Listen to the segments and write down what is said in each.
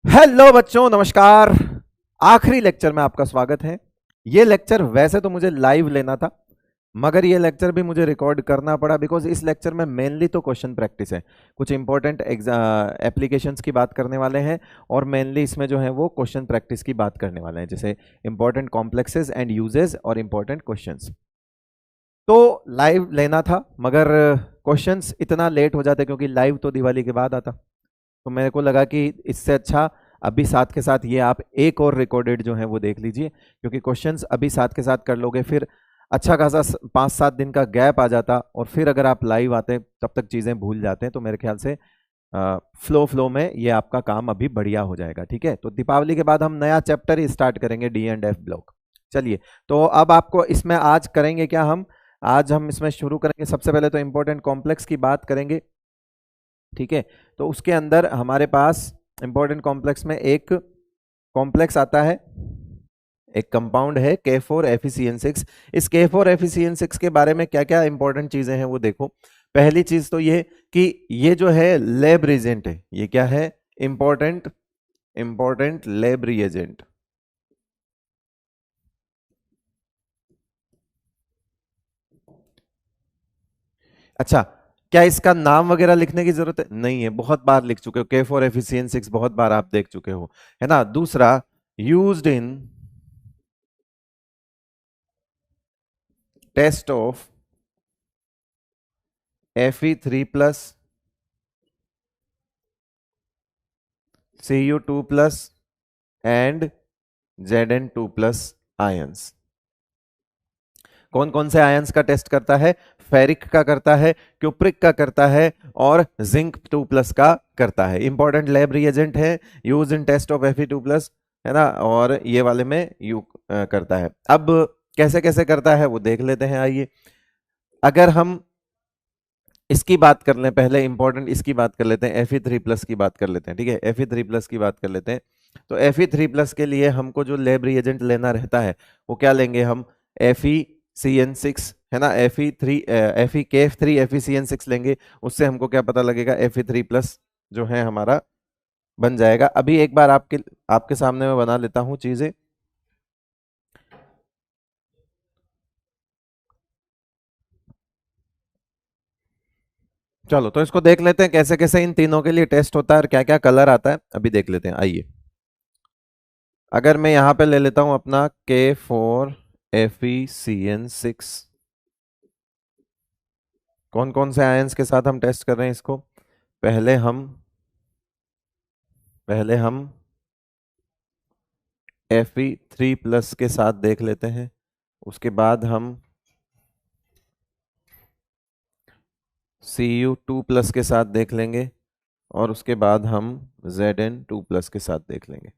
Hello बच्चों, नमस्कार। आखिरी लेक्चर में आपका स्वागत है। ये लेक्चर वैसे तो मुझे लाइव लेना था, मगर ये लेक्चर भी मुझे रिकॉर्ड करना पड़ा बिकॉज इस लेक्चर में मेनली तो क्वेश्चन प्रैक्टिस है। कुछ इंपॉर्टेंट एप्लीकेशंस की बात करने वाले हैं और मेनली इसमें जो है वो क्वेश्चन प्रैक्टिस की बात करने वाले हैं, जैसे इंपॉर्टेंट कॉम्प्लेक्सेस एंड यूजेस और इंपॉर्टेंट क्वेश्चंस। तो लाइव लेना था, मगर क्वेश्चंस इतना लेट हो जाते क्योंकि लाइव तो दिवाली के बाद आता। तो मेरे को लगा कि इससे अच्छा अभी साथ के साथ ये आप एक और रिकॉर्डेड जो है वो देख लीजिए, क्योंकि क्वेश्चंस अभी साथ के साथ कर लोगे फिर अच्छा खासा 5-7 दिन का गैप आ जाता और फिर अगर आप लाइव आते तब तक चीज़ें भूल जाते हैं। तो मेरे ख्याल से फ्लो फ्लो में ये आपका काम अभी बढ़िया हो जाएगा। ठीक है, तो दीपावली के बाद हम नया चैप्टर ही स्टार्ट करेंगे, डी एंड एफ ब्लॉक। चलिए, तो अब आपको इसमें आज करेंगे क्या, आज हम इसमें शुरू करेंगे। सबसे पहले तो इंपॉर्टेंट कॉम्प्लेक्स की बात करेंगे। ठीक है, तो उसके अंदर हमारे पास इंपॉर्टेंट कॉम्प्लेक्स में एक कॉम्प्लेक्स आता है, एक कंपाउंड है K4FeCN6। इस K4FeCN6 के बारे में क्या क्या इंपॉर्टेंट चीजें हैं वो देखो। पहली चीज तो ये कि ये जो है लैब रिएजेंट है। ये क्या है? Important important lab reagent. अच्छा, क्या इसका नाम वगैरह लिखने की जरूरत है? नहीं है, बहुत बार लिख चुके हो। K4FeCN6 बहुत बार आप देख चुके हो, है ना। दूसरा, used in test of Fe3+ Cu2+ and Zn2+ ions. कौन कौन से आयंस का टेस्ट करता है? फेरिक का करता है, क्यूप्रिक का करता है और जिंक 2+ का करता है। इंपॉर्टेंट लैब रिएजेंट है, use in test of Fe2+, है ना। और ये वाले में यू करता है। अब कैसे कैसे करता है वो देख लेते हैं, आइए। अगर हम इसकी बात कर लें, पहले इंपॉर्टेंट इसकी बात कर लेते हैं, Fe3+ की बात कर लेते हैं। ठीक है, Fe3+ की बात कर लेते हैं। तो Fe3+ के लिए हमको जो लैब रिएजेंट लेना रहता है वो क्या लेंगे हम? FeCN6, है ना। KF3FeCN6 लेंगे, उससे हमको क्या पता लगेगा? Fe3+ जो है हमारा बन जाएगा। अभी एक बार आपके आपके सामने मैं बना लेता हूं चीजें। चलो, तो इसको देख लेते हैं कैसे कैसे इन तीनों के लिए टेस्ट होता है और क्या क्या कलर आता है, अभी देख लेते हैं, आइए। अगर मैं यहां पे ले लेता हूं अपना K4FeCN6, कौन कौन से आयंस के साथ हम टेस्ट कर रहे हैं इसको? पहले हम Fe3+ के साथ देख लेते हैं। उसके बाद हम Cu2+ के साथ देख लेंगे और उसके बाद हम Zn2+ के साथ देख लेंगे।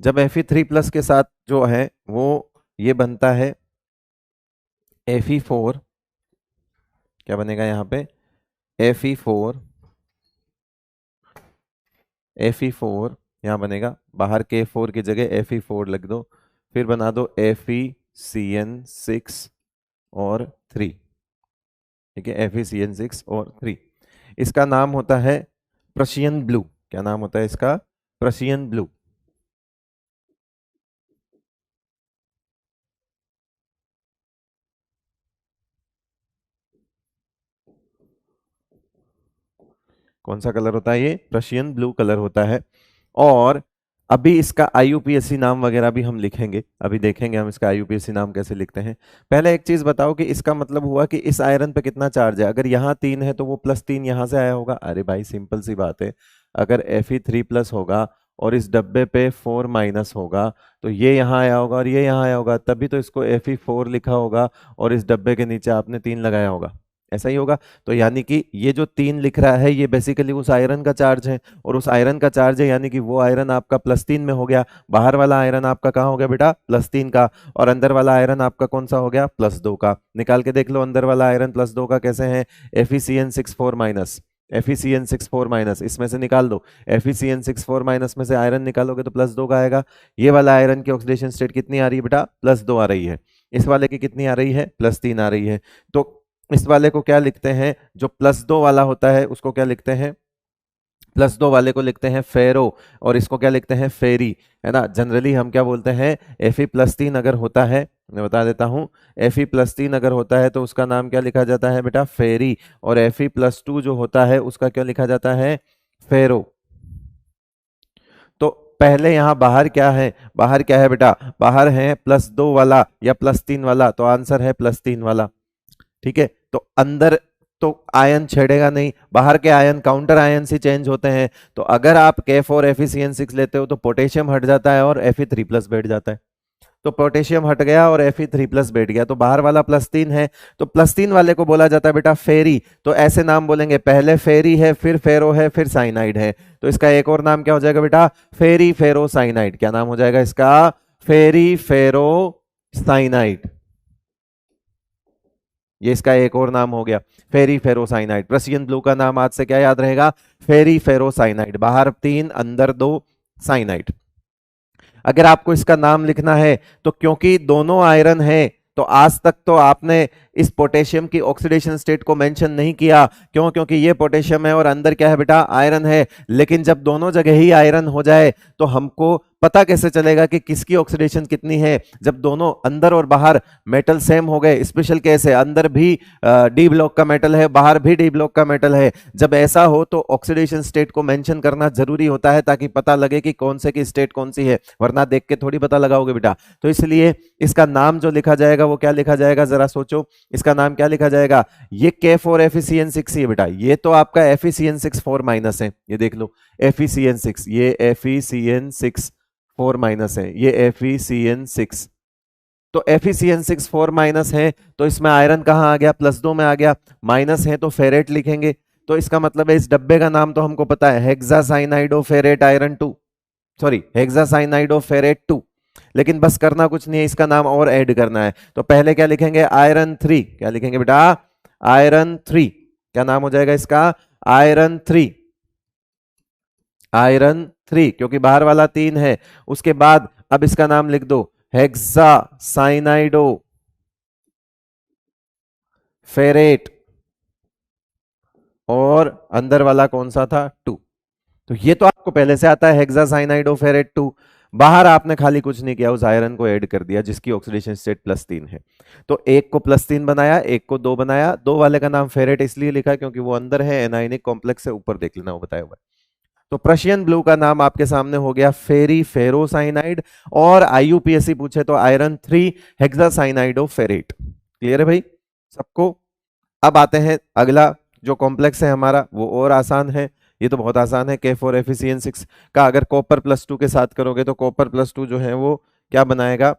जब Fe3+ के साथ जो है वो ये बनता है Fe4, क्या बनेगा यहाँ पे? Fe4 यहाँ बनेगा, बाहर K4 की जगह Fe4 लिख दो, फिर बना दो FeCN6 और 3। ठीक है, FeCN6 और 3। इसका नाम होता है प्रशियन ब्लू। क्या नाम होता है इसका? Prussian blue. कौन सा कलर होता है ये? प्रशियन ब्लू कलर होता है। और अभी इसका IUPAC नाम वगैरह भी हम लिखेंगे, अभी देखेंगे हम इसका IUPAC नाम कैसे लिखते हैं। पहले एक चीज बताओ कि इसका मतलब हुआ कि इस आयरन पे कितना चार्ज है। अगर यहाँ 3 है तो वो +3 यहाँ से आया होगा। अरे भाई, सिंपल सी बात है। अगर Fe3+ होगा और इस डब्बे पे 4- होगा तो ये यहाँ आया होगा और ये यहाँ आया होगा, तभी तो इसको Fe4 लिखा होगा और इस डब्बे के नीचे आपने 3 लगाया होगा। ऐसा ही होगा। तो यानी कि ये जो 3 लिख रहा है ये बेसिकली उस आयरन का चार्ज है, और उस आयरन का चार्ज है यानी कि वो आयरन आपका +3 में हो गया। बाहर वाला आयरन आपका कहाँ हो गया बेटा? +3 का। और अंदर वाला आयरन आपका कौन सा हो गया? +2 का। निकाल के देख लो अंदर वाला आयरन +2 का कैसे है? FeCN6 4-, FeCN6 4-, इसमें से निकाल दो। FeCN6 4- में से आयरन निकालोगे तो +2 का आएगा। ये वाला आयरन की ऑक्सीडेशन स्टेट कितनी आ रही है बेटा? +2 आ रही है। इस वाले की कितनी आ रही है? +3 आ रही है। तो इस वाले को क्या लिखते हैं? जो +2 वाला होता है उसको क्या लिखते हैं? +2 वाले को लिखते हैं फेरो और इसको क्या लिखते हैं फेरी, है ना। जनरली हम क्या बोलते हैं, Fe+3 अगर होता है, मैं बता देता हूं, Fe+3 अगर होता है तो उसका नाम क्या लिखा जाता है बेटा, फेरी। और Fe+2 जो होता है उसका क्या लिखा जाता है, फेरो। तो पहले यहां बाहर क्या है, बाहर क्या है बेटा, बाहर है +2 वाला या +3 वाला, तो आंसर है +3 वाला। ठीक है, तो अंदर तो आयन छेड़ेगा नहीं, बाहर के आयन काउंटर आयन से चेंज होते हैं। तो अगर आप K4 FeCN6 लेते हो तो पोटेशियम हट जाता है और Fe3+ बैठ जाता है। तो पोटेशियम हट गया और Fe3+ बैठ गया, तो बाहर वाला +3 है, तो +3 वाले को बोला जाता है बेटा फेरी। तो ऐसे नाम बोलेंगे, पहले फेरी है, फिर फेरो है, फिर साइनाइड है। तो इसका एक और नाम क्या हो जाएगा बेटा, फेरी फेरो साइनाइड। क्या नाम हो जाएगा इसका, फेरी फेरो साइनाइड। ये इसका एक और नाम हो गया, फेरी फेरोसाइनाइड। प्रशियन ब्लू का नाम आज से क्या याद रहेगा, फेरी फेरोसाइनाइड। बाहर 3 अंदर 2 साइनाइड। अगर आपको इसका नाम लिखना है तो क्योंकि दोनों आयरन है, तो आज तक तो आपने इस पोटेशियम की ऑक्सीडेशन स्टेट को मेंशन नहीं किया। क्यों, क्योंकि ये पोटेशियम है और अंदर क्या है बेटा, आयरन है। लेकिन जब दोनों जगह ही आयरन हो जाए तो हमको पता कैसे चलेगा कि किसकी ऑक्सीडेशन कितनी है, जब दोनों अंदर और बाहर मेटल सेम हो गए। स्पेशल केस है, अंदर भी डी ब्लॉक का मेटल है, बाहर भी डी ब्लॉक का मेटल है। जब ऐसा हो तो ऑक्सीडेशन स्टेट को मेंशन करना जरूरी होता है, ताकि पता लगे कि कौन से की स्टेट कौन सी है, वरना देख के थोड़ी पता लगाओगे बेटा। तो इसलिए इसका नाम जो लिखा जाएगा वो क्या लिखा जाएगा, जरा सोचो, इसका नाम क्या लिखा जाएगा। ये K4 FeCN6 है बेटा, ये तो आपका FeCN6 4- है, ये देख लो FeCN6, ये FeCN6 4- है, ये FeCN6। तो FeCN6 4- है, तो इसमें आयरन कहां आ गया, +2 में आ गया। माइनस है तो फेरेट लिखेंगे। तो इसका मतलब है इस डब्बे का नाम तो हमको पता है, हेक्सासाइनाइडोफेरेट आयरन 2, सॉरी हेक्सासाइनाइडोफेरेट 2। लेकिन बस करना कुछ नहीं है, इसका नाम और ऐड करना है। तो पहले क्या लिखेंगे, आयरन 3। क्या लिखेंगे बेटा, आयरन 3। क्या नाम हो जाएगा इसका, आयरन 3। आयरन 3, क्योंकि बाहर वाला 3 है। उसके बाद अब इसका नाम लिख दो, हेक्सासाइनाइडो फेरेट, और अंदर वाला कौन सा था, 2। तो ये तो आपको पहले से आता है, हेक्सासाइनाइडोफेरेट 2। बाहर आपने खाली कुछ नहीं किया, उस आयरन को ऐड कर दिया जिसकी ऑक्सीडेशन स्टेट +3 है। तो एक को +3 बनाया, एक को 2 बनाया। 2 वाले का नाम फेरेट इसलिए लिखा क्योंकि वो अंदर है, एनाइनिक कॉम्प्लेक्स से ऊपर देख लेना, वो बताया हुआ है। तो प्रशियन ब्लू का नाम आपके सामने हो गया फेरी फेरोसाइनाइड, और IUPAC पूछे तो आयरन 3 हेक्सासाइनाइडोफेरेट। क्लियर है भाई सबको। अब आते हैं अगला जो कॉम्प्लेक्स है हमारा, वो और आसान है। ये तो बहुत आसान है, K4 FeCN6 का अगर कॉपर +2 के साथ करोगे तो कॉपर +2 जो है वो क्या बनाएगा,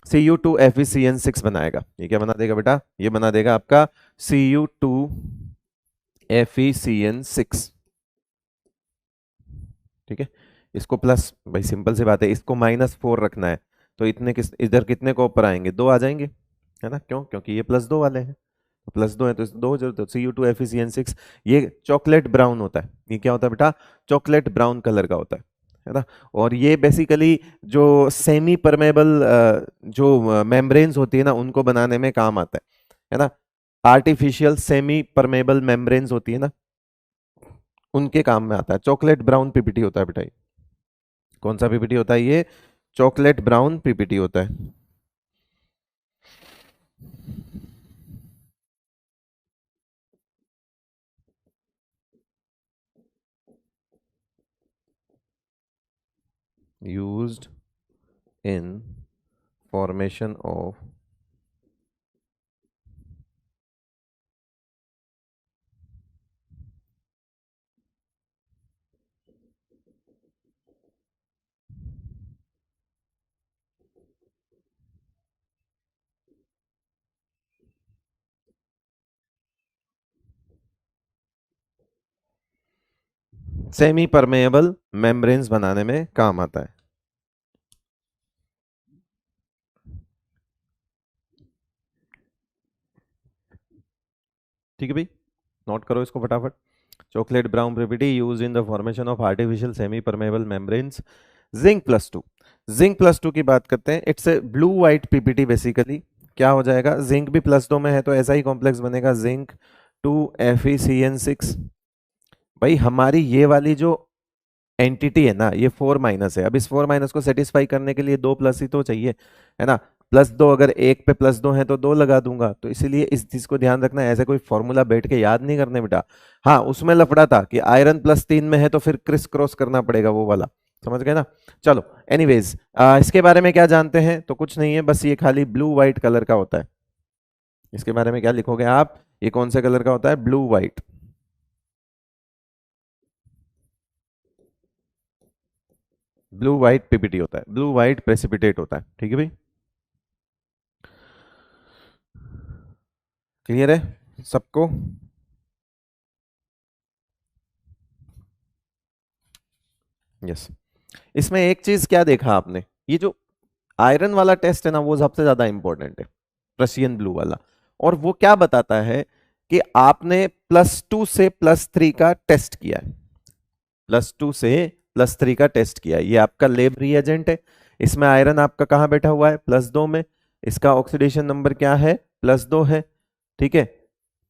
Cu2 FeCN6 बनाएगा। ये क्या बना देगा बेटा, ये बना देगा आपका Cu2 FeCN6। ठीक है, इसको प्लस, भाई सिंपल सी बात है, इसको -4 रखना है। तो इतने किस, इधर कितने कॉपर आएंगे, 2 आ जाएंगे, है ना। क्यों, क्योंकि ये +2 वाले हैं, +2 है तो 2 जरूरत है। Cu2 FeCN6 ये चॉकलेट ब्राउन होता है। ये क्या होता है बेटा, चॉकलेट ब्राउन कलर का होता है ना। और ये बेसिकली जो सेमी परमेबल जो मेम्ब्रेन्स होती है ना, उनको बनाने में काम आता है ना। आर्टिफिशियल सेमी परमेबल मेम्ब्रेन्स होती है ना, उनके काम में आता है। चॉकलेट ब्राउन पीपीटी होता है बेटा ये। कौन सा पीपीटी होता है ये, चॉकलेट ब्राउन पीपीटी होता है। used in formation of semi permeable membranes बनाने में काम आता है। ठीक है भाई, नोट करो इसको फटाफट। Chocolate brown PPT use in the formation of artificial semi permeable membranes. जिंक+2, जिंक+2 की बात करते हैं। It's a blue white PPT basically. क्या हो जाएगा, जिंक भी +2 में है तो ऐसा ही कॉम्प्लेक्स बनेगा, जिंक 2 FeCN6 भाई हमारी ये वाली जो एंटिटी है ना, ये 4 - है। अब इस 4 - को सेटिस्फाई करने के लिए 2+ ही तो चाहिए, है ना। +2, अगर एक पे +2 है तो 2 लगा दूंगा। तो इसीलिए इस चीज को ध्यान रखना है, ऐसे कोई फॉर्मूला बैठ के याद नहीं करने बेटा। हाँ, उसमें लफड़ा था कि आयरन +3 में है तो फिर क्रिस क्रॉस करना पड़ेगा वो वाला, समझ गए ना। चलो एनीवेज, इसके बारे में क्या जानते हैं? तो कुछ नहीं है, बस ये खाली ब्लू व्हाइट कलर का होता है। इसके बारे में क्या लिखोगे आप? ये कौन से कलर का होता है? Blue white. Blue white PPT होता है, ब्लू व्हाइट प्रेसिपिटेट होता है, ठीक है भाई। क्लियर है सबको? यस। इसमें एक चीज क्या देखा आपने, ये जो आयरन वाला टेस्ट है ना, वो सबसे ज्यादा इंपॉर्टेंट है, प्रशियन ब्लू वाला। और वो क्या बताता है कि आपने +2 से +3 का टेस्ट किया है, +2 से +3 का टेस्ट किया है। ये आपका लेब रिएजेंट है, इसमें आयरन आपका कहाँ बैठा हुआ है? +2 में। इसका ऑक्सीडेशन नंबर क्या है? +2 है, ठीक है।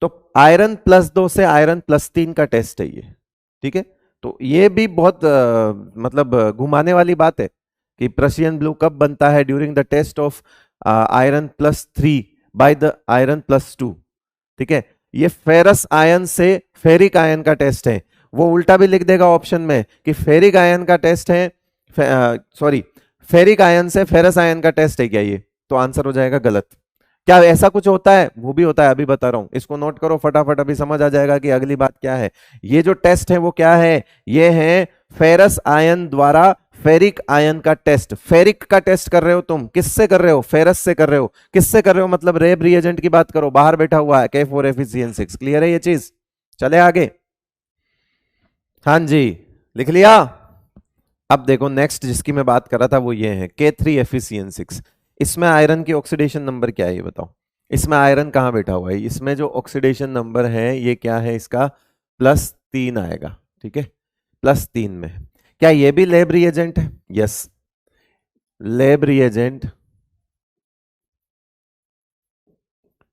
तो आयरन +2 से आयरन +3 का टेस्ट है ये, ठीक है। तो ये भी बहुत मतलब घुमाने वाली बात है कि प्रशियन ब्लू कब बनता है? During the test of iron +3 by the iron +2, ठीक है। ये फेरस आयन से फेरिक आयन का टेस्ट है। वो उल्टा भी लिख देगा ऑप्शन में कि फेरिक आयन का टेस्ट है, सॉरी, फेरिक आयन से फेरस आयन का टेस्ट है क्या ये? तो आंसर हो जाएगा गलत। क्या ऐसा कुछ होता है? वो भी होता है, अभी बता रहा हूं, इसको नोट करो फटाफट, अभी समझ आ जाएगा कि अगली बात क्या है। ये जो टेस्ट है वो क्या है? ये है फेरस आयन द्वारा फेरिक आयन का टेस्ट। फेरिक का टेस्ट कर रहे हो तुम, किससे कर रहे हो? फेरस से कर रहे हो। किससे कर रहे हो? मतलब रेब रिएजेंट की बात करो, बाहर बैठा हुआ है K4FeCN6। क्लियर है ये चीज? चले आगे। हाँ जी, लिख लिया। अब देखो नेक्स्ट जिसकी मैं बात कर रहा था वो ये है K3FeCN6। इसमें आयरन की ऑक्सीडेशन नंबर क्या है ये बताओ? इसमें आयरन कहाँ बैठा हुआ है? इसमें जो ऑक्सीडेशन नंबर है ये क्या है इसका? +3 आएगा, ठीक है। +3 में क्या ये भी लैब रिएजेंट है? Yes, lab reagent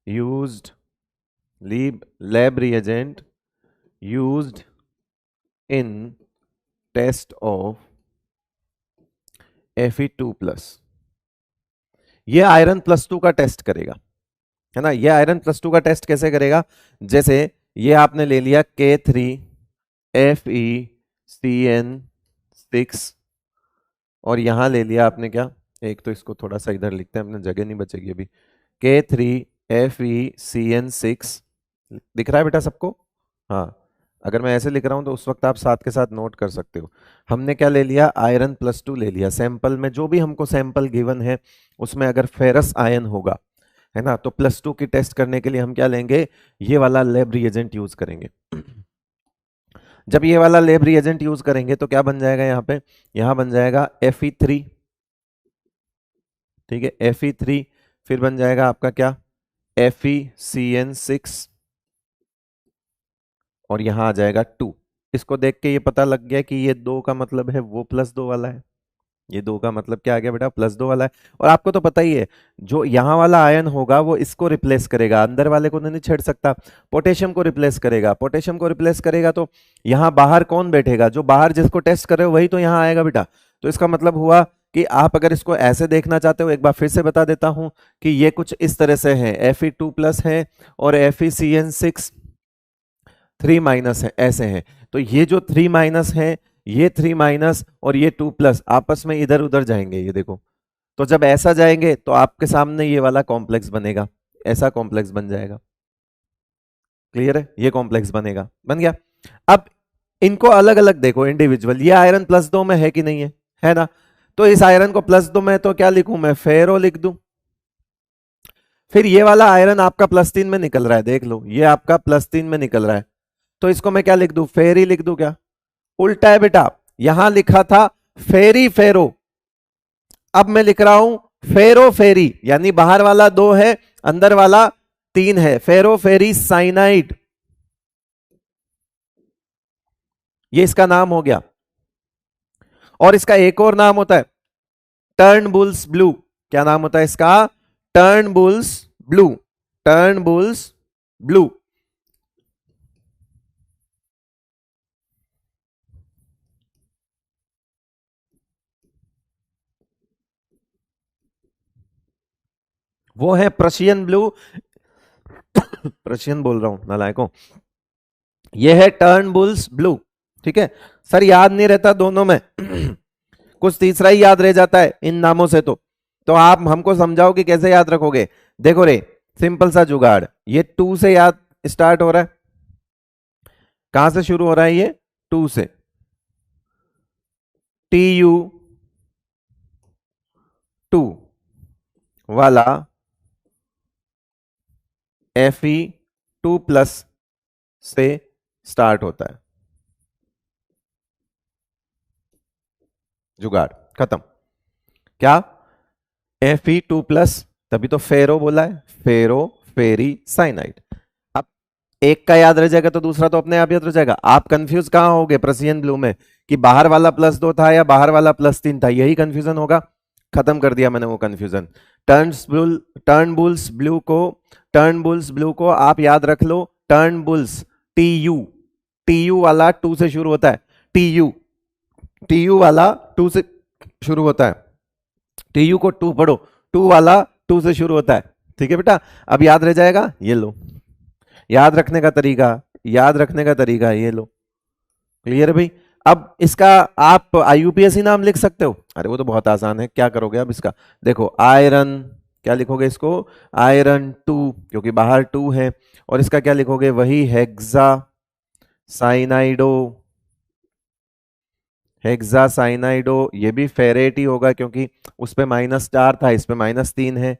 used, lab reagent used in test of Fe2+। ये आयरन +2 का टेस्ट करेगा, है ना। ये आयरन +2 का टेस्ट कैसे करेगा? जैसे ये आपने ले लिया K3FeCN6 और यहां ले लिया आपने क्या, एक तो इसको थोड़ा सा इधर लिखते हैं, अपने जगह नहीं बचेगी अभी। K3FeCN6 दिख रहा है बेटा सबको? हाँ, अगर मैं ऐसे लिख रहा हूं तो उस वक्त आप साथ के साथ नोट कर सकते हो। हमने क्या ले लिया? आयरन +2 ले लिया। सैंपल में जो भी हमको सैंपल गिवन है उसमें अगर फेरस आयन होगा, है ना, तो +2 की टेस्ट करने के लिए हम क्या लेंगे? ये वाला लैब रिएजेंट यूज करेंगे। जब ये वाला लैब रिएजेंट यूज करेंगे तो क्या बन जाएगा यहाँ पे? यहाँ बन जाएगा Fe3, ठीक है, Fe3। फिर बन जाएगा आपका क्या? FeCN6 और यहां आ जाएगा 2। इसको देख के ये पता लग गया कि ये 2 का मतलब है वो +2 वाला है। ये 2 का मतलब क्या आ गया बेटा? +2 वाला है। और आपको तो पता ही है, जो यहाँ वाला आयन होगा वो इसको रिप्लेस करेगा, अंदर वाले को नहीं छेड़ सकता। पोटेशियम को रिप्लेस करेगा, पोटेशियम को रिप्लेस करेगा तो यहाँ बाहर कौन बैठेगा? जो बाहर जिसको टेस्ट कर रहे हो वही तो यहाँ आएगा बेटा। तो इसका मतलब हुआ कि आप अगर इसको ऐसे देखना चाहते हो, एक बार फिर से बता देता हूं कि ये कुछ इस तरह से है, Fe2+ है और FeCN6 3- है, ऐसे हैं। तो ये जो 3- है, ये 3- और ये 2+ आपस में इधर उधर जाएंगे, ये देखो। तो जब ऐसा जाएंगे तो आपके सामने ये वाला कॉम्प्लेक्स बनेगा, ऐसा कॉम्प्लेक्स बन जाएगा। क्लियर है? ये कॉम्प्लेक्स बनेगा, बन गया। अब इनको अलग अलग देखो, इंडिविजुअल। ये आयरन +2 में है कि नहीं है? है ना। तो इस आयरन को +2 में तो क्या लिखूं मैं? फेरो लिख दूं। फिर ये वाला आयरन आपका +3 में निकल रहा है, देख लो, ये आपका +3 में निकल रहा है। तो इसको मैं क्या लिख दूं? फेरी लिख दूं क्या? उल्टा है बेटा, यहां लिखा था फेरी फेरो, अब मैं लिख रहा हूं फेरो फेरी, यानी बाहर वाला 2 है, अंदर वाला 3 है। फेरो फेरी साइनाइड, ये इसका नाम हो गया। और इसका एक और नाम होता है टर्न बुल्स ब्लू। क्या नाम होता है इसका? Turn bulls blue, turn bulls blue. वो है प्रशियन ब्लू, प्रशियन बोल रहा हूं नालायकों, ये है टर्नबुल्स ब्लू। ठीक है सर, याद नहीं रहता दोनों में कुछ तीसरा ही याद रह जाता है इन नामों से। तो आप हमको समझाओ कि कैसे याद रखोगे। देखो रे, सिंपल सा जुगाड़, ये टू से याद स्टार्ट हो रहा है। कहां से शुरू हो रहा है ये? टू से। टी यू टू वाला Fe टू प्लस से स्टार्ट होता है। जुगाड़ खत्म। क्या? Fe टू प्लस, तभी तो फेरो बोला है, फेरो फेरी साइनाइड। अब एक का याद रह जाएगा तो दूसरा तो अपने आप याद रह जाएगा। आप कंफ्यूज कहां होगे प्रसियन ब्लू में कि बाहर वाला +2 था या बाहर वाला +3 था, यही कंफ्यूजन होगा। खत्म कर दिया मैंने वो कंफ्यूजन। टर्नबुल्स ब्लू को, टर्नबुल्स ब्लू को आप याद रख लो, टर्नबुल्स टीयू वाला 2 से शुरू होता है। टीयू वाला 2 से शुरू होता है। टीयू को 2 पढ़ो, 2 वाला 2 से शुरू होता है। ठीक है बेटा, अब याद रह जाएगा। ये लो, याद रखने का तरीका, याद रखने का तरीका ये लो। क्लियर है भाई? अब इसका आप आईयूपीएसी नाम लिख सकते हो। अरे वो तो बहुत आसान है, क्या करोगे अब इसका? देखो आयरन, क्या लिखोगे इसको? आयरन 2, क्योंकि बाहर 2 है। और इसका क्या लिखोगे? वही हेक्सा साइनाइडो, हेक्सा साइनाइडो। ये भी फेरेट ही होगा क्योंकि उस पे -4 था, इस पे -3 है,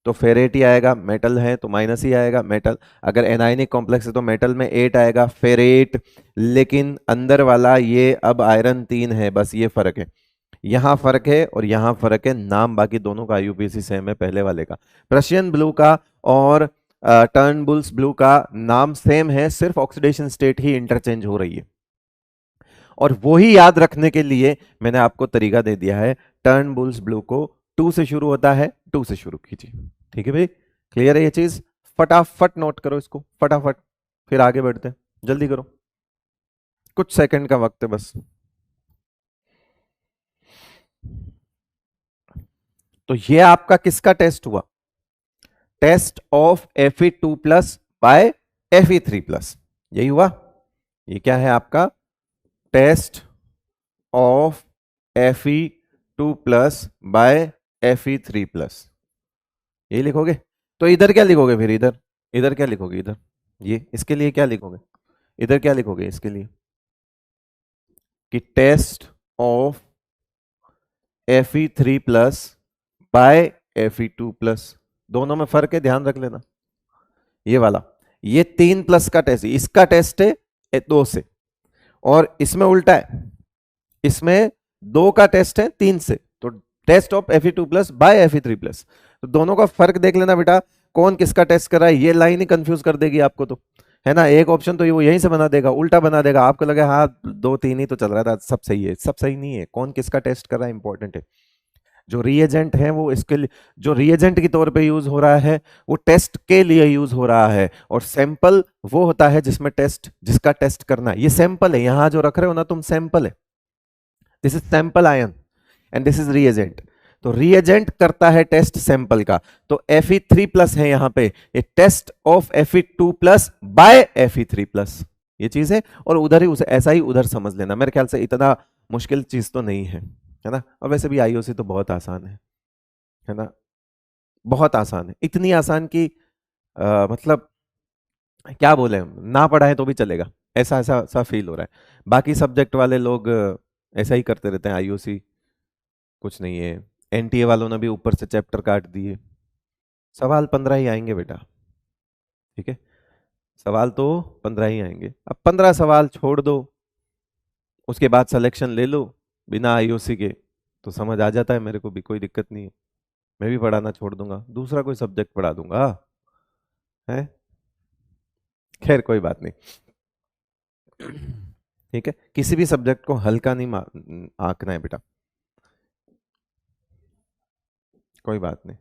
तो फेरेट ही आएगा। मेटल है तो माइनस ही आएगा मेटल। अगर एनायनिक कॉम्प्लेक्स है तो मेटल में 8 आएगा, फेरेट। लेकिन अंदर वाला ये अब आयरन 3 है, बस ये फर्क है। यहां फर्क है और यहां फर्क है, नाम बाकी दोनों का आईयूपीएसी सेम है, पहले वाले का। प्रशियन ब्लू का और टर्नबुल्स ब्लू का नाम सेम है, सिर्फ ऑक्सीडेशन स्टेट ही इंटरचेंज हो रही है। और वो ही याद रखने के लिए मैंने आपको तरीका दे दिया है। टर्नबुल्स ब्लू को 2 से शुरू होता है, 2 से शुरू कीजिए। ठीक है भाई, क्लियर है ये चीज? फटाफट नोट करो इसको, फटाफट, फिर आगे बढ़ते हैं। जल्दी करो, कुछ सेकंड का वक्त है बस। तो ये आपका किसका टेस्ट हुआ? Test of Fe2+ bye Fe3+, यही हुआ। ये क्या है आपका? Test of Fe2+ bye Fe3+, यही लिखोगे। तो इधर क्या लिखोगे फिर? इधर, इधर क्या लिखोगे? इधर ये, इसके लिए क्या लिखोगे? इधर क्या लिखोगे इसके लिए? कि test of Fe3+ bye Fe2+, दोनों में फर्क है, ध्यान रख लेना। ये वाला, ये 3+ का टेस्ट, इसका टेस्ट है 2 से, और इसमें उल्टा है, इसमें 2 का टेस्ट है 3 से। तो test of Fe2+ bye Fe3+, तो दोनों का फर्क देख लेना बेटा, कौन किसका टेस्ट कर रहा है। ये लाइन ही कंफ्यूज कर देगी आपको, तो है ना। एक ऑप्शन तो वो यहीं से बना देगा, उल्टा बना देगा, आपको लगे हाँ 2-3 ही तो चल रहा था, सब सही है। सब सही नहीं है, कौन किसका टेस्ट कर रहा है इंपॉर्टेंट है। जो रिएजेंट है वो इसके लिए, जो रिएजेंट के तौर पे यूज हो रहा है वो टेस्ट के लिए यूज हो रहा है, और सैंपल वो होता है जिसमें टेस्ट, जिसका टेस्ट करना है। ये सैंपल है, यहां जो रख रहे हो ना तुम, सैंपल है। This is sample ion and this is reagent. तो रिएजेंट करता है टेस्ट सैंपल का, तो Fe3+ है यहां पे, ये test of Fe2+ bye Fe3+, ये चीज है। और उधर ही उसे ऐसा ही उधर समझ लेना, मेरे ख्याल से इतना मुश्किल चीज तो नहीं है ना। और वैसे भी आईओसी तो बहुत आसान है ना, बहुत आसान है, इतनी आसान कि मतलब क्या बोले, ना पढ़ा है तो भी चलेगा, ऐसा ऐसा सा फील हो रहा है। बाकी सब्जेक्ट वाले लोग ऐसा ही करते रहते हैं, आईओसी कुछ नहीं है। एनटीए वालों ने भी ऊपर से चैप्टर काट दिए। सवाल 15 ही आएंगे बेटा, ठीक है, सवाल तो 15 ही आएंगे। अब 15 सवाल छोड़ दो, उसके बाद सिलेक्शन ले लो बिना आईओसी के, तो समझ आ जाता है मेरे को भी, कोई दिक्कत नहीं है। मैं भी पढ़ाना छोड़ दूंगा, दूसरा कोई सब्जेक्ट पढ़ा दूंगा, है। खैर कोई बात नहीं, ठीक है। किसी भी सब्जेक्ट को हल्का नहीं आंकना है बेटा, कोई बात नहीं।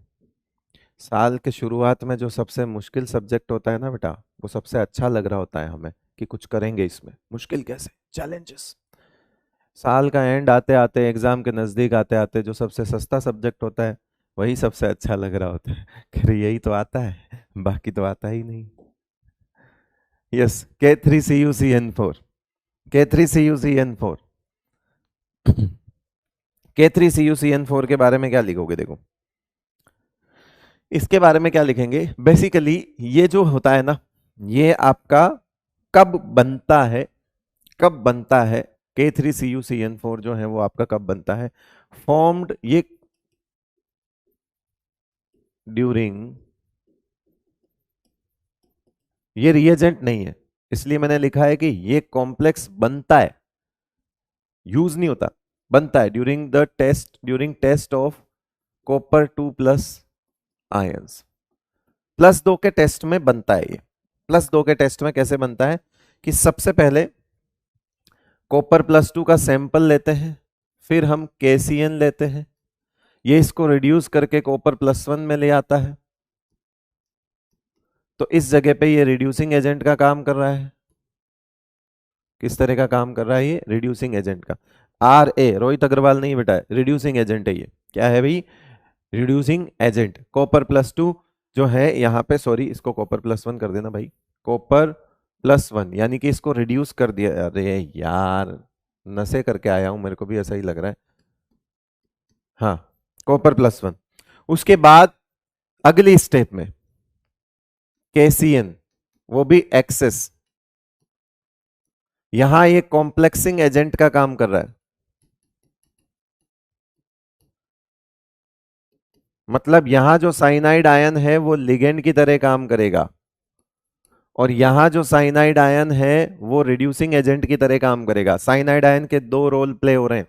साल के शुरुआत में जो सबसे मुश्किल सब्जेक्ट होता है ना बेटा, वो सबसे अच्छा लग रहा होता है हमें कि कुछ करेंगे इसमें। मुश्किल कैसे? चैलेंजेस। साल का एंड आते आते, एग्जाम के नजदीक आते आते, जो सबसे सस्ता सब्जेक्ट होता है वही सबसे अच्छा लग रहा होता है कि यही तो आता है, बाकी तो आता ही नहीं। Yes, K3CuCN4, K3CuCN4। K3CuCN4 के बारे में क्या लिखोगे? देखो इसके बारे में क्या लिखेंगे, बेसिकली ये जो होता है ना, ये आपका कब बनता है, कब बनता है K3CuCN4 जो है वो आपका कब बनता है, फॉर्म्ड ये ड्यूरिंग, ये रिएजेंट नहीं है इसलिए मैंने लिखा है कि ये कॉम्प्लेक्स बनता है, यूज नहीं होता, बनता है during the test, during test of copper 2+ ions. +2 के टेस्ट में बनता है ये। +2 के टेस्ट में कैसे बनता है कि सबसे पहले कॉपर +2 का सैंपल लेते हैं, फिर हम KCN लेते हैं, ये इसको रिड्यूस करके कॉपर +1 में ले आता है, तो इस जगह पे ये रिड्यूसिंग एजेंट का काम कर रहा है। किस तरह का काम कर रहा है ये? रिड्यूसिंग एजेंट का। RA, रोहित अग्रवाल नहीं बेटा, रिड्यूसिंग एजेंट है ये। क्या है भाई? Reducing agent. कॉपर +2 जो है यहाँ पे, सॉरी इसको कॉपर +1 कर देना भाई, कॉपर +1 यानी कि इसको रिड्यूस कर दिया। अरे यार नशे करके आया हूं, मेरे को भी ऐसा ही लग रहा है। हाँ, कॉपर +1। उसके बाद अगली स्टेप में KCN, वो भी एक्सेस, यहां ये कॉम्प्लेक्सिंग एजेंट का काम कर रहा है, मतलब यहां जो साइनाइड आयन है वो लिगेंड की तरह काम करेगा, और यहां जो साइनाइड आयन है वो रिड्यूसिंग एजेंट की तरह काम करेगा। साइनाइड आयन के दो रोल प्ले हो रहे हैं,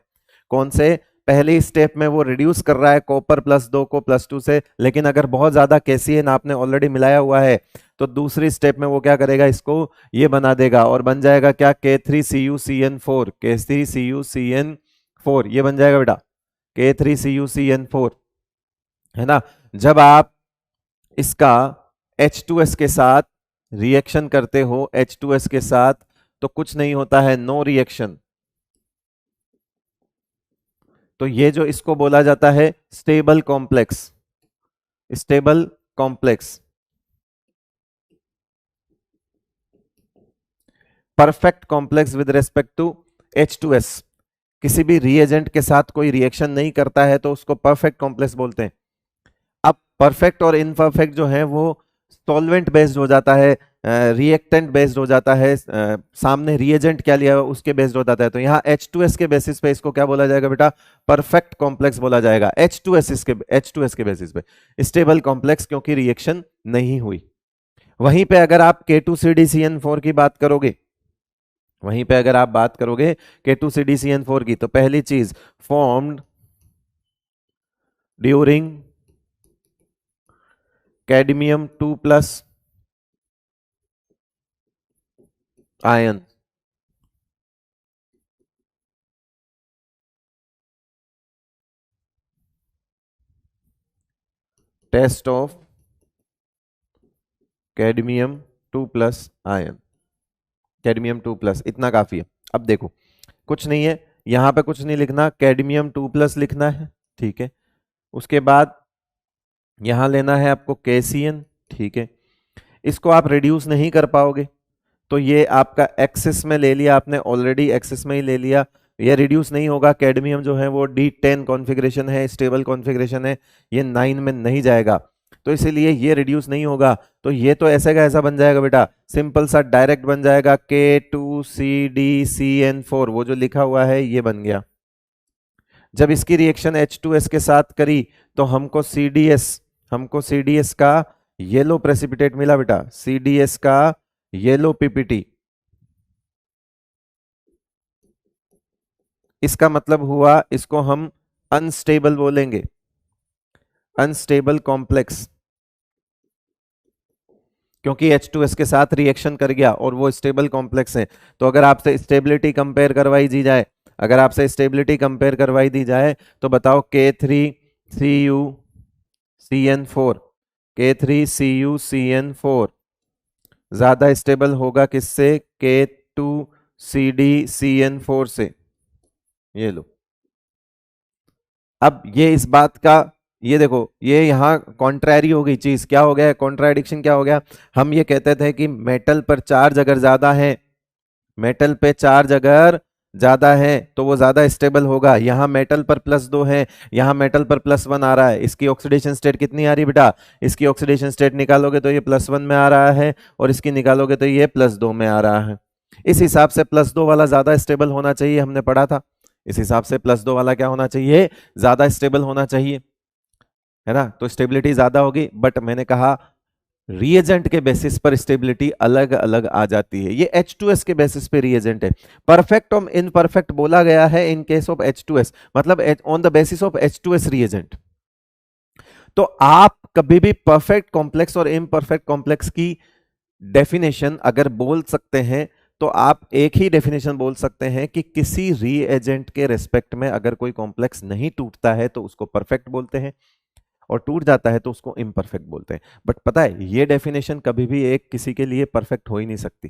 कौन से? पहली स्टेप में वो रिड्यूस कर रहा है कॉपर +2 को +2 से, लेकिन अगर बहुत ज्यादा KCN आपने ऑलरेडी मिलाया हुआ है तो दूसरी स्टेप में वो क्या करेगा, इसको ये बना देगा और बन जाएगा क्या? K3CuCN4, K3CuCN4 ये बन जाएगा बेटा, K3CuCN4 है ना। जब आप इसका H2S के साथ रिएक्शन करते हो, H2S के साथ, तो कुछ नहीं होता है, नो रिएक्शन। तो ये जो इसको बोला जाता है stable complex, stable complex, perfect complex with respect to H2S। किसी भी रिएजेंट के साथ कोई रिएक्शन नहीं करता है तो उसको परफेक्ट कॉम्प्लेक्स बोलते हैं। अब परफेक्ट और इनपरफेक्ट जो है वो सॉल्वेंट बेस्ड हो जाता है, रिएक्टेंट बेस्ड हो जाता है, सामने रिएजेंट क्या लिया उसके बेस्ड हो जाता है। तो यहाँ H2S के बेसिस पे इसको क्या बोला जाएगा बेटा? परफेक्ट कॉम्प्लेक्स बोला जाएगा। H2S के बेसिस पे स्टेबल कॉम्प्लेक्स, क्योंकि रिएक्शन नहीं हुई। वहीं पे अगर आप K2CdCN4 की बात करोगे, वहीं पे अगर आप बात करोगे K2CdCN4 की, तो पहली चीज formed during cadmium 2+ ion, test of cadmium 2+ ion, cadmium 2+, इतना काफी है। अब देखो कुछ नहीं है यहां पे, कुछ नहीं लिखना, कैडमियम 2+ लिखना है, ठीक है। उसके बाद यहां लेना है आपको KCN, ठीक है। इसको आप रिड्यूस नहीं कर पाओगे, तो ये आपका एक्सिस में ले लिया आपने, ऑलरेडी एक्सिस में ही ले लिया, ये रिड्यूस नहीं होगा। कैडमियम जो है वो D10 कॉन्फ़िगरेशन है, स्टेबल कॉन्फ़िगरेशन है, ये 9 में नहीं जाएगा, तो इसीलिए ये रिड्यूस नहीं होगा। तो ये तो ऐसे का ऐसा बन जाएगा बेटा, सिंपल सा डायरेक्ट बन जाएगा K2CdCN4, वो जो लिखा हुआ है ये बन गया। जब इसकी रिएक्शन H2S के साथ करी तो हमको CDS का येलो प्रेसिपिटेट मिला बेटा, CDS का येलो PPT। इसका मतलब हुआ इसको हम अनस्टेबल बोलेंगे, अनस्टेबल कॉम्प्लेक्स, क्योंकि H2S के साथ रिएक्शन कर गया और वो स्टेबल कॉम्प्लेक्स है। तो अगर आपसे स्टेबिलिटी कंपेयर करवाई दी जाए, अगर आपसे स्टेबिलिटी कंपेयर करवाई दी जाए तो बताओ K3CuCN4, K3CuCN4 ज्यादा स्टेबल होगा किससे? K2CdCN4 से। ये लो, अब ये इस बात का ये देखो, ये यहाँ कॉन्ट्रैरी हो गई चीज, क्या हो गया, कॉन्ट्राडिक्शन क्या हो गया। हम ये कहते थे कि मेटल पर चार्ज अगर ज्यादा है, मेटल पे चार्ज अगर ज्यादा है तो वो ज्यादा स्टेबल होगा। यहाँ मेटल पर +2 है, यहाँ मेटल पर +1 आ रहा है, इसकी ऑक्सीडेशन स्टेट कितनी आ रही बेटा, इसकी ऑक्सीडेशन स्टेट निकालोगे तो ये +1 में आ रहा है, और इसकी निकालोगे तो ये +2 में आ रहा है। इस हिसाब से +2 वाला ज्यादा स्टेबल होना चाहिए, हमने पढ़ा था। इस हिसाब से +2 वाला क्या होना चाहिए, ज्यादा स्टेबल होना चाहिए, है ना। तो स्टेबिलिटी ज्यादा होगी, बट मैंने कहा रिएजेंट के बेसिस पर स्टेबिलिटी अलग अलग आ जाती है। ये H2S के बेसिस पे रिएजेंट है। परफेक्ट और इनपरफेक्ट बोला गया है इन केस ऑफ H2S, मतलब on the basis of H2S reagent. तो आप कभी भी परफेक्ट कॉम्प्लेक्स और इम्परफेक्ट कॉम्प्लेक्स की डेफिनेशन अगर बोल सकते हैं, तो आप एक ही डेफिनेशन बोल सकते हैं कि किसी रिएजेंट के रेस्पेक्ट में अगर कोई कॉम्प्लेक्स नहीं टूटता है तो उसको परफेक्ट बोलते हैं, और टूट जाता है तो उसको इम्परफेक्ट बोलते हैं। बट पता है, ये डेफिनेशन कभी भी एक किसी के लिए परफेक्ट हो ही नहीं सकती।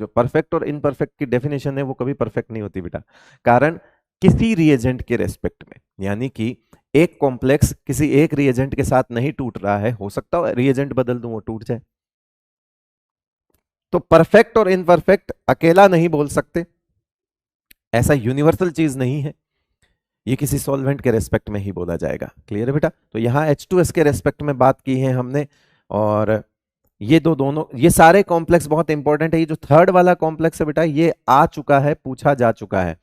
जो परफेक्ट और इनपरफेक्ट की डेफिनेशन है वो कभी परफेक्ट नहीं होती बेटा। कारण किसी रिएजेंट के रेस्पेक्ट में, यानी कि एक कॉम्प्लेक्स किसी एक रिएजेंट के साथ नहीं टूट रहा है, हो सकता है रिएजेंट बदल दूं वो टूट जाए। तो परफेक्ट और इनपरफेक्ट अकेला नहीं बोल सकते, ऐसा यूनिवर्सल चीज नहीं है। ये किसी सॉल्वेंट के रेस्पेक्ट में ही बोला जाएगा। क्लियर है बेटा। तो यहाँ H2S के रेस्पेक्ट में बात की है हमने, और ये दोनों ये सारे कॉम्प्लेक्स बहुत इंपॉर्टेंट है। ये जो थर्ड वाला कॉम्प्लेक्स है बेटा, ये आ चुका है, पूछा जा चुका है।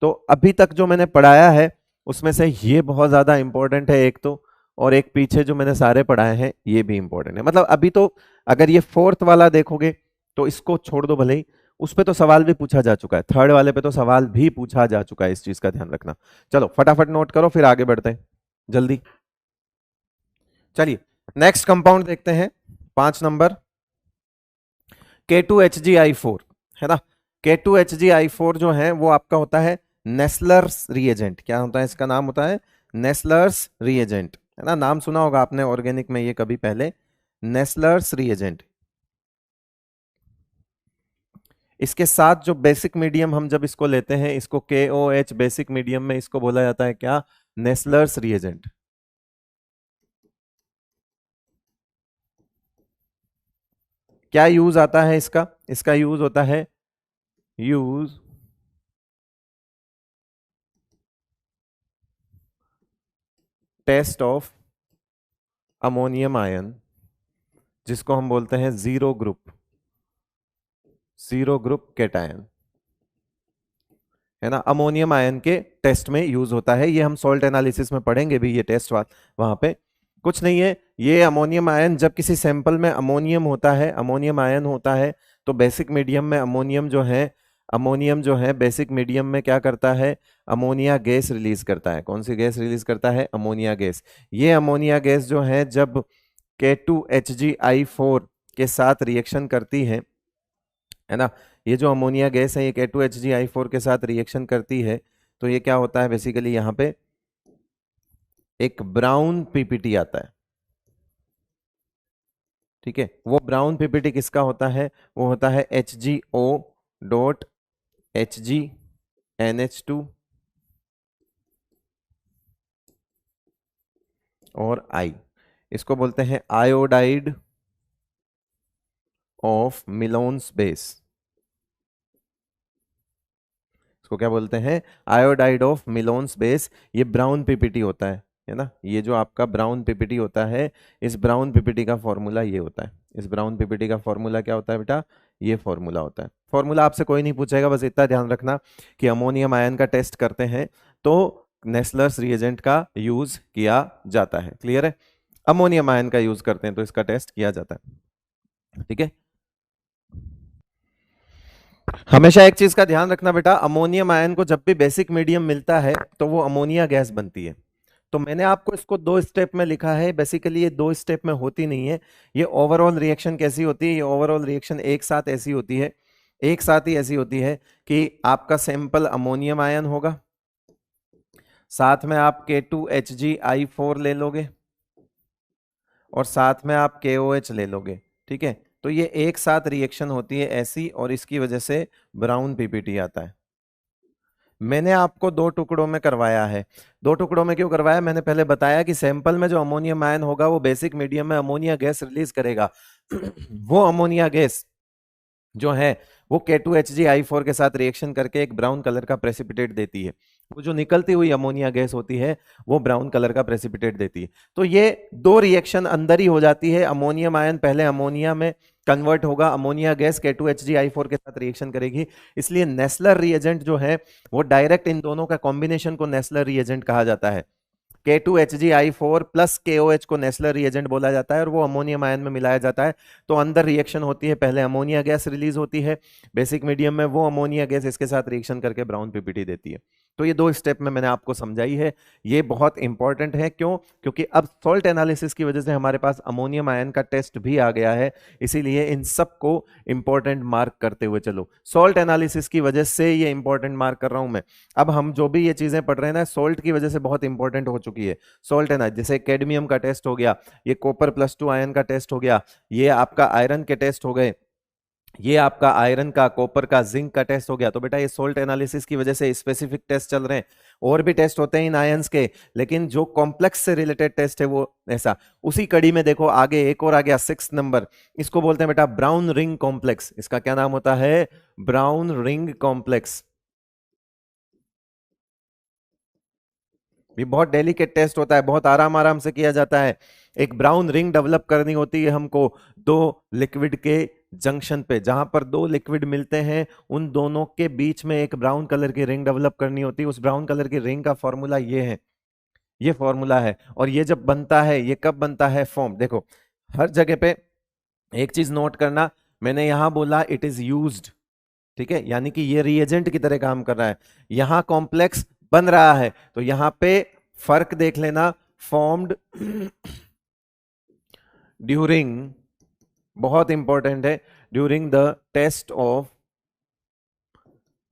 तो अभी तक जो मैंने पढ़ाया है उसमें से ये बहुत ज्यादा इंपॉर्टेंट है एक तो, और एक पीछे जो मैंने सारे पढ़ाए हैं ये भी इंपॉर्टेंट है। मतलब अभी तो अगर ये फोर्थ वाला देखोगे तो इसको छोड़ दो भले ही, उस पे तो सवाल भी पूछा जा चुका है, थर्ड वाले पे तो सवाल भी पूछा जा चुका है, इस चीज का ध्यान रखना। चलो फटाफट नोट करो फिर आगे बढ़ते हैं जल्दी। चलिए नेक्स्ट कंपाउंड देखते हैं, 5 नंबर K2HgI4, है ना। K2HgI4 जो है वो आपका होता है नेस्लर्स रिएजेंट। क्या होता है इसका नाम, होता है नेस्लर्स रिएजेंट, है ना। नाम सुना होगा आपने ऑर्गेनिक में ये कभी पहले, नेस्लर्स रिएजेंट। इसके साथ जो बेसिक मीडियम हम जब इसको लेते हैं, इसको KOH बेसिक मीडियम में इसको बोला जाता है क्या, नेस्लर्स रिएजेंट। क्या यूज आता है इसका, इसका यूज होता है, use test of ammonium ion, जिसको हम बोलते हैं जीरो ग्रुप कैटायन, है ना। अमोनियम आयन के टेस्ट में यूज होता है। ये हम सॉल्ट एनालिसिस में पढ़ेंगे भी, ये टेस्ट वहां पे कुछ नहीं है। ये अमोनियम आयन जब किसी सैंपल में अमोनियम होता है, अमोनियम आयन होता है, तो बेसिक मीडियम में अमोनियम जो है बेसिक मीडियम में क्या करता है, अमोनिया गैस रिलीज करता है। कौन सी गैस रिलीज करता है, अमोनिया गैस। ये अमोनिया गैस जो है जब K2HgI4 के साथ रिएक्शन करती है ना, ये जो अमोनिया गैस है ये K2HgI4 के साथ रिएक्शन करती है, तो ये क्या होता है बेसिकली, यहाँ पे एक ब्राउन पीपीटी आता है। ठीक है, वो ब्राउन पीपीटी किसका होता है, वो होता है HgO.HgNH2 और I। इसको बोलते हैं आयोडाइड ऑफ मिलोन्स बेस। इसको क्या बोलते हैं, आयोडाइड ऑफ मिलोन्स बेस। ये ब्राउन पीपीटी होता है ना। ये जो आपका ब्राउन पीपीटी होता है, इस ब्राउन पीपीटी का फॉर्मूला ये होता है। इस ब्राउन पीपीटी का फॉर्मूला क्या होता है बेटा, ये फॉर्मूला होता है। फॉर्मूला आपसे कोई नहीं पूछेगा, बस इतना ध्यान रखना कि अमोनियम आयन का टेस्ट करते हैं तो नेस्लर्स रिएजेंट का यूज किया जाता है। क्लियर है, अमोनियम आयन का यूज करते हैं तो इसका टेस्ट किया जाता है। ठीक है, हमेशा एक चीज का ध्यान रखना बेटा, अमोनियम आयन को जब भी बेसिक मीडियम मिलता है तो वो अमोनिया गैस बनती है। तो मैंने आपको इसको 2 स्टेप में लिखा है, बेसिकली ये 2 स्टेप में होती नहीं है। ये ओवरऑल रिएक्शन कैसी होती है, ये ओवरऑल रिएक्शन एक साथ ऐसी होती है, एक साथ ही ऐसी होती है कि आपका सैंपल अमोनियम आयन होगा, साथ में आप K2HgI4 ले लोगे, और साथ में आप KOH ले लोगे। ठीक है, तो ये एक साथ रिएक्शन होती है ऐसी, और इसकी वजह से ब्राउन पीपीटी आता है। मैंने आपको दो टुकड़ों में करवाया है। दो टुकड़ों में क्यों करवाया, मैंने पहले बताया कि सैंपल में जो अमोनियम आयन होगा वो बेसिक मीडियम में अमोनिया गैस रिलीज करेगा। वो अमोनिया गैस जो है वो K2HgI4 के साथ रिएक्शन करके एक ब्राउन कलर का प्रेसिपिटेट देती है। वो जो निकलती हुई अमोनिया गैस होती है वो ब्राउन कलर का प्रेसिपिटेट देती है। तो ये दो रिएक्शन अंदर ही हो जाती है। अमोनियम आयन पहले अमोनिया में कन्वर्ट होगा, अमोनिया गैस K2HgI4 के साथ रिएक्शन करेगी। इसलिए नेस्लर रिएजेंट जो है वो डायरेक्ट इन दोनों का कॉम्बिनेशन को नेस्लर रिएजेंट कहा जाता है। K2HgI4 प्लस KOH को नेस्लर रिएजेंट बोला जाता है और वो अमोनियम आयन में मिलाया जाता है। तो अंदर रिएक्शन होती है, पहले अमोनिया गैस रिलीज होती है बेसिक मीडियम में, वो अमोनिया गैस इसके साथ रिएक्शन करके ब्राउन पीपीटी देती है। तो ये दो स्टेप में मैंने आपको समझाई है। ये बहुत इंपॉर्टेंट है, क्यों? क्योंकि अब सॉल्ट एनालिसिस की वजह से हमारे पास अमोनियम आयन का टेस्ट भी आ गया है, इसीलिए इन सबको इंपॉर्टेंट मार्क करते हुए चलो। सॉल्ट एनालिसिस की वजह से ये इंपॉर्टेंट मार्क कर रहा हूं मैं। अब हम जो भी ये चीजें पढ़ रहे हैं ना, सॉल्ट की वजह से बहुत इंपॉर्टेंट हो चुकी है। सॉल्ट एनालिसिस, जैसे कैडमियम का टेस्ट हो गया, ये कॉपर +2 आयन का टेस्ट हो गया, ये आपका आयरन के टेस्ट हो गए, ये आपका आयरन का, कॉपर का, जिंक का टेस्ट हो गया। तो बेटा ये सोल्ट एनालिसिस की वजह से स्पेसिफिक टेस्ट चल रहे हैं। और भी टेस्ट होते हैं इन आयंस के, लेकिन जो कॉम्प्लेक्स से रिलेटेड टेस्ट है वो ऐसा। उसी कड़ी में देखो आगे एक और आ गया 6 नंबर, इसको बोलते हैं बेटा ब्राउन रिंग कॉम्प्लेक्स। इसका क्या नाम होता है? Brown ring complex. भी बहुत डेलिकेट टेस्ट होता है, बहुत आराम आराम से किया जाता है। एक ब्राउन रिंग डेवलप करनी होती है हमको दो लिक्विड के जंक्शन पे, जहां पर दो लिक्विड मिलते हैं उन दोनों के बीच में एक ब्राउन कलर की रिंग डेवलप करनी होती है। उस ब्राउन कलर की रिंग का फॉर्मूला ये है, ये फॉर्मूला है। और ये जब बनता है, ये कब बनता है? फॉर्म देखो हर जगह पे एक चीज नोट करना, मैंने यहां बोला इट इज यूज्ड, ठीक है, यानी कि ये रिएजेंट की तरह काम कर रहा है। यहां कॉम्प्लेक्स बन रहा है, तो यहां पे फर्क देख लेना, फॉर्म्ड ड्यूरिंग, बहुत इंपॉर्टेंट है, during the test of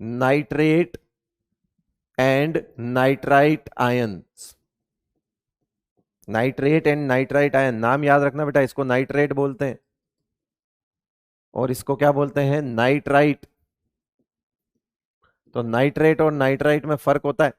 nitrate and nitrite ions. Nitrate and nitrite ion, नाम याद रखना बेटा, इसको नाइट्रेट बोलते हैं और इसको क्या बोलते हैं? नाइट्राइट। तो नाइट्रेट और नाइट्राइट में फर्क होता है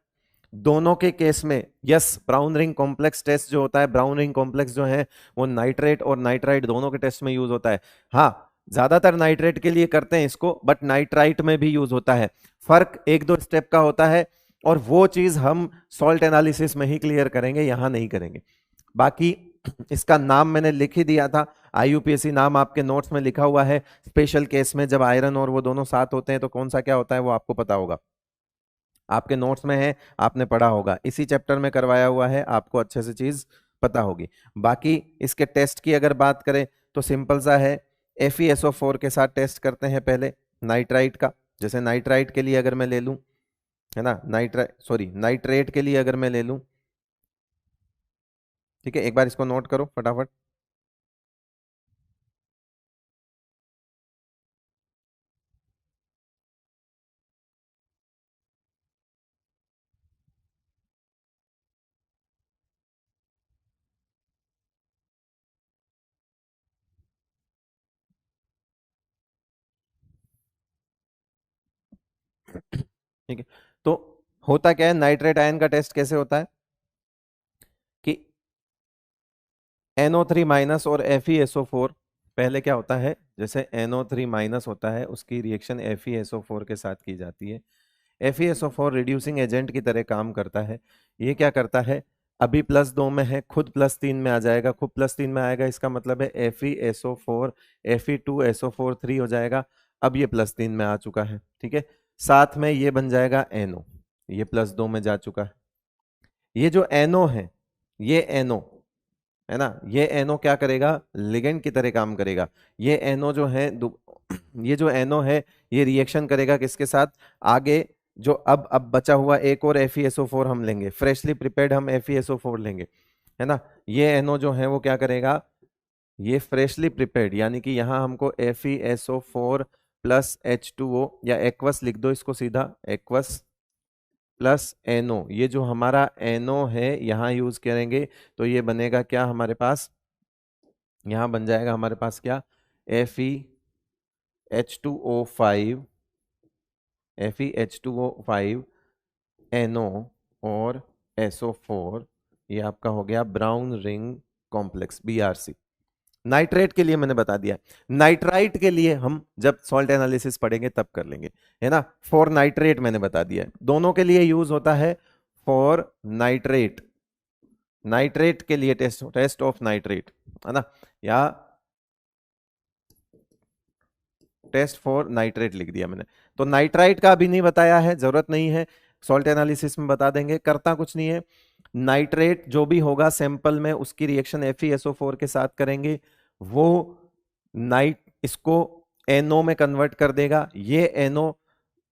दोनों के केस में। Yes, brown ring complex test जो होता है, ब्राउन रिंग कॉम्प्लेक्स जो है वो नाइट्रेट और नाइट्राइट दोनों के टेस्ट में यूज होता है। हाँ, ज्यादातर नाइट्रेट के लिए करते हैं इसको, बट नाइट्राइट में भी यूज होता है। फर्क एक दो स्टेप का होता है और वो चीज हम सॉल्ट एनालिसिस में ही क्लियर करेंगे, यहां नहीं करेंगे। बाकी इसका नाम मैंने लिख ही दिया था, IUPAC नाम आपके नोट्स में लिखा हुआ है। स्पेशल केस में जब आयरन और वो दोनों साथ होते हैं तो कौन सा क्या होता है वो आपको पता होगा, आपके नोट्स में है, आपने पढ़ा होगा, इसी चैप्टर में करवाया हुआ है, आपको अच्छे से चीज पता होगी। बाकी इसके टेस्ट की अगर बात करें तो सिंपल सा है, FeSO4 के साथ टेस्ट करते हैं पहले नाइट्राइट का। जैसे नाइट्राइट के लिए अगर मैं ले लूं, है ना, नाइट्रेट के लिए अगर मैं ले लूं, ठीक है, एक बार इसको नोट करो फटाफट। ठीक है, तो होता क्या है, नाइट्रेट आयन का टेस्ट कैसे होता है कि NO3- और FeSO4, पहले क्या होता है, जैसे NO3- होता है उसकी रिएक्शन FeSO4 के साथ की जाती है। FeSO4 रिड्यूसिंग एजेंट की तरह काम करता है। ये क्या करता है, अभी +2 में है, खुद +3 में आ जाएगा, खुद +3 में आएगा, इसका मतलब है FeSO4 Fe2SO4 3 हो जाएगा। अब ये +3 में आ चुका है, ठीक है, साथ में ये बन जाएगा NO, ये +2 में जा चुका है। ये जो NO है, ये NO है ना, ये NO क्या करेगा, लिगेंड की तरह काम करेगा। ये NO जो है ये जो NO है ये रिएक्शन करेगा किसके साथ आगे, जो अब बचा हुआ एक और FeSO4 हम लेंगे, फ्रेशली प्रिपेयर्ड हम FeSO4 लेंगे, है ना। ये NO जो है वो क्या करेगा, ये फ्रेशली प्रिपेयर्ड, यानी कि यहां हमको FeSO4 प्लस H2O या एक्वस लिख दो इसको सीधा, एक्वस प्लस NO, ये जो हमारा NO है यहां यूज करेंगे, तो ये बनेगा क्या हमारे पास, यहां बन जाएगा हमारे पास क्या, FeH2O5, FeH2O5 NO और SO4, ये आपका हो गया brown ring complex, BRC। Nitrate के लिए मैंने बता दिया, नाइट्राइट के लिए हम जब सॉल्ट एनालिसिस पढ़ेंगे तब कर लेंगे, है ना। फॉर नाइट्रेट मैंने बता दिया है, दोनों के लिए यूज होता है। फॉर नाइट्रेट, नाइट्रेट के लिए टेस्ट ऑफ नाइट्रेट, है ना, या टेस्ट फॉर नाइट्रेट लिख दिया मैंने। तो नाइट्राइट का अभी नहीं बताया है, जरूरत नहीं है, सॉल्ट एनालिसिस में बता देंगे, करता कुछ नहीं है। नाइट्रेट जो भी होगा सैंपल में, उसकी रिएक्शन FeSO4 के साथ करेंगे, वो नाइट इसको NO में कन्वर्ट कर देगा। ये NO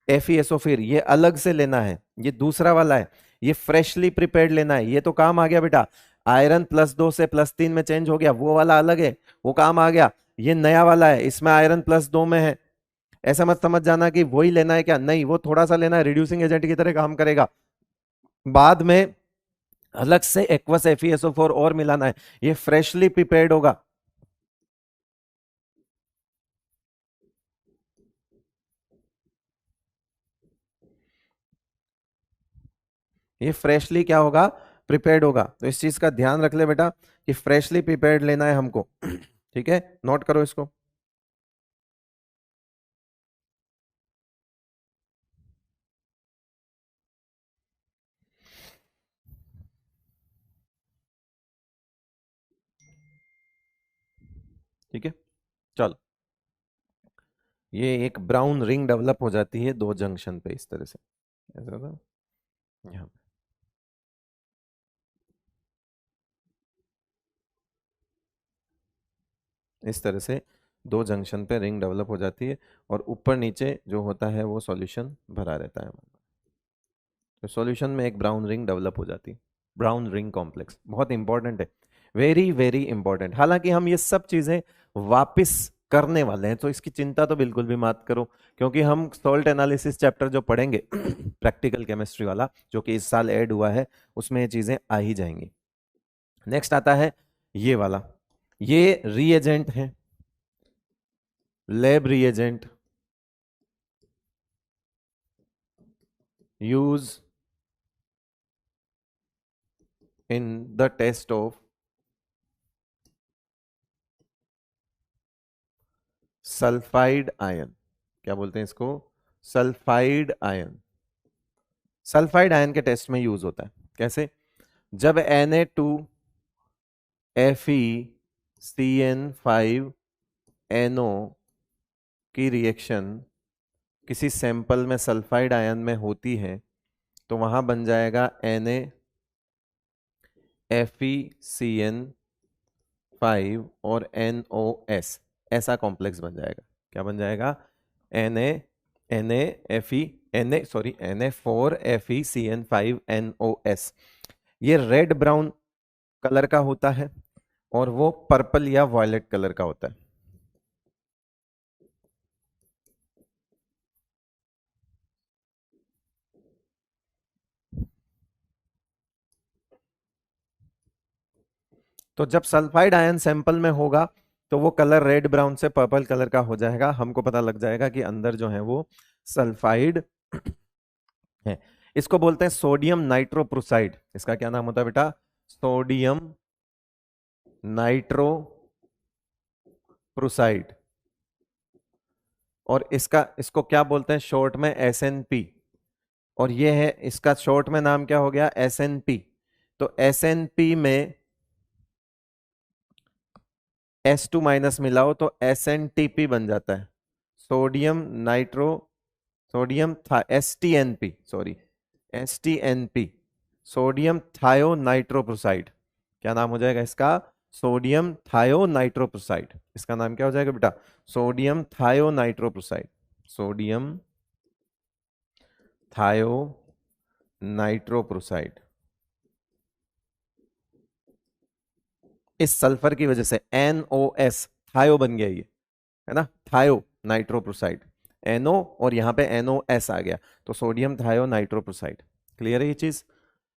FeSO फिर ये अलग से लेना है, ये दूसरा वाला है, ये फ्रेशली प्रिपेयर्ड लेना है। ये तो काम आ गया बेटा, आयरन +2 से +3 में चेंज हो गया, वो वाला अलग है, वो काम आ गया। ये नया वाला है, इसमें आयरन +2 में है। ऐसा मत समझ जाना कि वही लेना है क्या, नहीं, वो थोड़ा सा लेना है, रिड्यूसिंग एजेंट की तरह काम करेगा। बाद में अलग से एक्वस FeSO4 और मिलाना है, ये फ्रेशली प्रिपेयर्ड होगा। ये फ्रेशली क्या होगा, प्रिपेयर्ड होगा। तो इस चीज का ध्यान रख ले बेटा कि फ्रेशली प्रिपेयर्ड लेना है हमको। ठीक है, नोट करो इसको। ठीक है, चलो, ये एक ब्राउन रिंग डेवलप हो जाती है दो जंक्शन पे, इस तरह से, ऐसा था यहाँ पे। इस तरह से दो जंक्शन पे रिंग डेवलप हो जाती है, और ऊपर नीचे जो होता है वो सॉल्यूशन भरा रहता है हमारा। तो सॉल्यूशन में एक ब्राउन रिंग डेवलप हो जाती है, ब्राउन रिंग कॉम्प्लेक्स, बहुत इंपॉर्टेंट है, वेरी वेरी इंपॉर्टेंट। हालांकि हम ये सब चीजें वापस करने वाले हैं, तो इसकी चिंता तो बिल्कुल भी मत करो, क्योंकि हम सॉल्ट एनालिसिस चैप्टर जो पढ़ेंगे प्रैक्टिकल केमिस्ट्री वाला, जो कि इस साल ऐड हुआ है, उसमें ये चीजें आ ही जाएंगी। नेक्स्ट आता है ये वाला, ये रीएजेंट है, lab reagent use in the test of sulphide ion. क्या बोलते हैं इसको, सल्फाइड आयन। सल्फाइड आयन के टेस्ट में यूज होता है। कैसे, जब Na2FeCN5NO की रिएक्शन किसी सैंपल में सल्फाइड आयन में होती है, तो वहां बन जाएगा NaFeCN5 और NOS, ऐसा कॉम्प्लेक्स बन जाएगा। क्या बन जाएगा, Na4FeCN5NOS। ये रेड ब्राउन कलर का होता है, और वो पर्पल या वॉयलेट कलर का होता है। तो जब सल्फाइड आयन सैंपल में होगा, तो वो कलर रेड ब्राउन से पर्पल कलर का हो जाएगा, हमको पता लग जाएगा कि अंदर जो है वो सल्फाइड है। इसको बोलते हैं सोडियम नाइट्रोप्रोसाइड। इसका क्या नाम होता है बेटा, सोडियम नाइट्रोप्रोसाइड। और इसको क्या बोलते हैं शॉर्ट में, SNP। और ये है इसका शॉर्ट में नाम क्या हो गया, SNP। तो SNP में S2- मिलाओ तो SNTP बन जाता है, sodium nitro, sodium STNP, sorry, STNP, sodium थायो नाइट्रोप्रोसाइड। क्या नाम हो जाएगा इसका, सोडियम थायो नाइट्रोप्रोसाइड। इसका नाम क्या हो जाएगा बेटा, सोडियम थायो नाइट्रोप्रोसाइड, सोडियम थायो नाइट्रोप्रोसाइड। इस सल्फर की वजह से NOS, थायो बन गया ये, है ना, थायो नाइट्रोप्रोसाइड, NO और यहाँ पे NOS आ गया, तो सोडियम थायो नाइट्रोप्रोसाइड। क्लियर है ये चीज,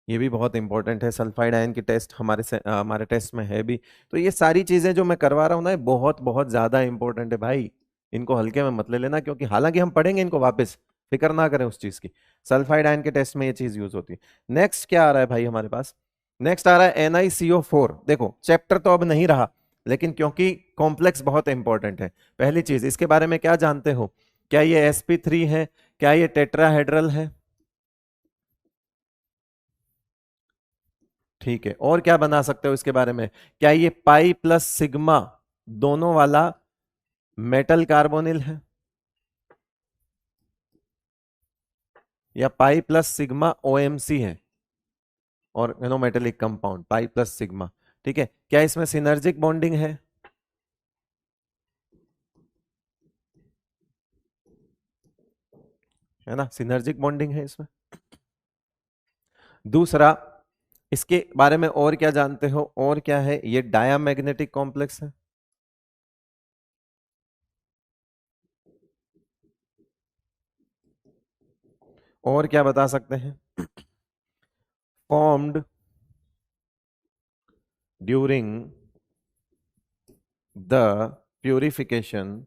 ये भी बहुत इंपॉर्टेंट है। सल्फाइड आयन की टेस्ट हमारे टेस्ट में है भी। तो ये सारी चीजें जो मैं करवा रहा हूँ ना, ये बहुत बहुत ज्यादा इंपॉर्टेंट है भाई, इनको हल्के में मत ले लेना, क्योंकि हालांकि हम पढ़ेंगे इनको वापस, फिक्र ना करें उस चीज की, सल्फाइड आयन के टेस्ट में ये चीज यूज होती है। नेक्स्ट क्या आ रहा है भाई हमारे पास? नेक्स्ट आ रहा है NiCO4। देखो चैप्टर तो अब नहीं रहा, लेकिन क्योंकि कॉम्प्लेक्स बहुत इंपॉर्टेंट है, पहली चीज इसके बारे में क्या जानते हो? क्या ये sp3 है? क्या ये टेट्राहेड्रल है? ठीक है, और क्या बना सकते हो इसके बारे में? क्या ये पाई प्लस सिग्मा दोनों वाला मेटल कार्बोनिल है? या पाई प्लस सिग्मा OMC है, और metallic compound pi plus sigma. ठीक है, क्या इसमें सिनर्जिक बॉन्डिंग है ना, सिनर्जिक बॉन्डिंग है इसमें। दूसरा, इसके बारे में और क्या जानते हो? और क्या है? ये डायामैग्नेटिक कॉम्प्लेक्स है। और क्या बता सकते हैं? Formed during the purification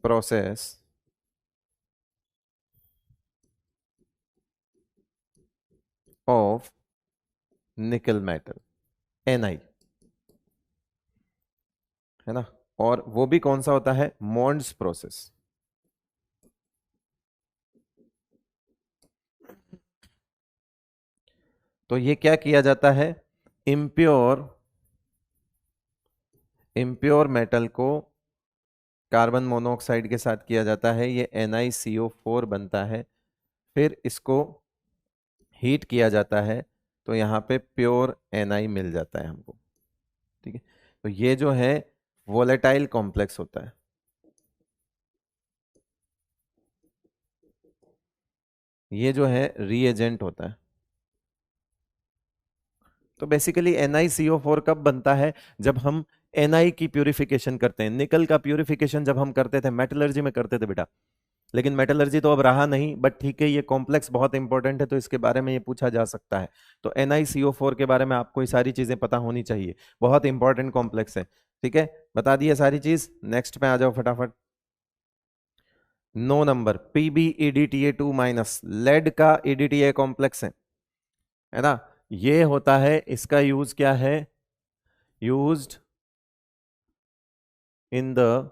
process of nickel metal, Ni, है ना। और वो भी कौन सा होता है? मॉन्ड्स प्रोसेस। तो ये क्या किया जाता है? इम्प्योर इम्प्योर मेटल को कार्बन मोनोऑक्साइड के साथ किया जाता है, ये NiCO4 बनता है। फिर इसको हीट किया जाता है, तो यहाँ पे प्योर Ni मिल जाता है हमको। ठीक है, तो ये जो है वोलेटाइल कॉम्प्लेक्स होता है। ये जो है रीएजेंट होता है। तो बेसिकली NiCO4 कब बनता है? जब हम Ni की प्यूरिफिकेशन करते हैं। निकल का प्यूरिफिकेशन जब हम करते थे, मेटलर्जी में करते थे बेटा, लेकिन मेटलर्जी तो अब रहा नहीं, बट ठीक है, ये कॉम्प्लेक्स बहुत इंपॉर्टेंट है, तो इसके बारे में ये पूछा जा सकता है। तो NiCO4 के बारे में आपको ये सारी चीजें पता होनी चाहिए, बहुत इंपॉर्टेंट कॉम्प्लेक्स है। ठीक है, बता दिए सारी चीज। नेक्स्ट पे आ जाओ फटाफट। 9 नंबर, PbEDTA2 माइनस, लेड का EDTA कॉम्प्लेक्स है ना। ये होता है, इसका यूज क्या है? Used in the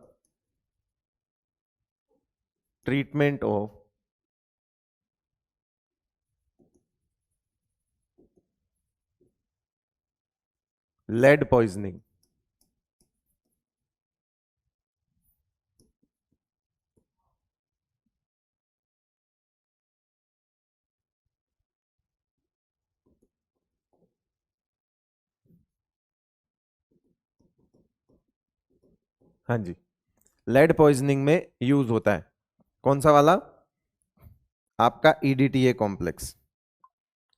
treatment of lead poisoning. हाँ जी, लेड पॉइजनिंग में यूज होता है। कौन सा वाला? आपका EDTA कॉम्प्लेक्स।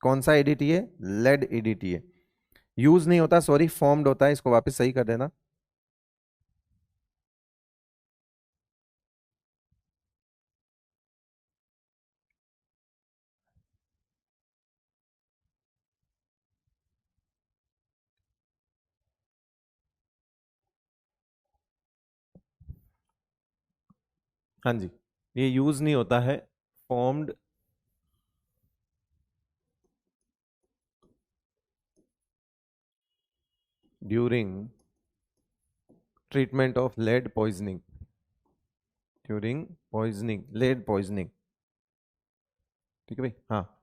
कौन सा EDTA? Lead EDTA। यूज नहीं होता, सॉरी, फॉर्म्ड होता है। इसको वापस सही कर देना। हाँ जी, ये यूज नहीं होता है, formed during treatment of lead poisoning. During poisoning, lead poisoning. ठीक है भाई, हाँ,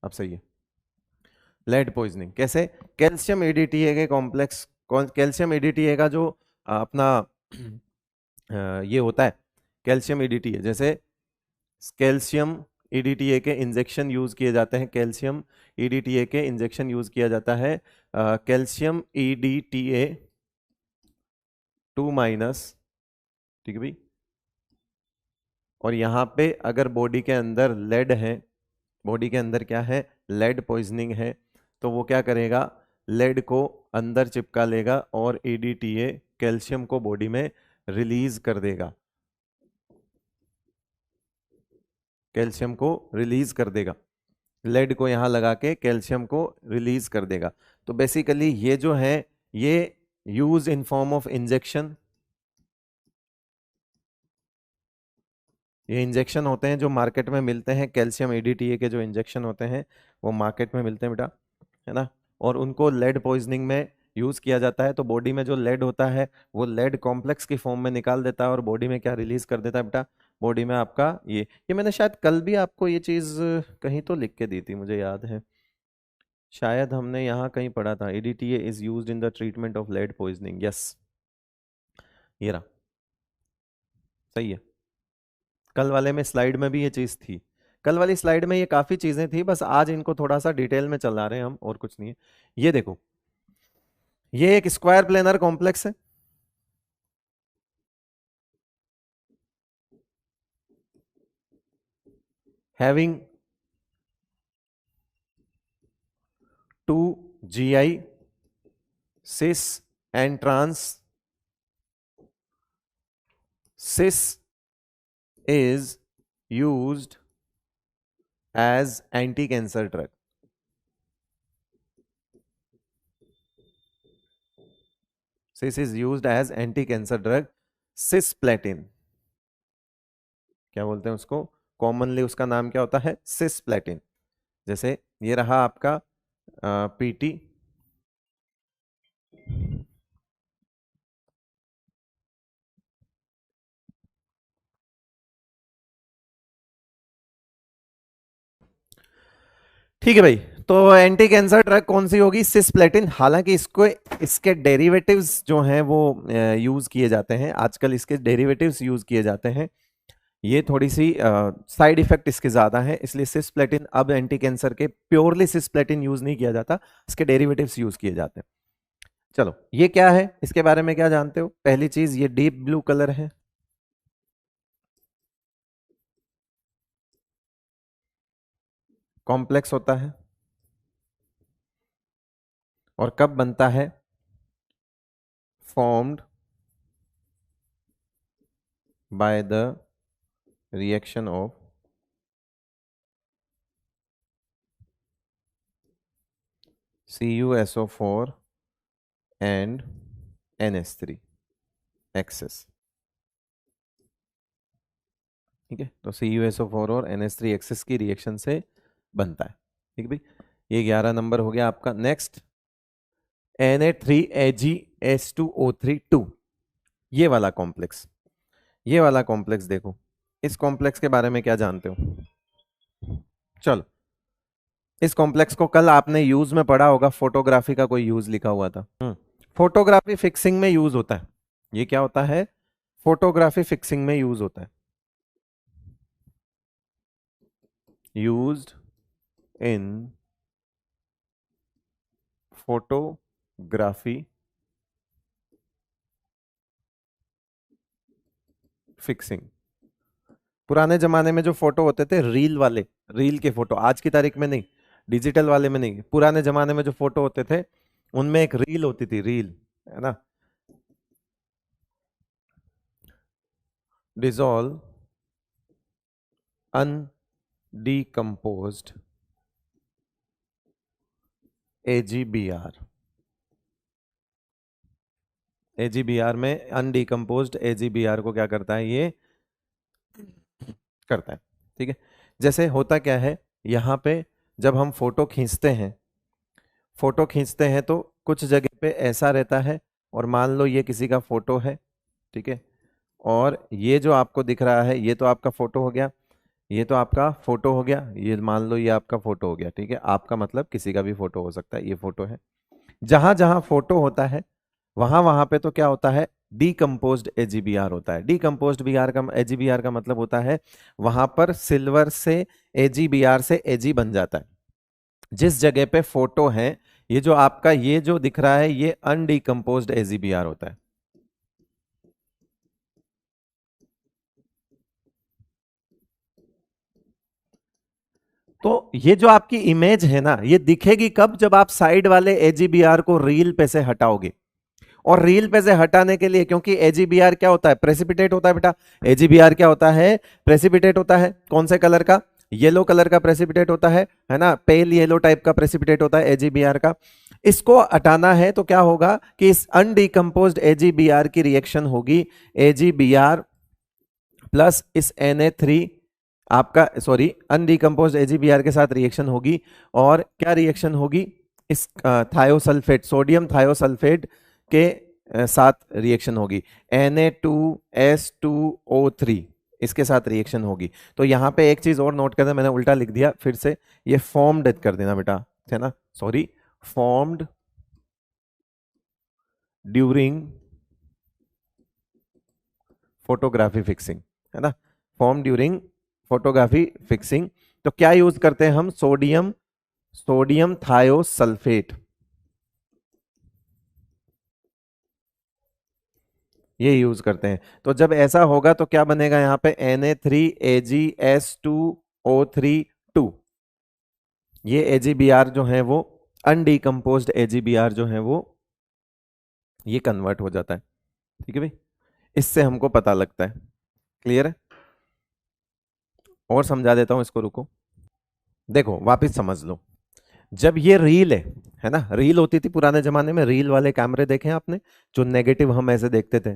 अब सही है। लेड पॉइजनिंग कैसे? कैल्शियम EDTA के कॉम्प्लेक्स, कैल्शियम EDTA का जो अपना ये होता है, कैल्शियम EDTA, जैसे कैल्शियम EDTA के इंजेक्शन यूज किए जाते हैं, कैल्शियम EDTA के इंजेक्शन यूज किया जाता है, कैल्शियम EDTA2 माइनस। ठीक है भाई, और यहाँ पे अगर बॉडी के अंदर लेड है, बॉडी के अंदर क्या है? लेड पॉइजनिंग है, तो वो क्या करेगा? लेड को अंदर चिपका लेगा और EDTA कैल्शियम को बॉडी में रिलीज कर देगा, कैल्शियम को रिलीज कर देगा, लेड को यहां लगा के कैल्शियम को रिलीज कर देगा। तो बेसिकली ये जो है, ये use in form of injection, ये इंजेक्शन होते हैं जो मार्केट में मिलते हैं, कैल्शियम EDTA के जो इंजेक्शन होते हैं वो मार्केट में मिलते हैं बेटा, है ना। और उनको लेड पॉइजनिंग में यूज किया जाता है। तो बॉडी में जो लेड होता है वो लेड कॉम्प्लेक्स की फॉर्म में निकाल देता है और बॉडी में क्या रिलीज कर देता है बेटा, बॉडी में आपका ये मैंने शायद कल भी आपको ये चीज कहीं तो लिख के दी थी, मुझे याद है, शायद हमने यहाँ कहीं पढ़ा था, EDTA is used in the treatment of lead poisoning. Yes, ये रहा, सही है। कल वाले में स्लाइड में भी ये चीज थी, कल वाली स्लाइड में ये काफी चीजें थी, बस आज इनको थोड़ा सा डिटेल में चला रहे हैं हम, और कुछ नहीं है। ये देखो, ये एक स्क्वायर प्लेनर कॉम्प्लेक्स है, having 2 GI cis and trans. Cis is used as anti-cancer drug. Cis is used as anti-cancer drug. Cisplatin, क्या बोलते हैं उसको, कॉमनली उसका नाम क्या होता है, सिस्प्लेटिन। जैसे ये रहा आपका PT, ठीक है भाई। तो एंटी कैंसर ड्रग कौन सी होगी, सिस्प्लेटिन। हालांकि इसको, इसके डेरिवेटिव्स जो हैं वो यूज किए जाते हैं आजकल, इसके डेरिवेटिव्स यूज किए जाते हैं, ये थोड़ी सी साइड इफेक्ट इसके ज्यादा है, इसलिए सिस्प्लेटिन अब एंटी कैंसर के प्योरली सिस्प्लेटिन यूज नहीं किया जाता, इसके डेरिवेटिव्स यूज किए जाते हैं। चलो, ये क्या है, इसके बारे में क्या जानते हो। पहली चीज, ये डीप ब्लू कलर है, कॉम्प्लेक्स होता है, और कब बनता है, formed by the reaction of CuSO4 and NH3 excess. ठीक है, तो CuSO4 और NH3 एक्सेस की रिएक्शन से बनता है। ठीक है भाई, ये 11 नंबर हो गया आपका। नेक्स्ट, Na3AgS2O3 ये वाला कॉम्प्लेक्स, ये वाला कॉम्प्लेक्स देखो, इस कॉम्प्लेक्स के बारे में क्या जानते हो। चलो, इस कॉम्प्लेक्स को कल आपने यूज में पढ़ा होगा, फोटोग्राफी का कोई यूज लिखा हुआ था। फोटोग्राफी फिक्सिंग में यूज होता है, ये क्या होता है, फोटोग्राफी फिक्सिंग में यूज होता है, यूज्ड इन फोटोग्राफी फिक्सिंग। पुराने जमाने में जो फोटो होते थे, रील वाले, रील के फोटो, आज की तारीख में नहीं, डिजिटल वाले में नहीं, पुराने जमाने में जो फोटो होते थे उनमें एक रील होती थी, रील, है ना। डिसॉल्व अनडीकंपोज्ड AgBr, AgBr में अनडीकंपोज्ड AgBr को क्या करता है, ये करता है। ठीक है, जैसे होता क्या है, यहाँ पे जब हम फोटो खींचते हैं, फोटो खींचते हैं तो कुछ जगह पे ऐसा रहता है, और मान लो ये किसी का फोटो है, ठीक है, और ये जो आपको दिख रहा है ये तो आपका फोटो हो गया, ये तो आपका फोटो हो गया, ये मान लो ये आपका फोटो हो गया। ठीक है, आपका मतलब किसी का भी फोटो हो सकता है, ये फोटो है। जहां जहां फोटो होता है वहां वहां पे तो क्या होता है, डीकम्पोज्ड AgBr होता है। डीकम्पोज्ड AgBr का मतलब होता है वहां पर सिल्वर से AgBr से Ag बन जाता है। जिस जगह पे फोटो है, ये जो आपका ये जो दिख रहा है ये अनडीकम्पोज्ड AgBr होता है। तो ये जो आपकी इमेज है ना, ये दिखेगी कब, जब आप साइड वाले AgBr को रील पे से हटाओगे। और रील पे से हटाने के लिए, क्योंकि AgBr क्या होता है, प्रेसिपिटेट होता है बेटा। AgBr क्या होता है, प्रेसिपिटेट होता है। कौन से कलर का, येलो कलर का प्रेसिपिटेट होता है ना, पेल येलो टाइप का प्रेसिपिटेट होता है AgBr का। इसको हटाना है तो क्या होगा कि इस अनडीकंपोज्ड AgBr की रिएक्शन होगी, AgBr प्लस इस Na3 आपका सॉरी अनडिकम्पोज्ड AgBr के साथ रिएक्शन होगी, और क्या रिएक्शन होगी, इस थायोसल्फेट, सोडियम थायोसल्फेट के साथ रिएक्शन होगी, Na2S2O3 इसके साथ रिएक्शन होगी। तो यहाँ पे एक चीज और नोट करना, मैंने उल्टा लिख दिया फिर से, ये फॉर्म्ड कर देना बेटा, है ना, sorry, formed during photography fixing, है ना, फॉर्म ड्यूरिंग फोटोग्राफी फिक्सिंग। तो क्या यूज करते हैं हम, सोडियम, सोडियम थायोसल्फेट, ये यूज करते हैं। तो जब ऐसा होगा तो क्या बनेगा यहाँ पे, Na3AgS2O3 ये AgBr जो है वो अनडिकम्पोज्ड AgBr जो है वो ये कन्वर्ट हो जाता है। ठीक है भाई, इससे हमको पता लगता है। क्लियर है, और समझा देता हूं इसको, रुको, देखो वापस समझ लो। जब ये रील है ना, रील होती थी पुराने जमाने में, रील वाले कैमरे देखे हैं आपने, जो नेगेटिव हम ऐसे देखते थे,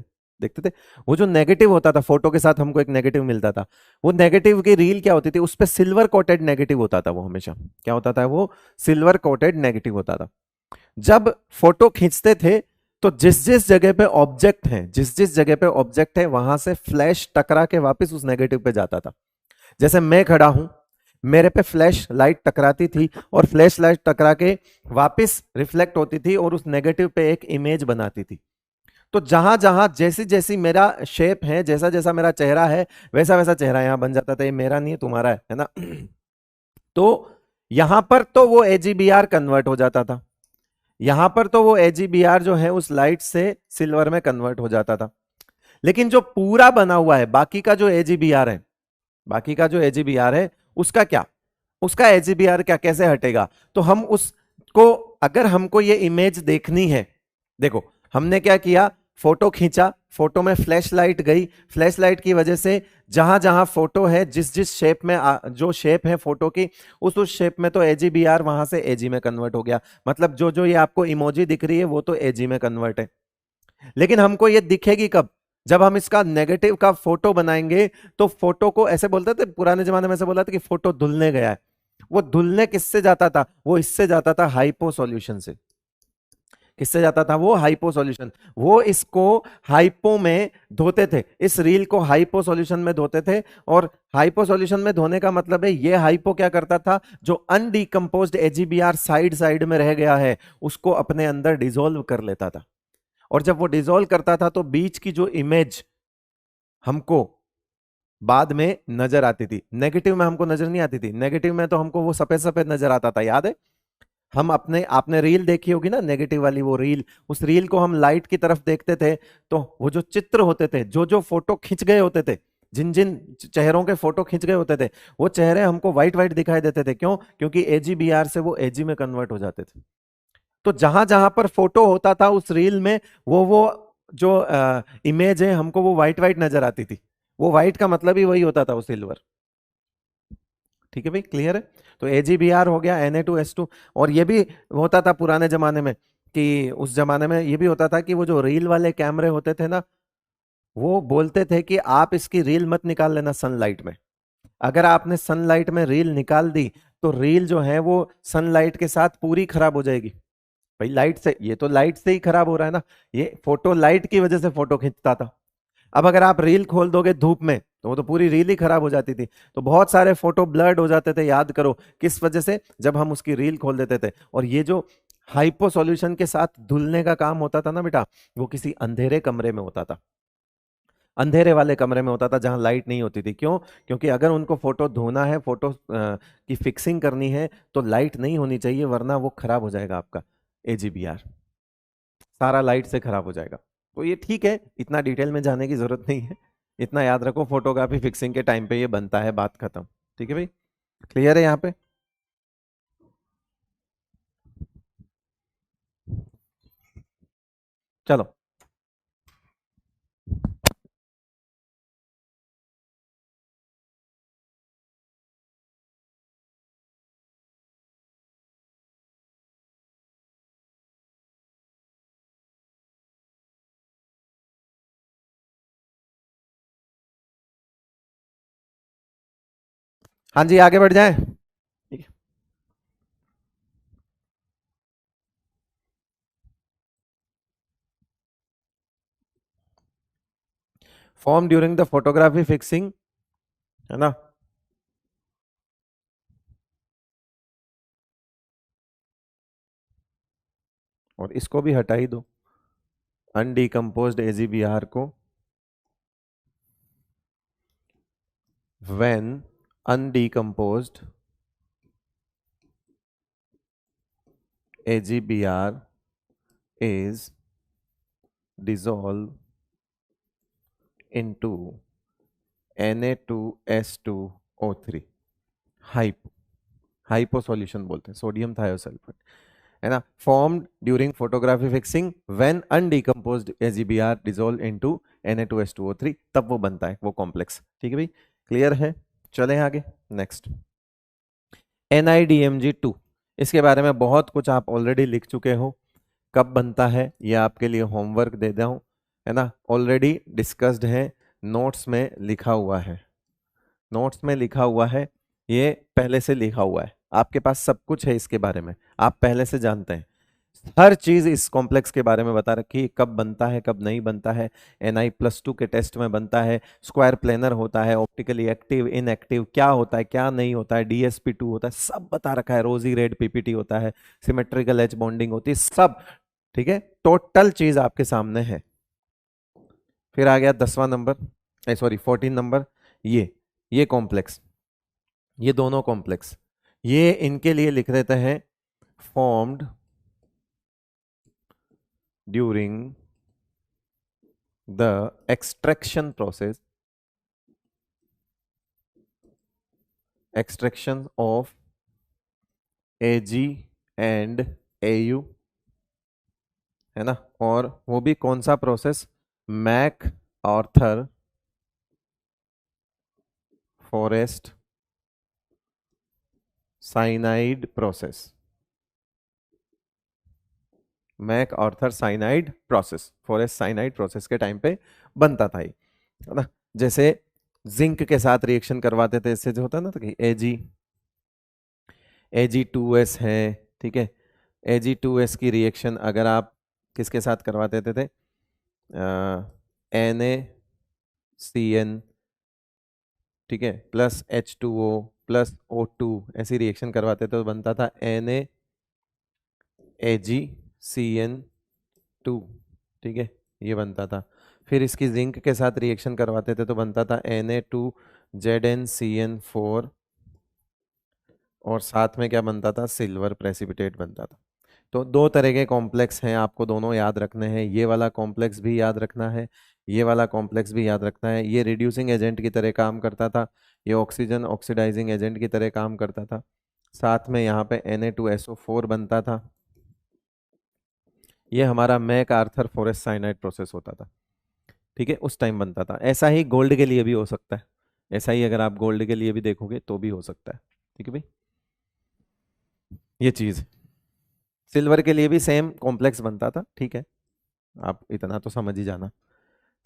वो जो नेगेटिव होता था, फोटो के साथ हमको एक नेगेटिव मिलता था, वो नेगेटिव की रील क्या होती थी, उस पर सिल्वर कोटेड नेगेटिव होता था, वो हमेशा क्या होता था, वो सिल्वर कोटेड नेगेटिव होता था। जब फोटो खींचते थे तो जिस जिस जगह पे ऑब्जेक्ट है, जिस जिस जगह पे ऑब्जेक्ट है, वहां से फ्लैश टकरा के वापस उस नेगेटिव पे जाता था। जैसे मैं खड़ा हूं, मेरे पे फ्लैश लाइट टकराती थी, और फ्लैश लाइट टकरा के वापस रिफ्लेक्ट होती थी और उस नेगेटिव पे एक इमेज बनाती थी। तो जहां जहां जैसी जैसी मेरा शेप है, जैसा जैसा मेरा चेहरा है, वैसा वैसा चेहरा यहां बन जाता था। ये मेरा नहीं है, तुम्हारा है ना। तो यहां पर तो वो AgBr कन्वर्ट हो जाता था, यहां पर तो वो AgBr जो है उस लाइट से सिल्वर में कन्वर्ट हो जाता था। लेकिन जो पूरा बना हुआ है, बाकी का जो AgBr है, बाकी का जो AgBr है, उसका क्या, उसका AgBr क्या कैसे हटेगा। तो हम उसको, अगर हमको ये इमेज देखनी है, देखो हमने क्या किया, फोटो खींचा, फोटो में फ्लैश लाइट गई, फ्लैश लाइट की वजह से जहां जहां फोटो है, जिस जिस शेप में जो शेप है फोटो की, उस शेप में तो AgBr वहां से Ag में कन्वर्ट हो गया। मतलब जो जो ये आपको इमोजी दिख रही है वो तो Ag में कन्वर्ट है। लेकिन हमको ये दिखेगी कब, जब हम इसका नेगेटिव का फोटो बनाएंगे। तो फोटो को ऐसे बोलते थे पुराने जमाने में, ऐसे बोला था कि फोटो धुलने गया है। वो धुलने किससे जाता था, वो इससे जाता था हाइपो सॉल्यूशन से। किससे जाता था वो, हाइपो सॉल्यूशन। वो इसको हाइपो में धोते थे, इस रील को हाइपो सॉल्यूशन में धोते थे। और हाइपो सॉल्यूशन में धोने का मतलब है, ये हाइपो क्या करता था, जो अनडिकम्पोज्ड AgBr साइड साइड में रह गया है, उसको अपने अंदर डिसॉल्व कर लेता था। और जब वो डिसॉल्व करता था तो बीच की जो इमेज हमको बाद में नजर आती थी, नेगेटिव में हमको नजर नहीं आती थी। नेगेटिव में तो हमको वो सफेद सफेद नजर आता था, याद है। हम अपने, आपने रील देखी होगी ना नेगेटिव वाली, वो रील, उस रील को हम लाइट की तरफ देखते थे, तो वो जो चित्र होते थे, जो जो फोटो खिंच गए होते थे, जिन जिन चेहरों के फोटो खिंच गए होते थे, वो चेहरे हमको व्हाइट व्हाइट दिखाई देते थे। क्यों, क्योंकि AgBr से वो Ag में कन्वर्ट हो जाते थे। तो जहां जहां पर फोटो होता था उस रील में, वो जो इमेज है हमको वो व्हाइट व्हाइट नजर आती थी। वो व्हाइट का मतलब ही वही होता था, वो सिल्वर। ठीक है भाई, क्लियर है। तो AgBr हो गया, Na2S2। और ये भी होता था पुराने जमाने में, कि उस जमाने में ये भी होता था कि वो जो रील वाले कैमरे होते थे ना, वो बोलते थे कि आप इसकी रील मत निकाल लेना सनलाइट में। अगर आपने सनलाइट में रील निकाल दी तो रील जो है वो सनलाइट के साथ पूरी खराब हो जाएगी। भाई लाइट से, ये तो लाइट से ही खराब हो रहा है ना, ये फोटो लाइट की वजह से फोटो खींचता था। अब अगर आप रील खोल दोगे धूप में तो वो तो पूरी रील ही खराब हो जाती थी। तो बहुत सारे फोटो ब्लर्ड हो जाते थे, याद करो किस वजह से, जब हम उसकी रील खोल देते थे। और ये जो हाइपो सॉल्यूशन के साथ धुलने का काम होता था ना बेटा, वो किसी अंधेरे कमरे में होता था, अंधेरे वाले कमरे में होता था जहां लाइट नहीं होती थी। क्यों, क्योंकि अगर उनको फोटो धोना है, फोटो की फिक्सिंग करनी है, तो लाइट नहीं होनी चाहिए, वरना वो खराब हो जाएगा आपका AgBr, सारा लाइट से खराब हो जाएगा। तो ये ठीक है, इतना डिटेल में जाने की जरूरत नहीं है। इतना याद रखो, फोटोग्राफी फिक्सिंग के टाइम पे ये बनता है, बात खत्म। ठीक है भाई, क्लियर है यहाँ पे। चलो। हाँ जी, आगे बढ़ जाए। Form during the photography fixing, है ना। और इसको भी हटा ही दो, अनडिकम्पोज्ड एजीबीआर को when undecomposed AgBr is dissolved into Na2S2O3, hypo, hypo solution बोलते हैं, सोडियम थायोसल्फेट, है ना। Formed during photography fixing when undecomposed AgBr dissolve into Na2S2O3, तब वो बनता है वो कॉम्प्लेक्स। ठीक है भाई, क्लियर है। चलें आगे, नेक्स्ट NiDMG2। इसके बारे में बहुत कुछ आप ऑलरेडी लिख चुके हो, कब बनता है ये आपके लिए होमवर्क दे रहा हूं, है ना। ऑलरेडी डिस्कस्ड है, नोट्स में लिखा हुआ है, नोट्स में लिखा हुआ है, ये पहले से लिखा हुआ है, आपके पास सब कुछ है इसके बारे में, आप पहले से जानते हैं। हर चीज इस कॉम्प्लेक्स के बारे में बता रखी है, कब बनता है कब नहीं बनता है। Ni+2 के टेस्ट में बनता है, स्क्वायर प्लेनर होता है, ऑप्टिकली एक्टिव इनएक्टिव क्या होता है क्या नहीं होता है, DsP2 होता है, सब बता रखा है, रोजी रेड PPT होता है, सिमेट्रिकल एच बॉन्डिंग होती है, सब ठीक है, टोटल चीज आपके सामने है। फिर आ गया 10वां नंबर, सॉरी 14 नंबर, ये कॉम्प्लेक्स, ये दोनों कॉम्प्लेक्स, ये इनके लिए लिख देते हैं formed during the extraction process, extraction of Ag and Au, है ना। और वो भी कौन सा process, MacArthur Forrest cyanide process, MacArthur cyanide process, Forrest cyanide process के टाइम पे बनता था ये, है ना। जैसे जिंक के साथ रिएक्शन करवाते थे, इससे जो होता है ना, तो कि Ag2S है, ठीक है। Ag2S की रिएक्शन अगर आप किसके साथ करवाते थे NaCN, ठीक है, प्लस H2O प्लस O2, ऐसी रिएक्शन करवाते थे तो बनता था NaAgCN2, ठीक है, ये बनता था। फिर इसकी जिंक के साथ रिएक्शन करवाते थे तो बनता था Na2ZnCN4, और साथ में क्या बनता था, सिल्वर प्रेसिपिटेट बनता था। तो दो तरह के कॉम्प्लेक्स हैं, आपको दोनों याद रखने हैं, ये वाला कॉम्प्लेक्स भी याद रखना है, ये वाला कॉम्प्लेक्स भी याद रखना है। ये रिड्यूसिंग एजेंट की तरह काम करता था, ये ऑक्सीजन ऑक्सीडाइजिंग एजेंट की तरह काम करता था, साथ में यहाँ पे Na2SO4 बनता था। ये हमारा MacArthur Forrest cyanide process होता था, ठीक है, उस टाइम बनता था। ऐसा ही गोल्ड के लिए भी हो सकता है, ऐसा ही अगर आप गोल्ड के लिए भी देखोगे तो भी हो सकता है, ठीक है भाई। ये चीज सिल्वर के लिए भी सेम कॉम्प्लेक्स बनता था, ठीक है, आप इतना तो समझ ही जाना।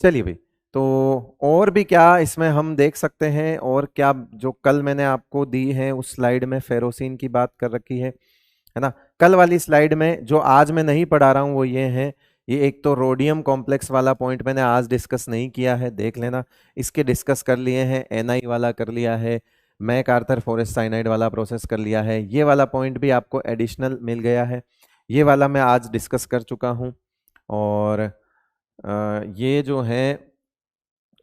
चलिए भाई, तो और भी क्या इसमें हम देख सकते हैं, और क्या जो कल मैंने आपको दी है उस स्लाइड में फेरोसिन की बात कर रखी है ना। कल वाली स्लाइड में जो आज मैं नहीं पढ़ा रहा हूं वो ये है, ये एक तो रोडियम कॉम्प्लेक्स वाला पॉइंट मैंने आज डिस्कस नहीं किया है, देख लेना, इसके डिस्कस कर लिए हैं, Na वाला कर लिया है, मैक आर्थर फॉरेस्ट साइनाइड वाला प्रोसेस कर लिया है, ये वाला पॉइंट भी आपको एडिशनल मिल गया है, ये वाला मैं आज डिस्कस कर चुका हूं। और ये जो है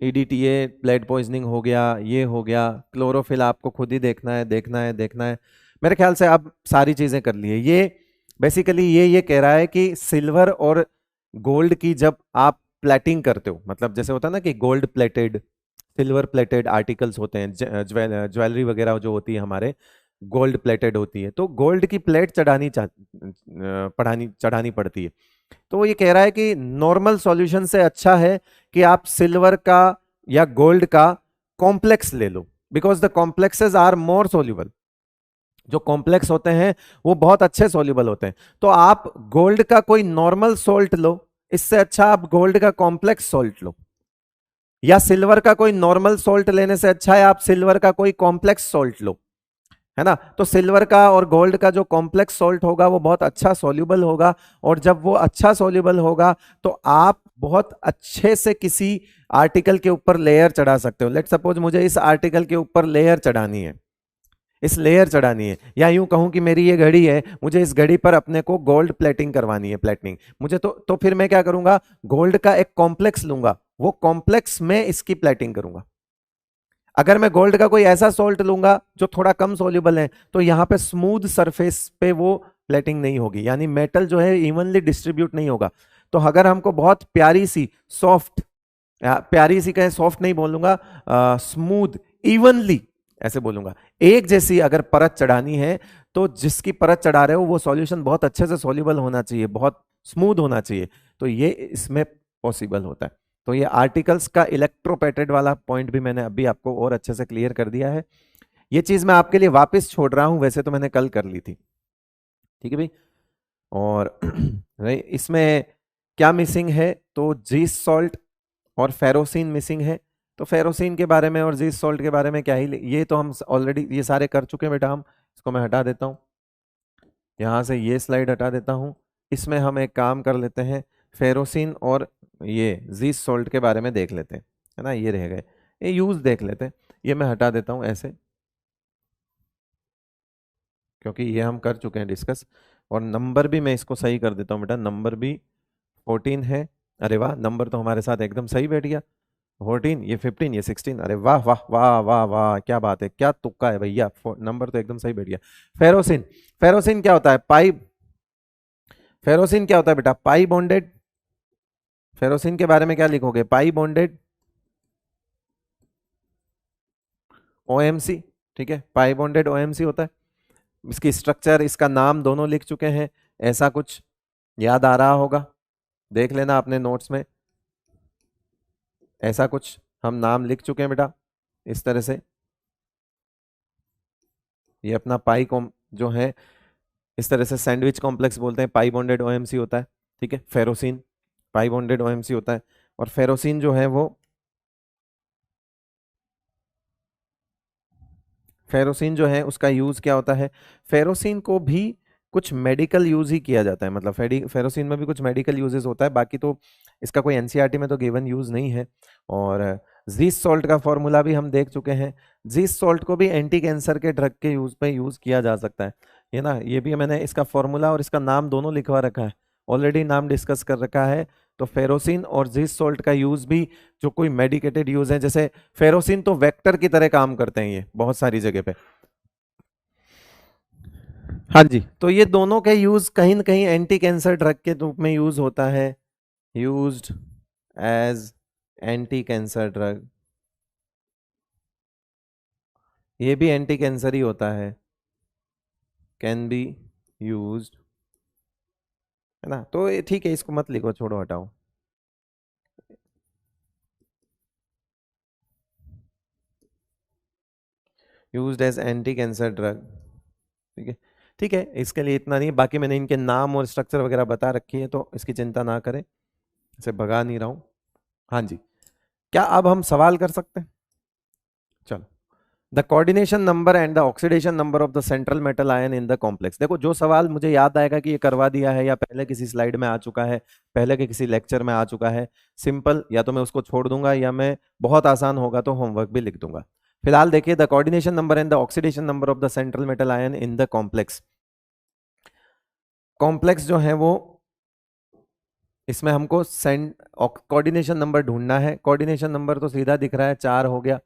EDTA ब्लड पॉइजनिंग हो गया, ये हो गया, क्लोरोफिल आपको खुद ही देखना है देखना है देखना है। मेरे ख्याल से आप सारी चीजें कर लिए। ये बेसिकली ये कह रहा है कि सिल्वर और गोल्ड की जब आप प्लेटिंग करते हो, मतलब जैसे होता है ना कि gold plated silver plated articles होते हैं, ज्वेलरी वगैरह जो होती है हमारे गोल्ड प्लेटेड होती है, तो गोल्ड की प्लेट पढ़ानी चढ़ानी पड़ती है। तो वो ये कह रहा है कि नॉर्मल सॉल्यूशन से अच्छा है कि आप सिल्वर का या गोल्ड का कॉम्प्लेक्स ले लो, because the complexes are more soluble. जो कॉम्प्लेक्स होते हैं वो बहुत अच्छे सोल्यूबल होते हैं। तो आप गोल्ड का कोई नॉर्मल सोल्ट लो, इससे अच्छा आप गोल्ड का कॉम्प्लेक्स सोल्ट लो, या सिल्वर का कोई नॉर्मल सॉल्ट लेने से अच्छा है आप सिल्वर का कोई कॉम्प्लेक्स सॉल्ट लो, है ना। तो सिल्वर का और गोल्ड का जो कॉम्प्लेक्स सॉल्ट होगा वो बहुत अच्छा सॉल्युबल होगा, और जब वो अच्छा सॉल्युबल होगा तो आप बहुत अच्छे से किसी आर्टिकल के ऊपर लेयर चढ़ा सकते हो। लेट सपोज मुझे इस आर्टिकल के ऊपर लेयर चढ़ानी है, इस लेयर चढ़ानी है, या यूं कहूं कि मेरी ये घड़ी है, मुझे इस घड़ी पर अपने को गोल्ड प्लेटिंग करवानी है, प्लेटिंग मुझे तो फिर मैं क्या करूंगा, गोल्ड का एक कॉम्प्लेक्स लूंगा, वो कॉम्प्लेक्स में इसकी प्लेटिंग करूंगा। अगर मैं गोल्ड का कोई ऐसा सॉल्ट लूंगा जो थोड़ा कम सोल्यूबल है, तो यहां पे स्मूथ सरफेस पे वो प्लेटिंग नहीं होगी, यानी मेटल जो है इवनली डिस्ट्रीब्यूट नहीं होगा। तो अगर हमको बहुत प्यारी सी सॉफ्ट, प्यारी सी कहें, सॉफ्ट नहीं बोलूंगा, स्मूथ इवनली ऐसे बोलूंगा, एक जैसी अगर परत चढ़ानी है, तो जिसकी परत चढ़ा रहे हो वो सॉल्यूशन बहुत अच्छे से सॉल्युबल होना चाहिए, बहुत स्मूथ होना चाहिए, तो ये इसमें पॉसिबल होता है। तो ये आर्टिकल्स का इलेक्ट्रोपेटेड वाला पॉइंट भी मैंने अभी आपको और अच्छे से क्लियर कर दिया है। ये चीज मैं आपके लिए वापस छोड़ रहा हूं, वैसे तो मैंने कल कर ली थी, ठीक है भाई। और इसमें क्या मिसिंग है, तो जीस सॉल्ट और फेरोसिन मिसिंग है। तो फेरोसिन के बारे में और जीस सॉल्ट के बारे में क्या ही, ये तो हम ऑलरेडी ये सारे कर चुके हैं बेटा। हम इसको मैं हटा देता हूं, यहां से ये स्लाइड हटा देता हूं। इसमें हम एक काम कर लेते हैं, फेरोसिन और ये जीस सॉल्ट के बारे में देख लेते हैं, है ना, ये रह गए, ये यूज देख लेते हैं। ये मैं हटा देता हूं ऐसे, क्योंकि ये हम कर चुके हैं डिस्कस। और नंबर भी मैं इसको सही कर देता हूँ बेटा, नंबर भी 14 है। अरे वाह, नंबर तो हमारे साथ एकदम सही बैठ गया, 14, ये 15, ये 16। अरे वाह वाह वाह वाह वाह, क्या बात है, क्या तुक्का है भैया, नंबर तो एकदम सही बैठ गया। फेरोसिन, फेरोसिन क्या होता है, पाई, फेरोसिन क्या होता है बेटा, पाई बॉन्डेड। फेरोसिन के बारे में क्या लिखोगे, पाई बॉन्डेड ओएमसी, ठीक है, पाई बॉन्डेड ओएमसी होता है। इसकी स्ट्रक्चर, इसका नाम दोनों लिख चुके हैं, ऐसा कुछ याद आ रहा होगा, देख लेना अपने नोट्स में, ऐसा कुछ हम नाम लिख चुके हैं बेटा, इस तरह से। ये अपना पाई कॉम जो है, इस तरह से सैंडविच कॉम्प्लेक्स बोलते हैं, पाई बॉन्डेड ओएमसी होता है, ठीक है। फेरोसिन पाई बॉन्डेड ओएमसी होता है, और फेरोसिन जो है वो, फेरोसिन जो है उसका यूज क्या होता है, फेरोसिन को भी कुछ मेडिकल यूज ही किया जाता है, मतलब फेरोसिन में भी कुछ मेडिकल यूजेस होता है, बाकी तो इसका कोई एनसीईआरटी में तो गिवन यूज नहीं है। और जीस सॉल्ट का फॉर्मूला भी हम देख चुके हैं, जीस सॉल्ट को भी एंटी कैंसर के ड्रग के यूज पे यूज किया जा सकता है ना। ये भी मैंने इसका फॉर्मूला और इसका नाम दोनों लिखवा रखा है, ऑलरेडी नाम डिस्कस कर रखा है। तो फेरोसिन और जीस सॉल्ट का यूज भी जो कोई मेडिकेटेड यूज है, जैसे फेरोसिन तो वेक्टर की तरह काम करते हैं ये बहुत सारी जगह पे, हाँ जी। तो ये दोनों के यूज कहीं ना कहीं एंटी कैंसर ड्रग के रूप में यूज होता है, used as anti cancer drug, ये भी एंटी कैंसर ही होता है, कैन बी यूज्ड, है ना। तो ये ठीक है, इसको मत लिखो, छोड़ो, हटाओ। Used as anti cancer drug, ठीक है, ठीक है, इसके लिए इतना नहीं, बाकी मैंने इनके नाम और स्ट्रक्चर वगैरह बता रखी है, तो इसकी चिंता ना करें, इसे भगा नहीं रहा हूं। हाँ जी, क्या अब हम सवाल कर सकते हैं, चलो। The coordination number and the oxidation number of the central metal ion in the complex. देखो, जो सवाल मुझे याद आएगा कि ये करवा दिया है, या पहले किसी स्लाइड में आ चुका है, पहले के किसी लेक्चर में आ चुका है, सिंपल, या तो मैं उसको छोड़ दूंगा, या मैं बहुत आसान होगा तो होमवर्क भी लिख दूंगा। फिलहाल देखिए, the coordination number and the oxidation number of the central metal ion in the complex. Complex जो है वो, इसमें हमको कोऑर्डिनेशन नंबर ढूंढना है। कोऑर्डिनेशन नंबर तो सीधा दिख रहा है, 4 हो गया।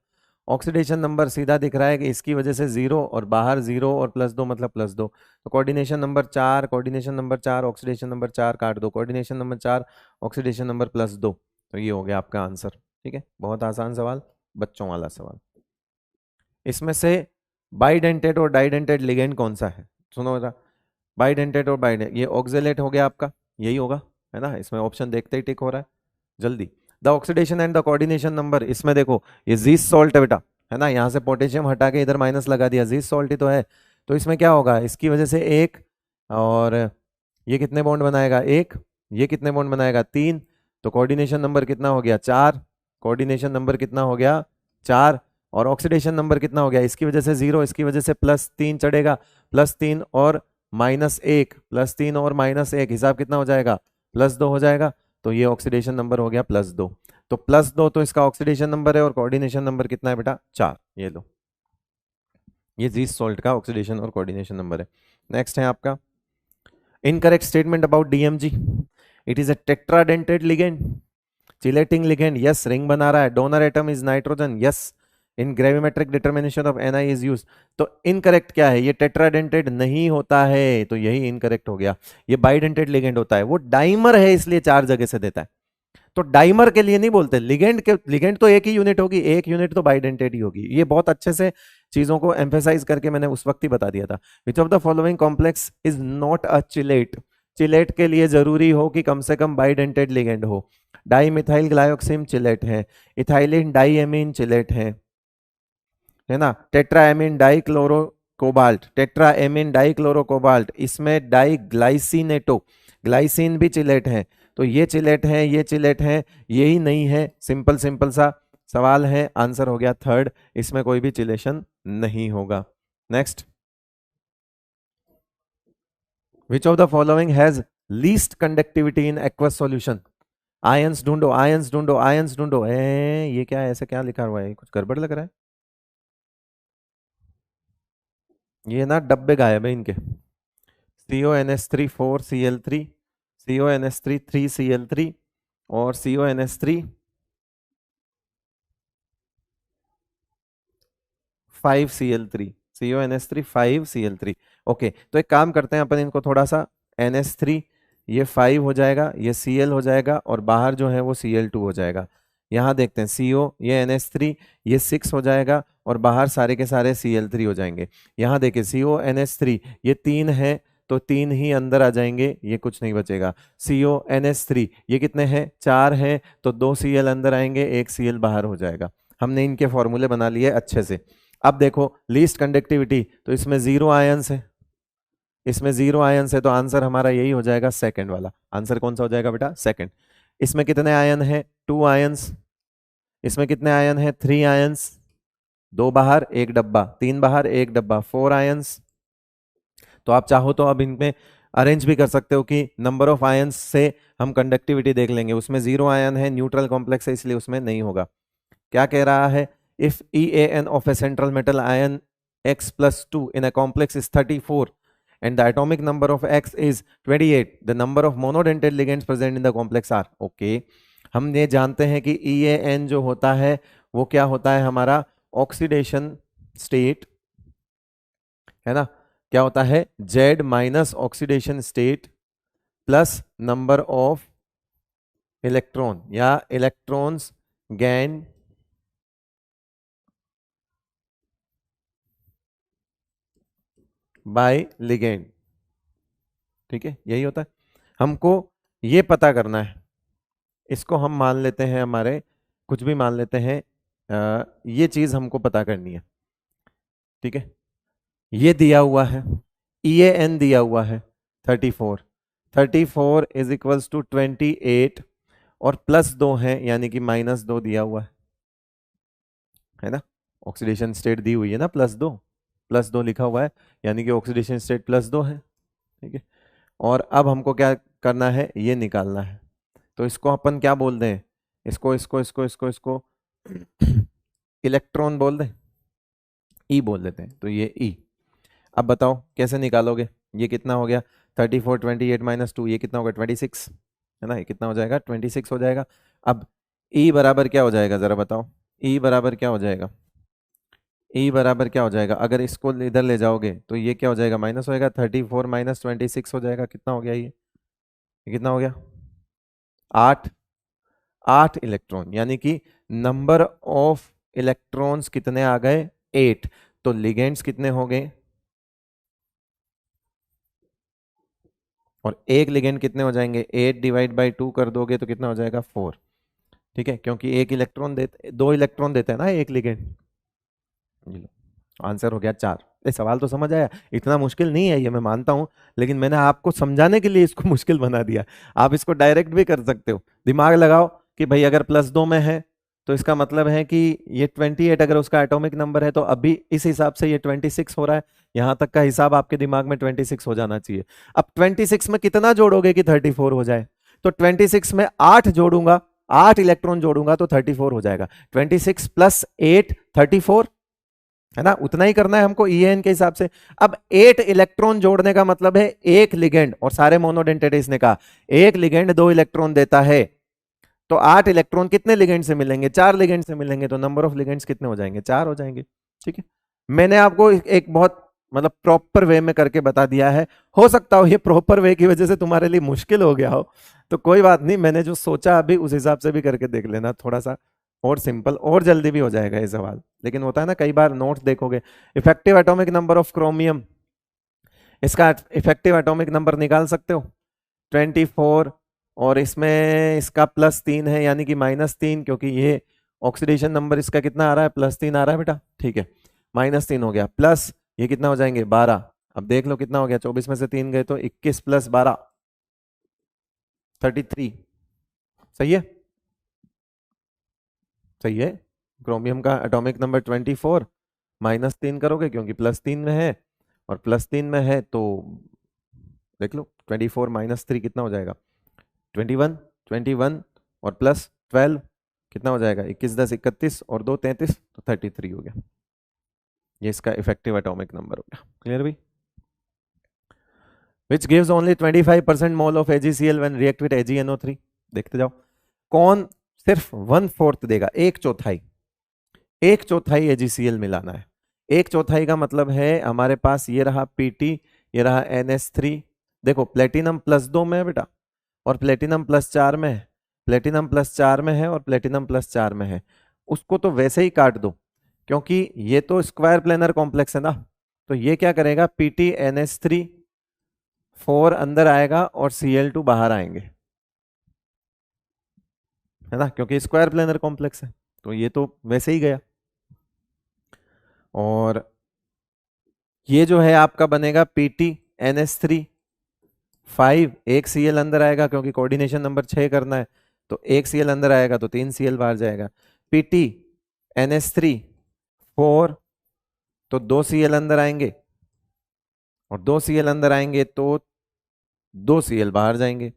ऑक्सीडेशन नंबर सीधा दिख रहा है कि इसकी वजह से 0 और बाहर 0 और +2 मतलब +2, तो coordination number 4, coordination number 4, oxidation number 4 काट दो, कोऑर्डिनेशन नंबर 4, ऑक्सीडेशन नंबर +2, तो ये हो गया आपका आंसर, ठीक है। बहुत आसान सवाल, बच्चों वाला सवाल। इसमें से बाइडेंटेड और डाइडेंटेड लिगेंड कौन सा है, सुनो बेटा, बाइडेंटेड और बाइडेंट, ये ऑक्जेलेट हो गया आपका, यही होगा, है ना। इसमें ऑप्शन देखते ही टिक हो रहा है, जल्दी। The oxidation and the coordination number, इसमें देखो ये जीस सॉल्ट है बेटा, है ना, यहाँ से पोटेशियम हटा के इधर माइनस लगा दिया, जीस सॉल्ट ही तो है। तो इसमें क्या होगा, इसकी वजह से 1, और ये कितने बॉन्ड बनाएगा, 1, ये कितने बॉन्ड बनाएगा, 3, तो कोऑर्डिनेशन नंबर कितना हो गया, 4, कोऑर्डिनेशन नंबर कितना हो गया 4, और ऑक्सीडेशन नंबर कितना हो गया, इसकी वजह से 0, इसकी वजह से +3 चढ़ेगा, +3 और -1, +3 और -1 हिसाब कितना हो जाएगा, +2 हो जाएगा। तो ये ऑक्सीडेशन नंबर हो गया +2। तो +2 तो इसका ऑक्सीडेशन नंबर है, और कोऑर्डिनेशन नंबर कितना है बेटा 4। ये लो, ये जीस सॉल्ट का ऑक्सीडेशन और कोऑर्डिनेशन नंबर है। नेक्स्ट है आपका incorrect statement about DMG. It is a tetradentate ligand, chelating ligand, yes, ring बना रहा है, donor atom is nitrogen, yes, in gravimetric determination of NI is used. तो इनकरेक्ट क्या है, ये टेट्राडेंटेड नहीं होता है, तो यही इनकरेक्ट हो गया। ये बाइडेंटेड लिगेंड होता है, वो डाइमर है इसलिए 4 जगह से देता है। तो डाइमर के लिए नहीं बोलते, लिगेंड तो एक ही यूनिट होगी, एक यूनिट तो बाइडेंटेड ही होगी। ये बहुत अच्छे से चीजों को एम्फेसाइज करके मैंने उस वक्त ही बता दिया था। विच of the following complex is not a chelate. Chelate के लिए जरूरी हो कि कम से कम बाइडेंटेड लिगेंड हो। डाई मिथाइल ग्लाइऑक्सिम चिलेट है, इथाइलिन डाईएमीन चिलेट है ना, tetraammine die chloro cobalt, tetraammine die chloro cobalt, इसमें डाई ग्लाइसिनेटो, ग्लाइसिन भी चिलेट है। तो ये चिलेट है, ये चिलेट है, यही नहीं है। सिंपल सिंपल सा सवाल है, आंसर हो गया थर्ड, इसमें कोई भी चिलेशन नहीं होगा। Next, which of the following has least conductivity in aqueous solution. Ions ढूंढो, आयंस ढूंढो, आयंस ढूंढो। ये क्या है, ऐसे क्या लिखा हुआ है, कुछ गड़बड़ लग रहा है। ये ना डब्बे गायब है इनके। CONH3 4Cl3, CONH3 3Cl3 और CONH3 5Cl3, CONH3 5Cl3। Okay, तो एक काम करते हैं अपन, इनको थोड़ा सा NH3, ये 5 हो जाएगा, ये Cl हो जाएगा, और बाहर जो है वो Cl2 हो जाएगा। यहाँ देखते हैं CO, ये NH3, ये 6 हो जाएगा, और बाहर सारे के सारे Cl3 हो जाएंगे। यहाँ देखिए CONH3, ये 3 है, तो 3 ही अंदर आ जाएंगे, ये कुछ नहीं बचेगा। CONH3 ये कितने हैं, 4 हैं, तो 2 Cl अंदर आएंगे, 1 Cl बाहर हो जाएगा। हमने इनके फॉर्मूले बना लिए अच्छे से। अब देखो लीस्ट कंडक्टिविटी, तो इसमें 0 आयंस है, इसमें 0 आयंस है, तो आंसर हमारा यही हो जाएगा सेकंड वाला। आंसर कौन सा हो जाएगा बेटा, सेकंड। इसमें कितने आयन है, 2 आयंस। इसमें कितने आयन है, 3 आयंस, 2 बाहर 1 डब्बा, 3 बाहर 1 डब्बा, 4 आयंस। तो आप चाहो तो अब इनमें अरेंज भी कर सकते हो कि नंबर ऑफ आयंस से हम कंडक्टिविटी देख लेंगे। उसमें 0 आयन है, न्यूट्रल कॉम्प्लेक्स है, इसलिए उसमें नहीं होगा। क्या कह रहा है, if EAN of a central metal ion X plus 2 in a complex is 34 and the atomic number of X is 28, the number of monodentate ligands present in the complex are। okay, हम ये जानते हैं कि EAN जो होता है वो क्या होता है हमारा, ऑक्सीडेशन स्टेट है ना, क्या होता है, Z minus oxidation state plus number of electron या इलेक्ट्रॉन्स गैन बाय लिगेंड। ठीक है, यही होता है। हमको ये पता करना है, इसको हम मान लेते हैं हमारे, कुछ भी मान लेते हैं, ये चीज हमको पता करनी है। ठीक है, ये दिया हुआ है, EAN दिया हुआ है 34, 34 इज इक्वल्स टू 28 और +2 है, यानी कि -2 दिया हुआ है ना। ऑक्सीडेशन स्टेट दी हुई है ना, +2 लिखा हुआ है, यानी कि ऑक्सीडेशन स्टेट +2 है। ठीक है, और अब हमको क्या करना है, ये निकालना है। तो इसको अपन क्या बोल दें, इसको इसको इसको इसको इसको इलेक्ट्रॉन बोल दें, ई बोल देते हैं, तो ये ई। अब बताओ कैसे निकालोगे, ये कितना हो गया, 34 28 -2, ये कितना होगा 26 है ना, ये कितना हो जाएगा 26 हो जाएगा। अब ई बराबर क्या हो जाएगा, जरा बताओ, ई बराबर क्या हो जाएगा, ई बराबर क्या हो जाएगा, अगर इसको इधर ले जाओगे तो ये क्या हो जाएगा, माइनस होएगा, 34 - 26 हो जाएगा, कितना हो गया ये कितना हो गया 8, 8 इलेक्ट्रॉन, यानी कि नंबर ऑफ इलेक्ट्रॉन्स कितने आ गए 8। तो लिगेंड्स कितने हो गए, और एक लिगेंड कितने हो जाएंगे, 8 डिवाइड बाई 2 कर दोगे तो कितना हो जाएगा 4। ठीक है, क्योंकि एक इलेक्ट्रॉन देते, 2 इलेक्ट्रॉन देते हैं ना एक लिगेंड। आंसर हो गया 4। ये सवाल तो समझ आया, इतना मुश्किल नहीं है ये, मैं मानता हूं, लेकिन मैंने आपको समझाने के लिए इसको मुश्किल बना दिया। आप इसको डायरेक्ट भी कर सकते हो, दिमाग लगाओ कि भाई अगर +2 में है तो इसका मतलब है कि ये 28 अगर उसका एटॉमिक नंबर है तो अभी इस हिसाब से ये 26 हो रहा है। यहां तक का हिसाब आपके दिमाग में 26 हो जाना चाहिए। अब 26 में कितना जोड़ोगे कि 34 हो जाए? तो 26 में 8 जोड़ूंगा, 8 इलेक्ट्रॉन जोड़ूंगा तो 34 हो जाएगा। 26 प्लस 8 34, है ना? उतना ही करना है हमको ईएन के हिसाब से। अब 8 इलेक्ट्रॉन जोड़ने का मतलब है एक लिगेंड, और सारे मोनोडेंटेट इसने कहा एक लिगेंड 2 इलेक्ट्रॉन देता है, तो 8 इलेक्ट्रॉन कितने लिगेंड से मिलेंगे? 4 लिगेंड से मिलेंगे, तो नंबर ऑफ लिगेंड्स कितने हो जाएंगे? 4 हो जाएंगे। ठीक है, मैंने आपको एक बहुत मतलब प्रॉपर वे में करके बता दिया है। हो सकता हो ये प्रॉपर वे की वजह से तुम्हारे लिए मुश्किल हो गया हो, तो कोई बात नहीं, मैंने जो सोचा अभी उस हिसाब से भी करके देख लेना, थोड़ा सा और सिंपल और जल्दी भी हो जाएगा ये सवाल। लेकिन होता है ना, कई बार नोट्स देखोगे, effective atomic number of chromium, इसका इफेक्टिव एटॉमिक नंबर निकाल सकते हो 24, और इसमें इसका +3 है यानी कि -3, क्योंकि ये ऑक्सीडेशन नंबर इसका कितना आ रहा है? +3 आ रहा है बेटा। ठीक है, -3 हो गया, प्लस ये कितना हो जाएंगे? 12। अब देख लो कितना हो गया, 24 में से 3 गए तो 21 + 12 33। सही है, सही है। क्रोमियम का एटॉमिक नंबर 24, -3 करोगे क्योंकि +3 में है, और +3 में है तो देख लो 24 -3 कितना हो जाएगा? 21, 21 और +12 कितना हो जाएगा? 21 10 31 और 2 33, तो 33 हो गया। ये इसका इफेक्टिव एटॉमिक नंबर हो गया। क्लियर भाई? Which gives only 25% mole of AgCl when react with AgNO3। देखते जाओ, कौन सिर्फ 1/4 देगा? एक चौथाई, एक चौथाई AgCl मिलाना है। एक चौथाई का मतलब है हमारे पास ये रहा PT, ये रहा NH3। देखो प्लेटिनम +2 में है बेटा, और प्लेटिनम +4 में है, प्लेटिनम +4 में है और प्लेटिनम +4 में है। उसको तो वैसे ही काट दो, क्योंकि ये तो स्क्वायर प्लेनर कॉम्प्लेक्स है ना, तो ये क्या करेगा? PTNH3 4 अंदर आएगा और Cl2 बाहर आएंगे, है ना, क्योंकि स्क्वायर प्लेनर कॉम्प्लेक्स है, तो ये तो वैसे ही गया। और ये जो है आपका बनेगा PTNH3 5, एक Cl अंदर आएगा क्योंकि कोऑर्डिनेशन नंबर 6 करना है, तो एक Cl अंदर आएगा तो 3 Cl बाहर जाएगा। PTNH3 4, तो 2 Cl अंदर आएंगे, और 2 Cl अंदर आएंगे तो 2 Cl बाहर जाएंगे।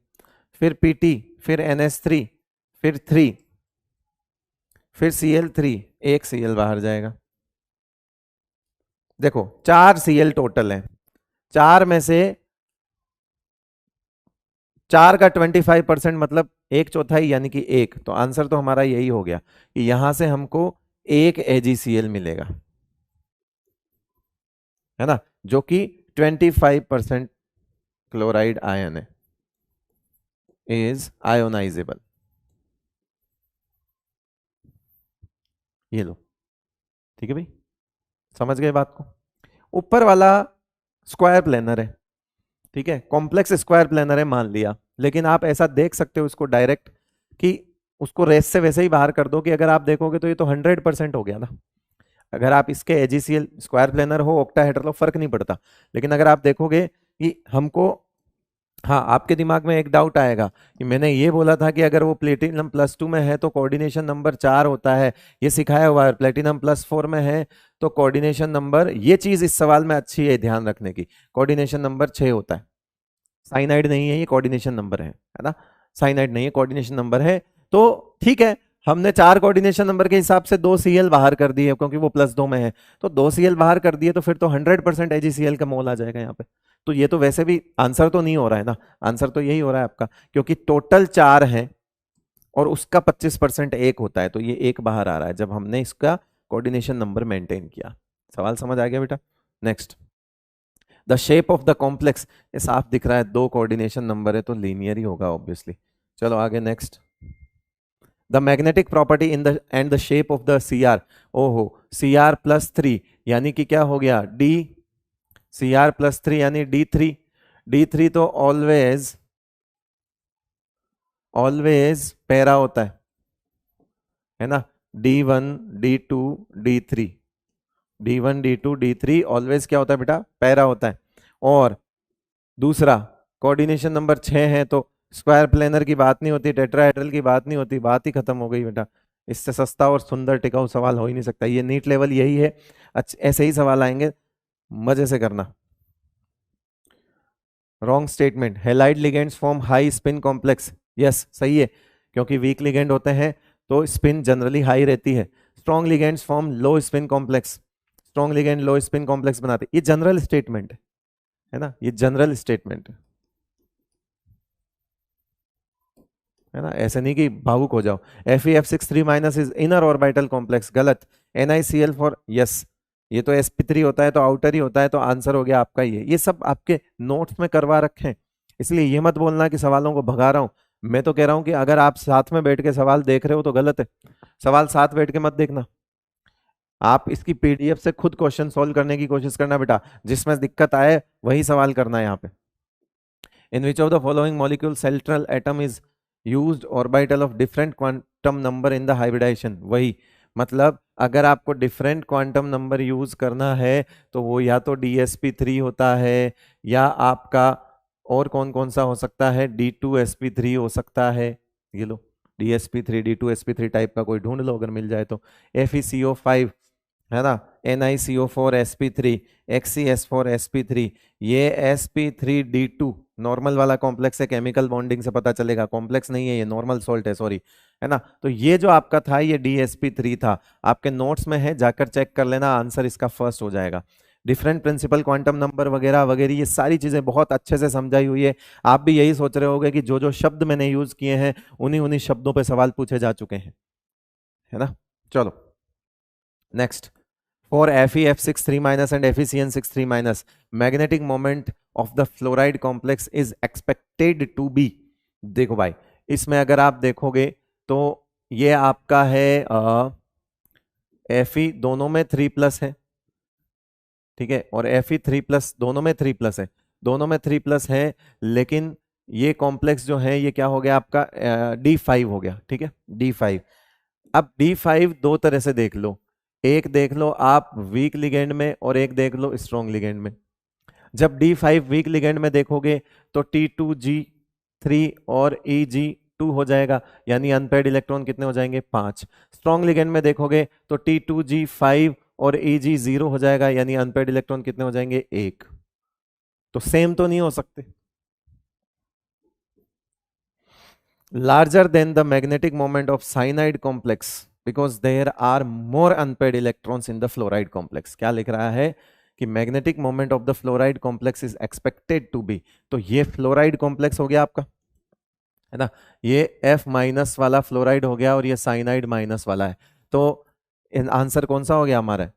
फिर PT, फिर NH3, फिर 3, फिर Cl3, एक Cl बाहर जाएगा। देखो 4 Cl टोटल है, 4 में से 4 का 25% मतलब एक चौथाई यानी कि एक, तो आंसर तो हमारा यही हो गया कि यहां से हमको एक AgCl मिलेगा, है ना, जो कि 25% क्लोराइड आयन है, इज आयोनाइजेबल। ये लो, ठीक है भाई, समझ गए बात को? ऊपर वाला स्क्वायर प्लेनर है, ठीक है, कॉम्प्लेक्स स्क्वायर प्लेनर है मान लिया, लेकिन आप ऐसा देख सकते हो इसको डायरेक्ट कि उसको रेस से वैसे ही बाहर कर दो कि अगर आप देखोगे तो ये तो 100% हो गया ना। अगर आप इसके AgCl स्क्वायर प्लेनर हो, ऑक्टाहेड्रल हो, फर्क नहीं पड़ता, लेकिन अगर आप देखोगे कि हमको, हाँ आपके दिमाग में एक डाउट आएगा कि मैंने ये बोला था कि अगर वो प्लेटिनम +2 में है तो कोऑर्डिनेशन नंबर 4 होता है, ये सिखाया हुआ है, प्लेटिनम +4 में है तो कोऑर्डिनेशन नंबर, ये चीज इस सवाल में अच्छी है ध्यान रखने की, कोऑर्डिनेशन नंबर 6 होता है। साइनाइड नहीं है, ये कोऑर्डिनेशन नंबर है ना, साइनाइड नहीं है, कोऑर्डिनेशन नंबर है। तो ठीक है, हमने 4 कोऑर्डिनेशन नंबर के हिसाब से 2 Cl बाहर कर दिए क्योंकि वो +2 में है, तो 2 Cl बाहर कर दिए तो फिर तो 100% AgCl का मोल आ जाएगा यहाँ पे। तो ये तो वैसे भी आंसर तो नहीं हो रहा है ना, आंसर तो यही हो रहा है आपका, क्योंकि टोटल 4 है और उसका 25% एक होता है, तो ये एक बाहर आ रहा है जब हमने इसका कोऑर्डिनेशन नंबर मेंटेन किया। सवाल समझ आ गया बेटा? Next, the shape of the complex, ये साफ दिख रहा है, 2 कोऑर्डिनेशन नंबर है तो लीनियर ही होगा ऑब्वियसली। चलो आगे next, the magnetic property in the end the shape of the Cr, ओहो Cr+3 यानी कि क्या हो गया? D, Cr+3 यानी D3, D3 तो ऑलवेज ऑलवेज पैरा होता है ना, D1 D2 D3, D1 D2 D3 always क्या होता है बेटा? पैरा होता है। और दूसरा कोऑर्डिनेशन नंबर 6 है तो स्क्वायर प्लेनर की बात नहीं होती, टेट्राहेड्रल की बात नहीं होती, बात ही खत्म हो गई बेटा। इससे सस्ता और सुंदर टिकाऊ सवाल हो ही नहीं सकता। ये नीट लेवल यही है। अच्छा, ऐसे ही सवाल आएंगे, मजे से करना। Wrong statement, halide ligands form high spin complex. Yes, सही है, क्योंकि वीक लिगेंड होते हैं तो स्पिन जनरली हाई रहती है। स्ट्रॉन्ग लिगेंड्स फॉर्म लो स्पिन कॉम्प्लेक्स, स्ट्रॉन्ग लिगेंड लो स्पिन कॉम्प्लेक्स बनाते। ये जनरल स्टेटमेंट है ना, ये जनरल स्टेटमेंट है ना, ऐसे नहीं कि भावुक हो जाओ। Fe(F6) 3- is inner orbital complex, गलत। NiCl फॉर, यस, ये तो sp3 होता है तो आउटर ही होता है, तो आंसर हो गया आपका ये सब आपके नोट्स में करवा रखे हैं, इसलिए ये मत बोलना कि सवालों को भगा रहा हूं। मैं तो कह रहा हूं कि अगर आप साथ में बैठ के सवाल देख रहे हो तो गलत है, सवाल साथ बैठ के मत देखना। आप इसकी PDF से खुद क्वेश्चन सॉल्व करने की कोशिश करना बेटा, जिसमें दिक्कत आए वही सवाल करना है यहाँ पे। In which of the following molecule central atom is used orbital of different quantum number in the hybridization? वही मतलब अगर आपको डिफरेंट क्वांटम नंबर यूज करना है तो वो या तो DsP3 होता है, या आपका और कौन कौन सा हो सकता है, D2sp3 हो सकता है। ये लो DsP3 D2sp3 टाइप का कोई ढूंढ लो अगर मिल जाए तो। FeCO5 है ना, NiCO4sp3, XeS4sp3, ये sp3d2 नॉर्मल वाला कॉम्प्लेक्स है, केमिकल बॉन्डिंग से पता चलेगा, कॉम्प्लेक्स नहीं है ये, नॉर्मल सॉल्ट है, सॉरी, है ना। तो ये जो आपका था ये DsP3 था, आपके नोट्स में है, जाकर चेक कर लेना, आंसर इसका फर्स्ट हो जाएगा। डिफरेंट प्रिंसिपल क्वांटम नंबर वगैरह वगैरह ये सारी चीजें बहुत अच्छे से समझाई हुई है। आप भी यही सोच रहे होगे कि जो जो शब्द मैंने यूज किए हैं उन्हीं उन्हीं शब्दों पे सवाल पूछे जा चुके हैं, है ना। चलो next, for FeF6 3- and FeCN6 3-, magnetic moment of the fluoride complex is expected to be। देखो भाई, इसमें अगर आप देखोगे तो ये आपका है Fe दोनों में 3+ है, ठीक है, और Fe3+ दोनों में 3+ है, दोनों में 3+ है, लेकिन ये कॉम्प्लेक्स जो है ये क्या हो गया आपका D5 हो गया, ठीक है, D5। अब D5 दो तरह से देख लो, एक देख लो आप वीक लिगेंड में और एक देख लो स्ट्रॉन्ग लिगेंड में। जब D5 वीक लिगेंड में देखोगे तो T2G3 और EG2 हो जाएगा, यानी अनपेयर्ड इलेक्ट्रॉन कितने हो जाएंगे, 5। स्ट्रॉन्ग लिगेंड में देखोगे तो T2G5 और EG0 हो जाएगा, यानी अनपेयर्ड इलेक्ट्रॉन कितने हो जाएंगे, 1। तो सेम तो नहीं हो सकते। Larger than the magnetic moment of cyanide complex because there are more unpaired electrons in the fluoride complex। क्या लिख रहा है कि magnetic moment of the fluoride complex is expected to be, तो ये fluoride complex हो गया आपका, है ना, ये F- वाला फ्लोराइड हो गया और ये साइनाइड माइनस वाला है। तो आंसर कौन सा हो गया हमारा,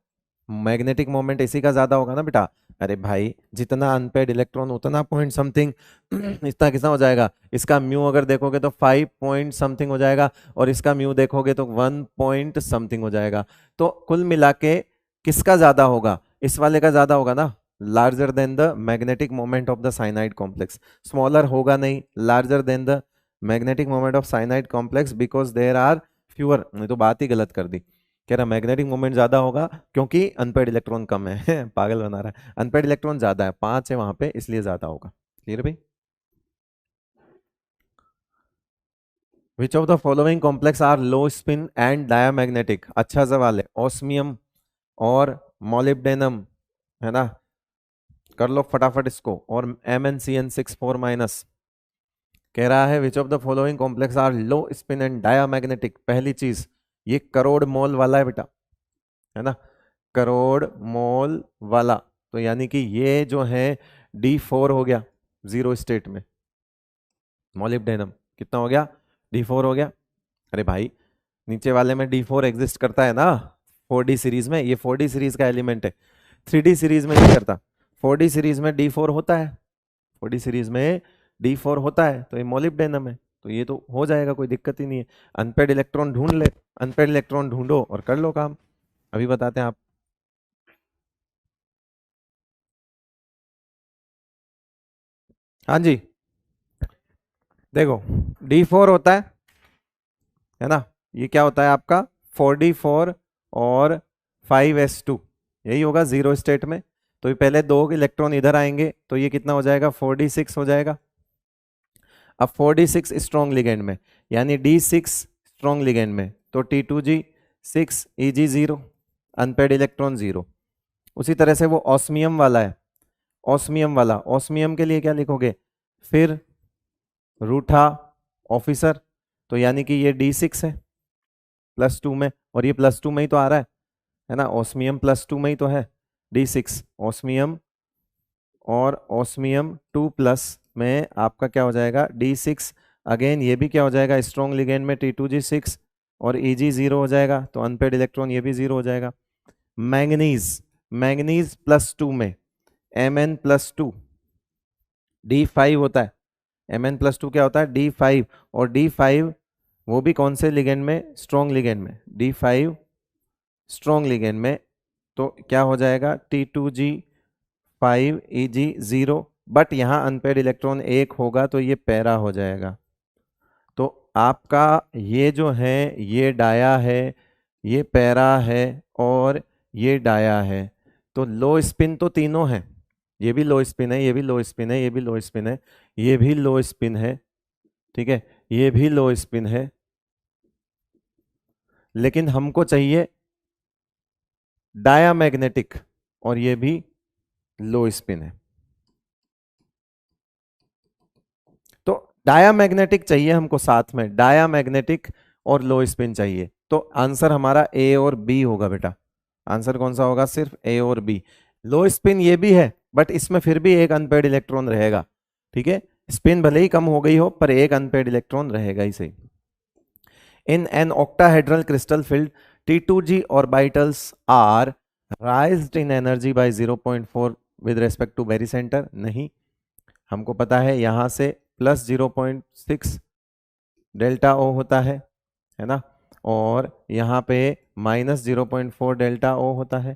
मैग्नेटिक मोमेंट इसी का ज्यादा होगा ना बेटा। अरे भाई, जितना अनपेड इलेक्ट्रॉन उतना पॉइंट समथिंग इतना कितना हो जाएगा, इसका म्यू अगर देखोगे तो 5 पॉइंट समथिंग हो जाएगा, और इसका म्यू देखोगे तो 1 पॉइंट समथिंग हो जाएगा। तो कुल मिला के किसका ज्यादा होगा, इस वाले का ज्यादा होगा ना, larger than the magnetic moment of the cyanide complex. Smaller होगा नहीं, larger than the magnetic moment of cyanide complex because there are fewer. मैं तो बात ही गलत कर दी, कह रहा मैग्नेटिक मोमेंट ज्यादा होगा क्योंकि अनपेड इलेक्ट्रॉन कम है पागल बना रहा है, अनपेड इलेक्ट्रॉन ज्यादा है, 5 है वहां पे, इसलिए ज्यादा होगा। क्लियर भाई। Which of the following complex are low spin and diamagnetic, अच्छा सवाल है, ऑस्मियम और मोलिब्डेनम, है ना, कर लो फटाफट इसको, और MnCN6 4-। कह रहा है which of the following complex are low spin and diamagnetic. पहली चीज, ये करोड़ मोल वाला है बेटा, है ना, करोड़ मोल वाला, तो यानी कि ये जो है D4 हो गया जीरो स्टेट में, मोलिब्डेनम कितना हो गया, D4 हो गया। अरे भाई, नीचे वाले में D4 एग्जिस्ट करता है ना, 4D सीरीज में, ये 4D सीरीज का एलिमेंट है, 3D सीरीज में नहीं करता, 4D सीरीज में D4 होता है, 4D सीरीज में D4 होता है, तो ये मोलिब्डेनम है, तो ये तो हो जाएगा, कोई दिक्कत ही नहीं है। अनपेड इलेक्ट्रॉन ढूंढ ले, अनपेड इलेक्ट्रॉन ढूंढो और कर लो काम, अभी बताते हैं आप। हाँ जी, देखो D4 होता है ना, ये क्या होता है आपका 4D4 और 5s2, यही होगा जीरो स्टेट में। तो ये पहले 2 इलेक्ट्रॉन इधर आएंगे तो ये कितना हो जाएगा 4D6 हो जाएगा। अब 4D6 स्ट्रॉन्ग लिगेंड में, यानी D6 स्ट्रॉन्ग लिगेंड में, तो T2G6 Eg0, अनपेड इलेक्ट्रॉन 0। उसी तरह से वो ऑस्मियम वाला है, ऑस्मियम वाला, ऑस्मियम के लिए क्या लिखोगे, फिर रूठा ऑफिसर, तो यानी कि ये D6 है +2 में, और ये +2 में ही तो आ रहा है ना, ऑस्मियम +2 में ही तो है, D6 ऑस्मियम, और ऑस्मियम 2+ में आपका क्या हो जाएगा D6। अगेन ये भी क्या हो जाएगा, स्ट्रॉन्ग लिगेंड में T2G6 और Eg0 हो जाएगा, तो अनपेड इलेक्ट्रॉन ये भी 0 हो जाएगा। मैंगनीज, मैंगनीज +2 में Mn+2 D5 होता है, Mn+2 क्या होता है, D5, और D5 वो भी कौन से लिगेंड में, स्ट्रॉन्ग लिगेंड में, D5 स्ट्रॉन्ग लिगेंड में, तो क्या हो जाएगा T2G5 Eg0, बट यहाँ अनपेड इलेक्ट्रॉन 1 होगा तो ये पैरा हो जाएगा। तो आपका ये जो है ये डाया है, ये पैरा है, और ये डाया है, तो लो स्पिन तो तीनों है, ये भी लो स्पिन है, ये भी लो स्पिन है, ये भी लो स्पिन है, ये भी लो स्पिन है, ठीक है, ये भी लो स्पिन है, लेकिन हमको चाहिए डायामैग्नेटिक, और ये भी लो स्पिन है। तो डायामैग्नेटिक चाहिए हमको साथ में, डायामैग्नेटिक और लो स्पिन चाहिए, तो आंसर हमारा ए और बी होगा बेटा। आंसर कौन सा होगा, सिर्फ ए और बी। लो स्पिन ये भी है, बट इसमें फिर भी एक अनपेड इलेक्ट्रॉन रहेगा, ठीक है, स्पिन भले ही कम हो गई हो पर एक अनपेड इलेक्ट्रॉन रहेगा ही सही। In an octahedral crystal field T2G orbitals are raised in energy by 0.4 with respect to barycentre, नहीं, हमको पता है यहां से +0.6 डेल्टा ओ होता है ना, और यहाँ पे -0.4 डेल्टा ओ होता है,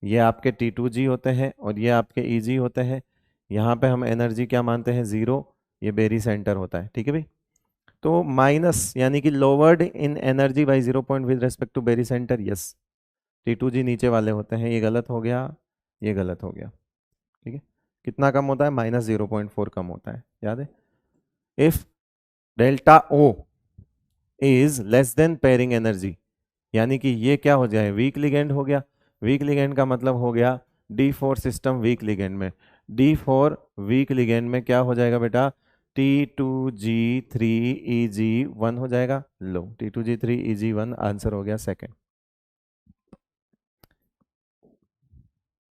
ये आपके T2G होते हैं और ये आपके Eg होते हैं। यहाँ पे हम एनर्जी क्या मानते हैं, 0, ये बेरी सेंटर होता है, ठीक है भाई। तो माइनस यानी कि lowered in energy by 0 point with respect to barycentre, yes, T2G नीचे वाले होते हैं, ये गलत हो गया, ये गलत हो गया, ठीक है। कितना कम होता है, -0.4 कम होता है, याद है। If delta O is less than pairing energy, यानी कि ये क्या हो जाए, वीक लिगेंड हो गया। वीक लिगेंड का मतलब हो गया D4 सिस्टम वीक लिगेंड में, D4 वीक लिगेंड में क्या हो जाएगा बेटा, T2G3 Eg1 हो जाएगा, लो T2G3 Eg1 आंसर हो गया सेकंड।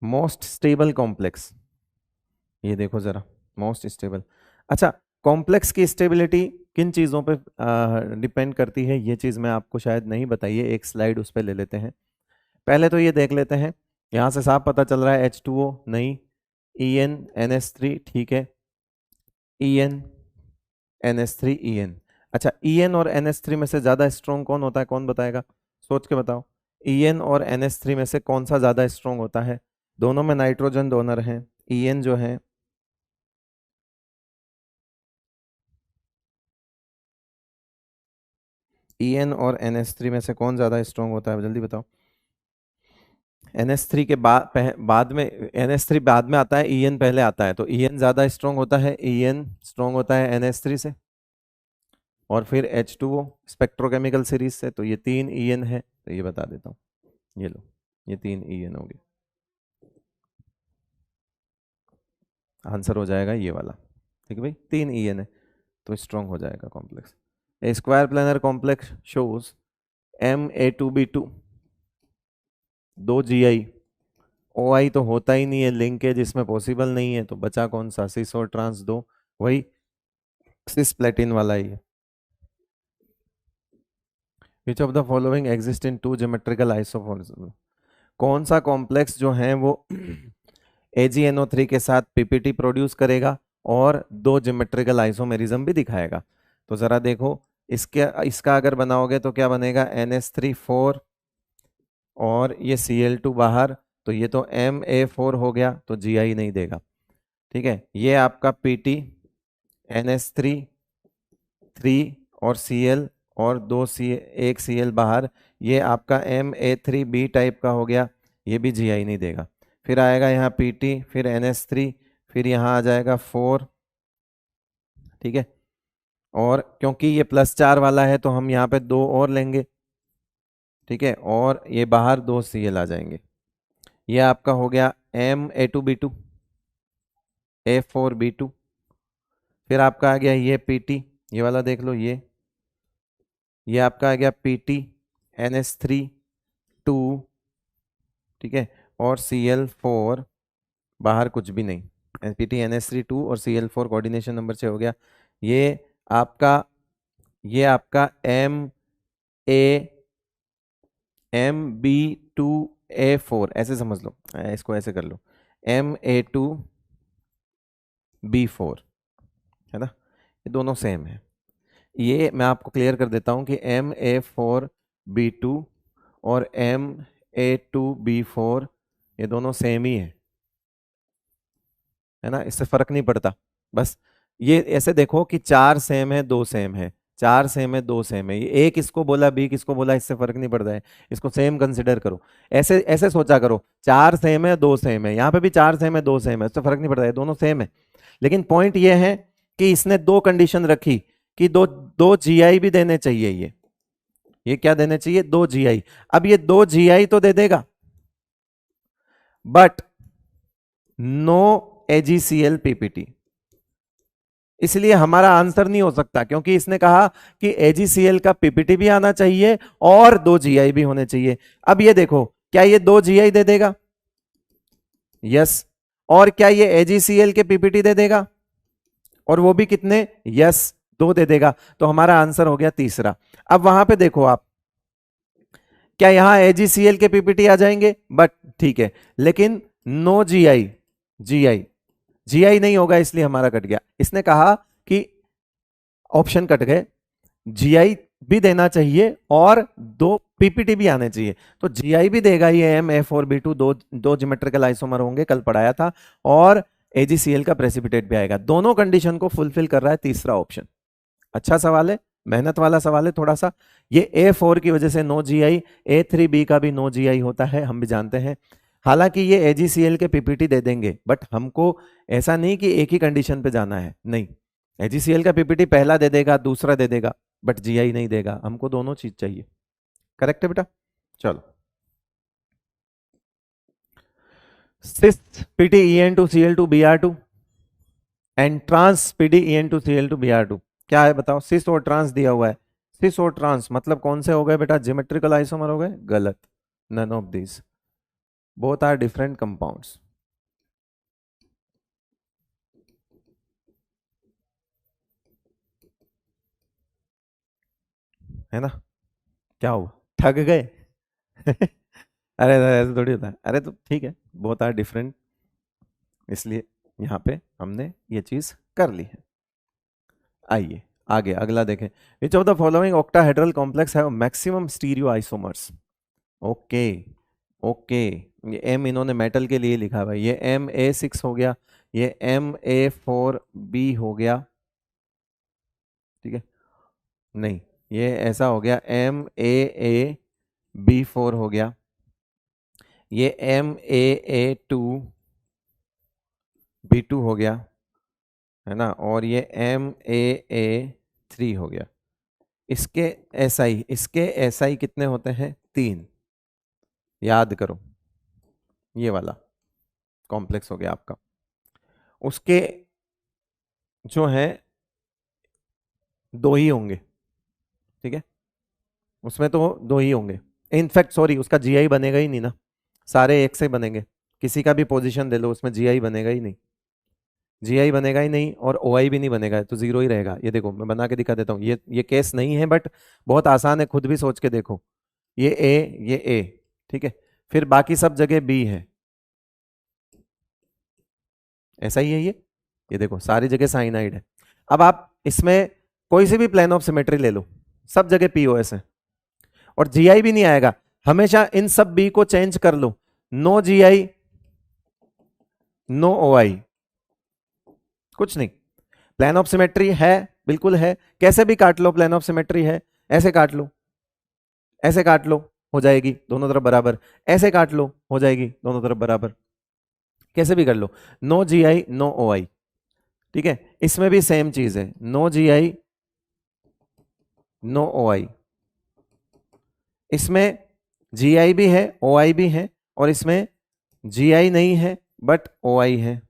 मोस्ट स्टेबल कॉम्प्लेक्स, ये देखो जरा, मोस्ट स्टेबल, अच्छा कॉम्प्लेक्स की स्टेबिलिटी किन चीज़ों पे डिपेंड करती है, ये चीज़ मैं आपको शायद नहीं बताइए, एक स्लाइड उस पर ले लेते हैं। पहले तो ये देख लेते हैं, यहाँ से साफ पता चल रहा है H2O नहीं, EN ठीक है, EN अच्छा EN और NH3 में से ज़्यादा स्ट्रॉन्ग कौन होता है, कौन बताएगा, सोच के बताओ, EN और NH3 में से कौन सा ज़्यादा स्ट्रॉन्ग होता है, दोनों में नाइट्रोजन डोनर हैं, EN जो है EN और NH3 में से कौन ज़्यादा स्ट्रॉन्ग होता है, जल्दी बताओ। NH3 के बाद में NH3 बाद में आता है, EN पहले आता है, तो EN ज़्यादा स्ट्रॉन्ग होता है, EN स्ट्रॉन्ग होता है NH3 से, और फिर H2O स्पेक्ट्रोकेमिकल सीरीज से, तो ये 3 EN है, तो ये बता देता हूँ, ये लो, ये 3 EN हो गए, आंसर हो जाएगा ये वाला, ठीक है भाई, 3 EN है तो स्ट्रॉन्ग हो जाएगा complex. A square planar complex shows Ma2B2 2 Gi, OI तो होता ही नहीं है, लिंकेज इसमें पॉसिबल नहीं है, तो बचा कौन सा, सिस और ट्रांस 2, वही सिस प्लेटिन वाला ही है। Which of the following exist in 2 geometrical isoforms, कौन सा कॉम्प्लेक्स जो है वो AgNO3 के साथ PPT प्रोड्यूस करेगा और 2 ज्योमेट्रिकल आइसोमेरिज्म भी दिखाएगा। तो जरा देखो, इसका अगर बनाओगे तो क्या बनेगा, NH3 4 और ये Cl2 बाहर, तो ये तो Ma4 हो गया, तो Gi नहीं देगा, ठीक है। ये आपका PT NH3 और Cl और एक Cl बाहर, ये आपका Ma3B टाइप का हो गया, ये भी Gi नहीं देगा। फिर आएगा यहाँ PT, फिर NH3, फिर यहाँ आ जाएगा 4, ठीक है, और क्योंकि ये +4 वाला है तो हम यहाँ पे 2 और लेंगे, ठीक है, और ये बाहर 2 Cl आ जाएंगे। ये आपका हो गया Ma2B2 A4B2। फिर आपका आ गया ये Pt, ये वाला देख लो, ये आपका आ गया Pt NH3 2, ठीक है, और Cl4 बाहर कुछ भी नहीं, Pt NH3 2 और Cl4 कोऑर्डिनेशन नंबर 6 हो गया। ये आपका ये आपका MB2A4 ऐसे समझ लो, इसको ऐसे कर लो, Ma2B4, है ना, ये दोनों सेम है। ये मैं आपको क्लियर कर देता हूं कि Ma4B2 और Ma2B4 ये दोनों सेम ही है ना, इससे फर्क नहीं पड़ता। बस ये ऐसे देखो कि 4 सेम है 2 सेम है, 4 सेम है 2 सेम है, ये एक इसको बोला बी किसको बोला, इससे फर्क नहीं पड़ता है, इसको सेम कंसिडर करो। ऐसे ऐसे सोचा करो, 4 सेम है 2 सेम है, यहाँ पे भी 4 सेम है 2 सेम है, इससे फर्क नहीं पड़ता है, दोनों सेम है। लेकिन पॉइंट ये है कि इसने 2 कंडीशन रखी कि दो दो GI भी देने चाहिए, ये क्या देने चाहिए, 2 GI। अब ये 2 GI तो दे देगा, बट नो AgCl PPT, इसलिए हमारा आंसर नहीं हो सकता, क्योंकि इसने कहा कि AgCl का PPT भी आना चाहिए और 2 GI भी होने चाहिए। अब ये देखो, क्या ये 2 GI दे देगा, यस, और क्या ये AgCl के PPT दे देगा, और वो भी कितने, यस 2 दे देगा। तो हमारा आंसर हो गया तीसरा। अब वहां पे देखो आप, क्या यहां AgCl के PPT आ जाएंगे, बट ठीक है, लेकिन नो GI नहीं होगा, इसलिए हमारा कट गया। इसने कहा कि ऑप्शन कट गए, GI भी देना चाहिए और 2 PPT भी आने चाहिए, तो GI भी देगा, ये Ma4B2 दो ज्योमेट्रिकल आइसोमर होंगे, कल पढ़ाया था, और AgCl का प्रेसिपिटेट भी आएगा। दोनों कंडीशन को फुलफिल कर रहा है तीसरा ऑप्शन। अच्छा सवाल है, मेहनत वाला सवाल है थोड़ा सा। ये A4 की वजह से नो GI, A3B का भी नो GI होता है, हम भी जानते हैं। हालांकि ये AgCl के PPT दे देंगे, बट हमको ऐसा नहीं कि एक ही कंडीशन पे जाना है, नहीं, AgCl का PPT पहला दे देगा, दूसरा दे देगा, बट GI नहीं देगा, हमको दोनों चीज चाहिए। करेक्ट है बेटा, चलो। cis PDEN2Cl2Br2 and trans PDEN2Cl2Br2, क्या है बताओ, सिस और ट्रांस दिया हुआ है, सिस और ट्रांस मतलब कौन से हो गए बेटा, ज्योमेट्रिकल आइसोमर हो गए, गलत, none of this, both are different compounds, है ना। क्या हुआ, ठग गए अरे ऐसे थोड़ी होता है, अरे तो ठीक है, बोथ आर डिफरेंट, इसलिए यहाँ पे हमने ये चीज कर ली है। आइए आगे अगला देखें, विच of the following octahedral complex have maximum stereo isomers. Okay okay, ये M इन्होंने मेटल के लिए लिखा है, ये Ma6 हो गया, ये Ma4B हो गया, ठीक है, नहीं, ये ऐसा हो गया, MAAB4 हो गया, ये MAA2B2 हो गया, है ना, और ये MAA3 हो गया। इसके SI कितने होते हैं, 3, याद करो, ये वाला कॉम्प्लेक्स हो गया आपका। उसके जो है 2 ही होंगे, ठीक है, उसमें तो 2 ही होंगे, इनफैक्ट सॉरी, उसका GI बनेगा ही नहीं ना, सारे एक से बनेंगे, किसी का भी पोजीशन ले लो, उसमें GI बनेगा ही नहीं, GI बनेगा ही नहीं, और OI भी नहीं बनेगा, तो 0 ही रहेगा। ये देखो मैं बना के दिखा देता हूँ, ये केस नहीं है, बट बहुत आसान है, खुद भी सोच के देखो, ये A, ठीक है, फिर बाकी सब जगह B है, ऐसा ही है ये देखो सारी जगह साइनाइड है। अब आप इसमें कोई सी भी प्लेन ऑफ सिमेट्री ले लो, सब जगह POS है, और GI भी नहीं आएगा, हमेशा इन सब B को चेंज कर लो, नो GI नो OI, कुछ नहीं, प्लेन ऑफ सिमेट्री है, बिल्कुल है, कैसे भी काट लो, प्लेन ऑफ सिमेट्री है, ऐसे काट लो, ऐसे काट लो, हो जाएगी दोनों तरफ बराबर, ऐसे काट लो, हो जाएगी दोनों तरफ बराबर, कैसे भी कर लो, नो GI नो OI, ठीक है, इसमें भी सेम चीज है, नो GI नो OI, इसमें GI भी है, OI भी है, और इसमें GI नहीं है बट OI है।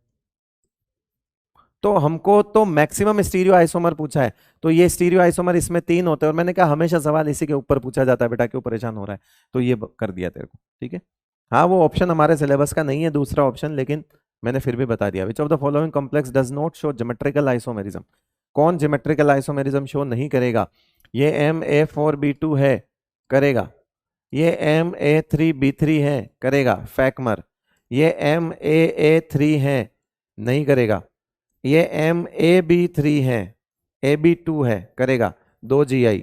तो हमको तो मैक्सिमम स्टीरियो आइसोमर पूछा है, तो ये स्टीरियो आइसोमर इसमें 3 होते हैं, और मैंने कहा हमेशा सवाल इसी के ऊपर पूछा जाता है बेटा, क्यों परेशान हो रहा है, तो ये कर दिया तेरे को, ठीक है। हाँ वो ऑप्शन हमारे सिलेबस का नहीं है दूसरा ऑप्शन, लेकिन मैंने फिर भी बता दिया। विच of the following complex does not show geometrical isomerism, कौन ज्योमेट्रिकल आइसोमेरिज्म शो नहीं करेगा? ये MA4B2 है, करेगा। ये MA3B3 है, करेगा, फैकमर। ये MAA3 है, नहीं करेगा। ये MAB3 है, AB2 है, करेगा, 2 GI।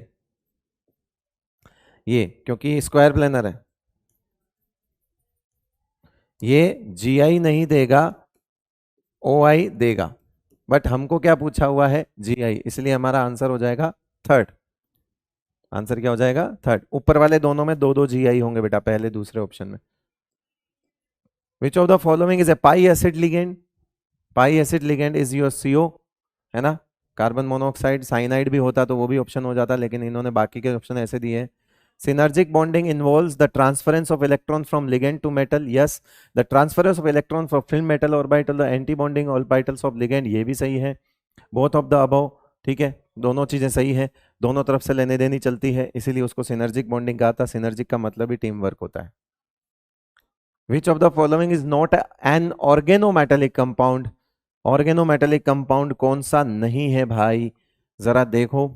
ये क्योंकि स्क्वायर प्लेनर है, ये GI नहीं देगा, OI देगा, बट हमको क्या पूछा हुआ है? GI, इसलिए हमारा आंसर हो जाएगा थर्ड। आंसर क्या हो जाएगा? थर्ड। ऊपर वाले दोनों में 2-2 GI होंगे बेटा, पहले दूसरे ऑप्शन में। विच of the following is a pi acid ligand? Pi acid ligand is your CO, है ना, कार्बन मोनोऑक्साइड। साइनाइड भी होता तो वो भी ऑप्शन हो जाता, लेकिन इन्होंने बाकी के ऑप्शन ऐसे दिए हैं। Synergic bonding involves the transference of electron from ligand to metal. Yes, the transference of electron from film metal orbital the anti-bonding orbitals of ligand, ये भी सही है। Both of the above, ठीक है, दोनों चीजें सही है, दोनों तरफ से लेने देनी चलती है, इसीलिए उसको सिनर्जिक बॉन्डिंग कहा था। सिनर्जिक का मतलब ही टीम वर्क होता है। Which of the following is not an organometallic compound? Organometallic compound कौन सा नहीं है भाई, जरा देखो।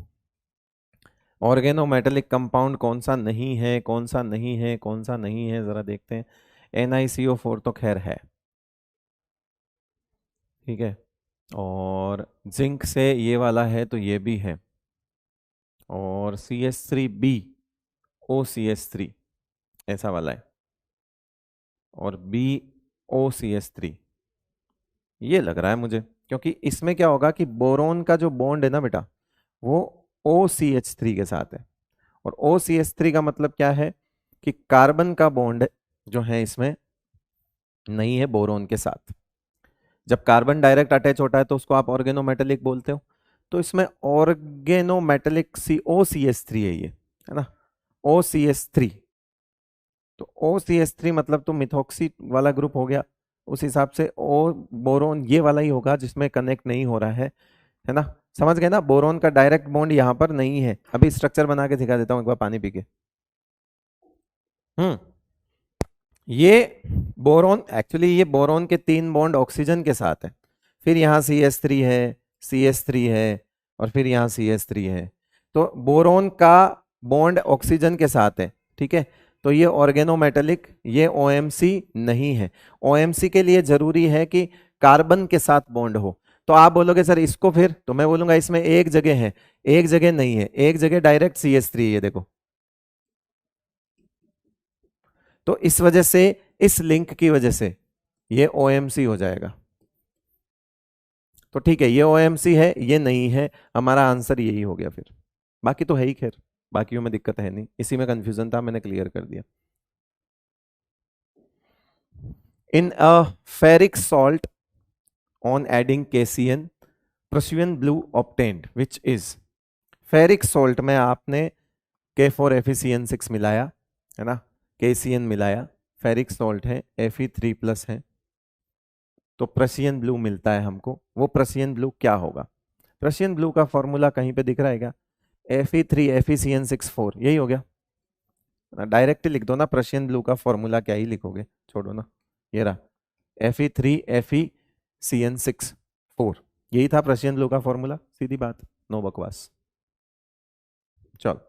ऑर्गेनोमेटेलिक कंपाउंड कौन सा नहीं है, कौन सा नहीं है, कौन सा नहीं है, जरा देखते हैं। NiCO4 तो खैर है, ठीक है, और जिंक से ये वाला है तो ये भी है, और CH3B OCH3 ऐसा वाला है, और BOCH3 ये लग रहा है मुझे, क्योंकि इसमें क्या होगा कि बोरोन का जो बॉन्ड है ना बेटा, वो OCH3 के साथ है, और OCH3 का मतलब क्या है कि कार्बन का बॉन्ड जो है इसमें नहीं है बोरोन के साथ। जब कार्बन डायरेक्ट अटैच होता है तो उसको आप ऑर्गेनोमेटेलिक बोलते हो, तो इसमें ऑर्गेनोमेटेलिक OCH3 है ये, है ना, OCH3। तो OCH3 मतलब तो मिथॉक्सी वाला ग्रुप हो गया, उस हिसाब से ओ बोरोन ये वाला ही होगा जिसमें कनेक्ट नहीं हो रहा है ना, समझ गए ना। बोरोन का डायरेक्ट बॉन्ड यहाँ पर नहीं है। अभी स्ट्रक्चर बना के दिखा देता हूँ एक बार पानी पी के। ये बोरोन, एक्चुअली ये बोरोन के 3 बॉन्ड ऑक्सीजन के साथ है, फिर यहाँ CH3 है, CH3 है, और फिर यहाँ CH3 है, तो बोरोन का बॉन्ड ऑक्सीजन के साथ है, ठीक है। तो ये ऑर्गेनोमेटेलिक, ये OMC नहीं है। OMC के लिए जरूरी है कि कार्बन के साथ बॉन्ड हो। तो आप बोलोगे सर इसको, फिर तो मैं बोलूंगा इसमें एक जगह है, एक जगह नहीं है, एक जगह डायरेक्ट CH3 है, देखो। तो इस वजह से, इस लिंक की वजह से ये OMC हो जाएगा। तो ठीक है, ये OMC है, ये नहीं है, हमारा आंसर यही हो गया फिर। बाकी तो है ही, खैर बाकियों में दिक्कत है नहीं, इसी में कंफ्यूजन था, मैंने क्लियर कर दिया। In a ferric salt on adding KCN Prussian blue obtained which is, ferric salt में आपने K4FeCN6 मिलाया, है ना, KCN मिलाया, फेरिक सॉल्ट है, Fe3+ है, तो प्रशियन ब्लू मिलता है हमको। वो प्रशियन ब्लू क्या होगा? प्रशियन ब्लू का फॉर्मूला कहीं पे दिख रहा है क्या? Fe3FeCN6 4, यही हो गया। डायरेक्ट लिख दो ना, प्रशियन ब्लू का फॉर्मूला क्या ही लिखोगे, छोड़ो ना, ये रहा Fe3FeCN6 4, यही था प्रशियन ब्लू का फॉर्मूला, सीधी बात, नो बकवास। चलो,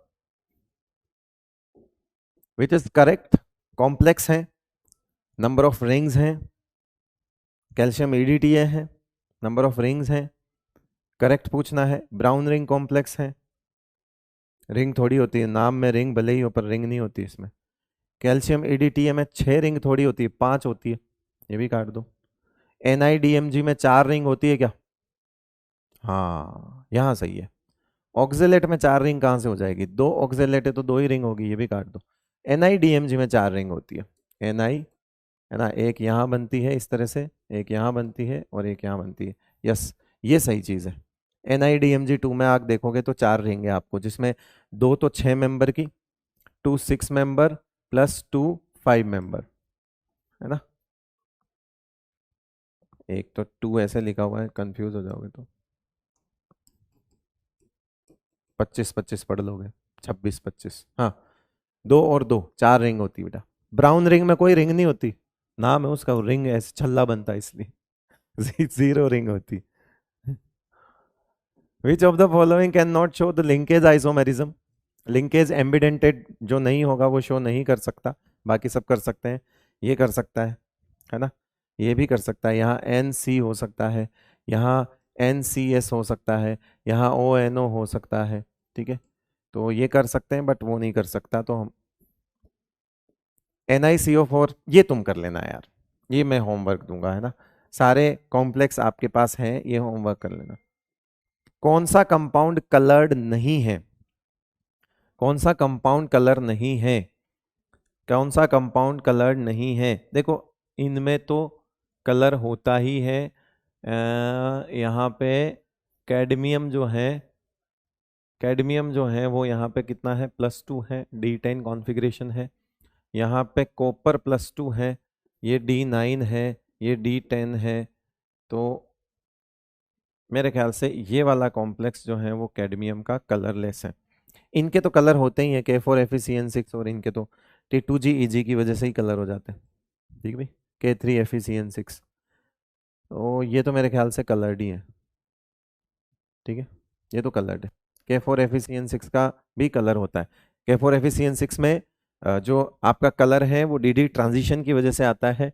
विच इज करेक्ट? कॉम्प्लेक्स है, नंबर ऑफ रिंग्स हैं, कैल्शियम EDTA है, नंबर ऑफ रिंग्स हैं, करेक्ट पूछना है। ब्राउन रिंग कॉम्प्लेक्स है, रिंग थोड़ी होती है, नाम में रिंग भले ही हो पर रिंग नहीं होती इसमें। कैल्शियम EDTA में 6 रिंग थोड़ी होती है, 5 होती है, ये भी काट दो। NiDMG में 4 रिंग होती है क्या? हाँ यहां सही है। ऑक्जेलेट में 4 रिंग कहां से हो जाएगी? 2 ऑक्जेलेट है तो 2 ही रिंग होगी, ये भी काट दो। NiDMG में 4 रिंग होती है, Ni, है ना, एक यहाँ बनती है इस तरह से, एक यहाँ बनती है, और एक यहाँ बनती है। यस, ये सही चीज है। NiDMG2 में आप देखोगे तो 4 रिंग है आपको, जिसमें 2 तो 6 मेंबर की, 2 6 मेंबर, +2 5 मेंबर, है ना। एक तो 2 ऐसे लिखा हुआ है, कंफ्यूज हो जाओगे तो 25 25 पढ़ लोगे, 26 25, हाँ 2 और 2 4 रिंग होती बेटा। ब्राउन रिंग में कोई रिंग नहीं होती, नाम है उसका, रिंग ऐसे छल्ला बनता है इसलिए 0 रिंग होती। विच of the following can not show the linkage isomerism, linkage ambidentate जो नहीं होगा वो शो नहीं कर सकता, बाकी सब कर सकते हैं। ये कर सकता है ना, ये भी कर सकता है, यहाँ एन सी हो सकता है, यहाँ एन सी एस हो सकता है, यहाँ ओ एन ओ हो सकता है, ठीक है। तो ये कर सकते हैं बट वो नहीं कर सकता, तो हम NiCO4 ये तुम कर लेना यार, ये मैं होमवर्क दूंगा, है ना। सारे कॉम्प्लेक्स आपके पास हैं, ये होमवर्क कर लेना। कौन सा कंपाउंड कलर्ड नहीं है, कौन सा कंपाउंड कलर नहीं है, कौन सा कंपाउंड कलर नहीं है। देखो इनमें तो कलर होता ही है, यहाँ पे कैडमियम जो है, कैडमियम जो है वो यहाँ पे कितना है, +2 है, D10 कॉन्फ़िगरेशन है। यहाँ पे कॉपर +2 है, ये D9 है, ये D10 है। तो मेरे ख्याल से ये वाला कॉम्प्लेक्स जो है वो कैडमियम का कलरलेस है। इनके तो कलर होते ही हैं, K4FeCN6, और इनके तो T2GEG की वजह से ही कलर हो जाते हैं, ठीक भाई, K3FeCN6, तो ये तो मेरे ख्याल से कलर्ड ही है, ठीक है, ये तो कलर्ड है। K4FeCN6 का भी कलर होता है। K4FeCN6 में जो आपका कलर है वो DD ट्रांजिशन की वजह से आता है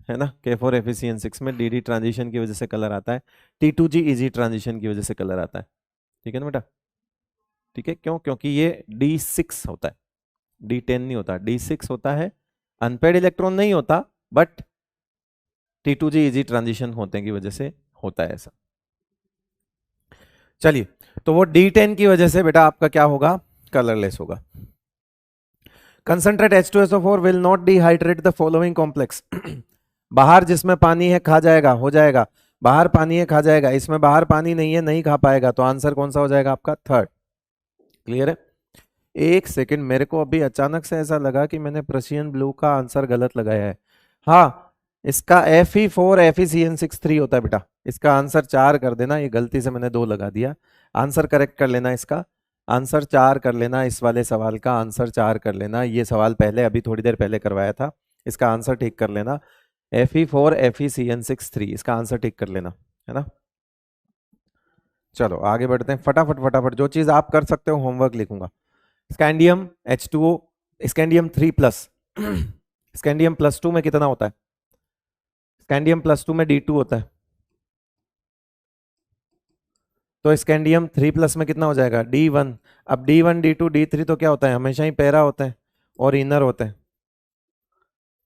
ना। K4FeCN6 में DD ट्रांजिशन की वजह से कलर आता है, T2GEG ट्रांजिशन की वजह से कलर आता है, ठीक है ना बेटा। ठीक है, क्यों, क्योंकि ये D6 होता है, D10 नहीं होता, D6 होता है, अनपेड इलेक्ट्रॉन नहीं होता, बट T2GEG ट्रांजिशन होते की वजह से होता है ऐसा। चलिए, तो वो D10 की वजह से बेटा आपका क्या होगा, कलरलेस होगा। Concentrate H2SO4 will not dehydrate the following complex. बाहर जिसमें पानी है खा जाएगा, हो जाएगा, बाहर पानी है खा जाएगा, इसमें बाहर पानी नहीं है नहीं खा पाएगा, तो आंसर कौन सा हो जाएगा आपका, थर्ड। क्लियर है। एक सेकंड, मेरे को अभी अचानक से ऐसा लगा कि मैंने प्रशियन ब्लू का आंसर गलत लगाया है। हाँ, इसका Fe4FeCN6 होता है बेटा, इसका आंसर 4 कर देना, ये गलती से मैंने 2 लगा दिया। आंसर करेक्ट कर लेना, इसका आंसर 4 कर लेना, इस वाले सवाल का आंसर 4 कर लेना। ये सवाल पहले अभी थोड़ी देर पहले करवाया था, इसका आंसर ठीक कर लेना, Fe4FeCN6, इसका आंसर ठीक कर लेना, है ना। चलो आगे बढ़ते हैं, फटाफट फटाफट, जो चीज आप कर सकते हो होमवर्क लिखूंगा। स्कैंडियम H2O, स्कैंडियम 3+, स्कैंडियम +2 में कितना होता है, स्कैंडियम +2 में D2 होता है, तो स्कैंडियम 3+ में कितना हो जाएगा, D1। अब D1 D2 D3 तो क्या होता है, हमेशा ही पैरा होता है और इनर होता है,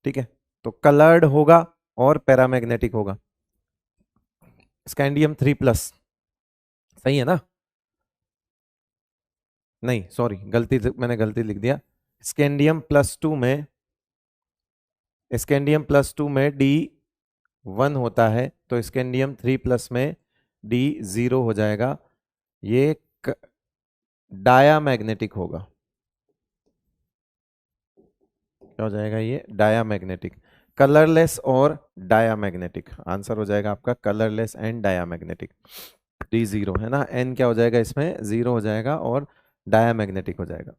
ठीक है, तो कलर्ड होगा और पैरामैग्नेटिक होगा, स्कैंडियम 3+, सही है ना। नहीं सॉरी, मैंने गलती लिख दिया, स्कैंडियम +2 में, स्कैंडियम +2 में D1 होता है, तो स्कैंडियम 3+ में D0 हो जाएगा, ये डायामैग्नेटिक होगा, क्या हो जाएगा, ये डायामैग्नेटिक, कलरलेस और डायामैग्नेटिक, आंसर हो जाएगा आपका कलरलेस एंड डायामैग्नेटिक। D0 है ना, N क्या हो जाएगा, इसमें 0 हो जाएगा और डायामैग्नेटिक हो जाएगा।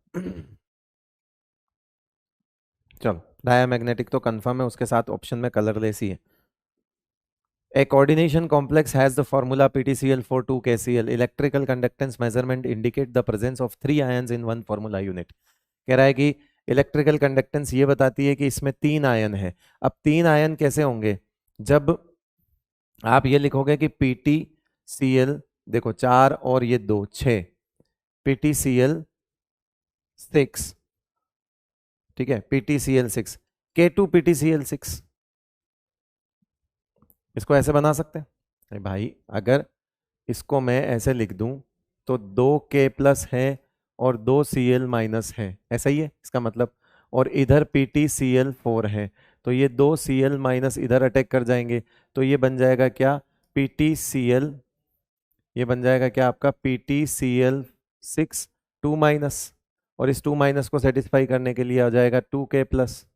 चलो, डायामैग्नेटिक तो कंफर्म है, उसके साथ ऑप्शन में कलरलेस ही है। A coordination complex has the formula PtCl4 2KCl. Electrical conductance measurement indicate the presence of 3 ions in one formula unit. कह रहा है कि इलेक्ट्रिकल कंडक्टेंस ये बताती है कि इसमें 3 आयन है। अब 3 आयन कैसे होंगे, जब आप ये लिखोगे कि PtCl, देखो 4 और ये 2 6, PtCl6, ठीक है, PtCl6, K2PtCl6, इसको ऐसे बना सकते हैं। अरे भाई, अगर इसको मैं ऐसे लिख दूं तो 2K+ है और 2Cl- है, ऐसा ही है इसका मतलब, और इधर PtCl4 है, तो ये 2Cl- इधर अटैक कर जाएंगे, तो ये बन जाएगा क्या, PtCl, ये बन जाएगा क्या आपका PtCl6 2-, और इस 2 माइनस को सेटिस्फाई करने के लिए आ जाएगा 2K प्लस,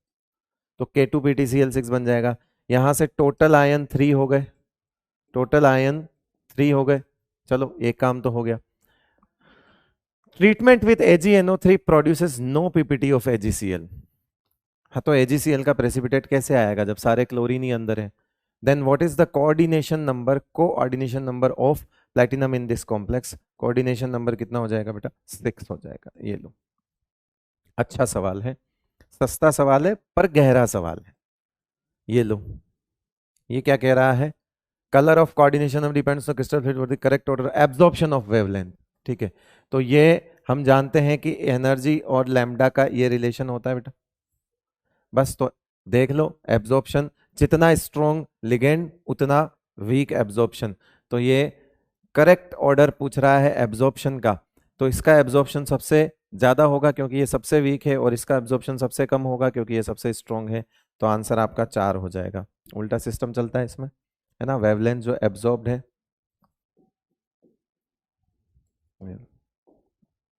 तो K2PtCl6 बन जाएगा। यहां से टोटल आयन 3 हो गए, टोटल आयन 3 हो गए। चलो एक काम तो हो गया। Treatment with AgNO3 produces no PPT of AgCl। हाँ, तो AgCl का प्रेसिपिटेट कैसे आएगा जब सारे क्लोरीन ही अंदर है? Then what is the coordination number of platinum in this complex? Coordination number कितना हो जाएगा बेटा? 6 हो जाएगा। ये लो, अच्छा सवाल है, सस्ता सवाल है पर गहरा सवाल है। ये लो, ये क्या कह रहा है? Colour of coordination of depends on crystal fit the correct order absorption of wavelength. ठीक है, तो ये हम जानते हैं कि एनर्जी और लैम्डा का ये रिलेशन होता है बेटा। बस तो देख लो, एब्जॉर्प्शन जितना स्ट्रॉन्ग लिगेंड उतना वीक एब्जॉर्प्शन। तो ये करेक्ट ऑर्डर पूछ रहा है एब्जॉर्प्शन का, तो इसका एब्जॉर्प्शन सबसे ज्यादा होगा क्योंकि ये सबसे वीक है, और इसका एब्जॉर्प्शन सबसे कम होगा क्योंकि ये सबसे स्ट्रॉन्ग है। तो आंसर आपका 4 हो जाएगा। उल्टा सिस्टम चलता है इसमें, है ना। वेवलेंथ जो एब्जॉर्ब्ड है।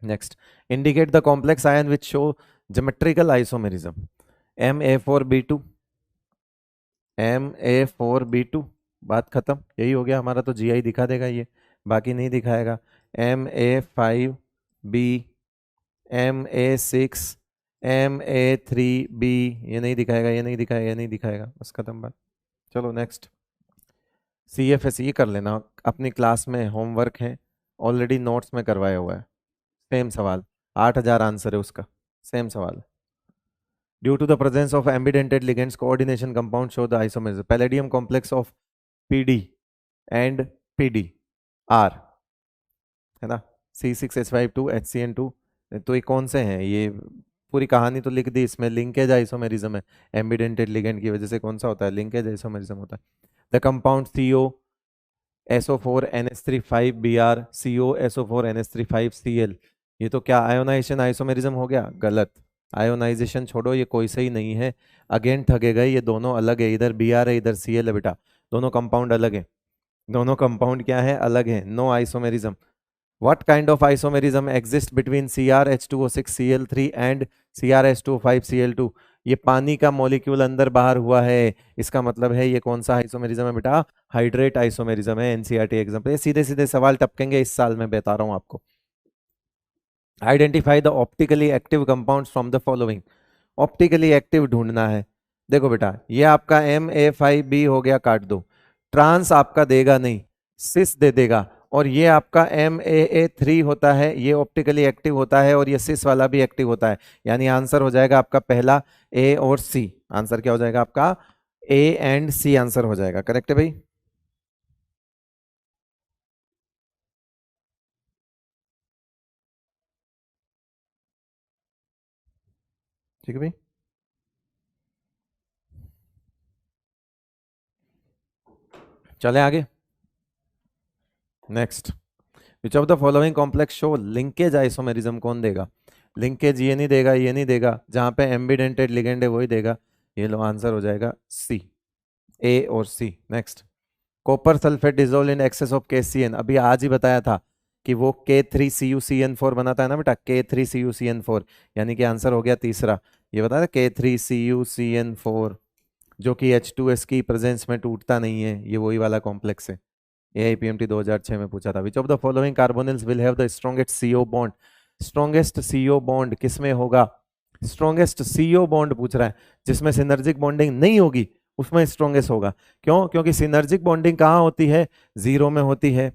Next, indicate the complex ion which show geometrical isomerism. Ma4B2, Ma4B2, बात खत्म, यही हो गया हमारा। तो GI दिखा देगा ये, बाकी नहीं दिखाएगा। Ma5B, Ma6, Ma3B, ये नहीं दिखाएगा, ये नहीं दिखाएगा, ये नहीं दिखाएगा, बस खत्म बात। चलो नेक्स्ट, CFS ये कर लेना, अपनी क्लास में होमवर्क है, ऑलरेडी नोट्स में करवाया हुआ है। सेम सवाल, 8000 आंसर है उसका, सेम सवाल। Due to the presence of ambidentate ligands, coordination compounds show the isomerism. Palladium complex of PD and PD R, है ना, C6H52 HCN2। तो ये कौन से हैं? ये पूरी कहानी तो लिख दी इसमें, लिंकेज आइसोमेरिज्म है। एम्बिडेंटेड लिगेंड की वजह से कौन सा होता है? लिंकेज आइसोमेरिज्म होता है। The compound COSO4NH3 5Br COSO4NH3 5Cl, ये तो क्या आयोनाइजेशन आइसोमेरिज्म हो गया? गलत, आयोनाइजेशन छोड़ो, ये कोई सही नहीं है। अगेन ठगे गए, ये दोनों अलग है, इधर Br है इधर Cl है बेटा, दोनों कंपाउंड अलग है, दोनों कंपाउंड क्या है? अलग है, no isomerism. What kind of isomerism exists between CrH2O6Cl3 and CrH2O5Cl2? ये पानी का मॉलिक्यूल अंदर बाहर हुआ है, इसका मतलब है ये कौन सा आइसोमेरिज्म है बेटा? हाइड्रेट आइसोमेरिज्म है। एनसीईआरटी एग्जाम पे सीधे सीधे सवाल टपकेंगे इस साल में, बता रहा हूं आपको। Identify the optically active compounds from the following. Optically active ढूंढना है। देखो बेटा, ये आपका Ma5B हो गया, काट दो। ट्रांस आपका देगा नहीं, सिस दे देगा। और ये आपका MAA3 होता है, ये ऑप्टिकली एक्टिव होता है, और ये सिस वाला भी एक्टिव होता है। यानी आंसर हो जाएगा आपका पहला A और C। आंसर क्या हो जाएगा आपका? A एंड C आंसर हो जाएगा। करेक्ट है भाई? ठीक है भाई, चले आगे। Next, which of the following complex show linkage isomerism? कौन देगा लिंकेज? ये नहीं देगा, ये नहीं देगा, जहां पे एम्बिडेंटेड लिगेंड है वही देगा। ये लो, आंसर हो जाएगा C, A और C। Next, copper sulphate dissolve in excess of KCN। अभी आज ही बताया था कि वो K3CuCN4 बनाता है ना बेटा, K3CuCN4, यानी कि आंसर हो गया तीसरा। ये बताया K3CuCN4 जो कि H2S की प्रेजेंस में टूटता नहीं है, ये वही वाला कॉम्प्लेक्स है। AIPMT 2006 में पूछा था। विच of the following carbonyls will have the strongest CO bond? Strongest CO bond किसमें होगा? स्ट्रॉन्गेस्ट CO बॉन्ड पूछ रहा है, जिसमें सिनर्जिक बॉन्डिंग नहीं होगी उसमें स्ट्रॉन्गेस्ट होगा। क्यों? क्योंकि सिनर्जिक बॉन्डिंग कहाँ होती है? 0 में होती है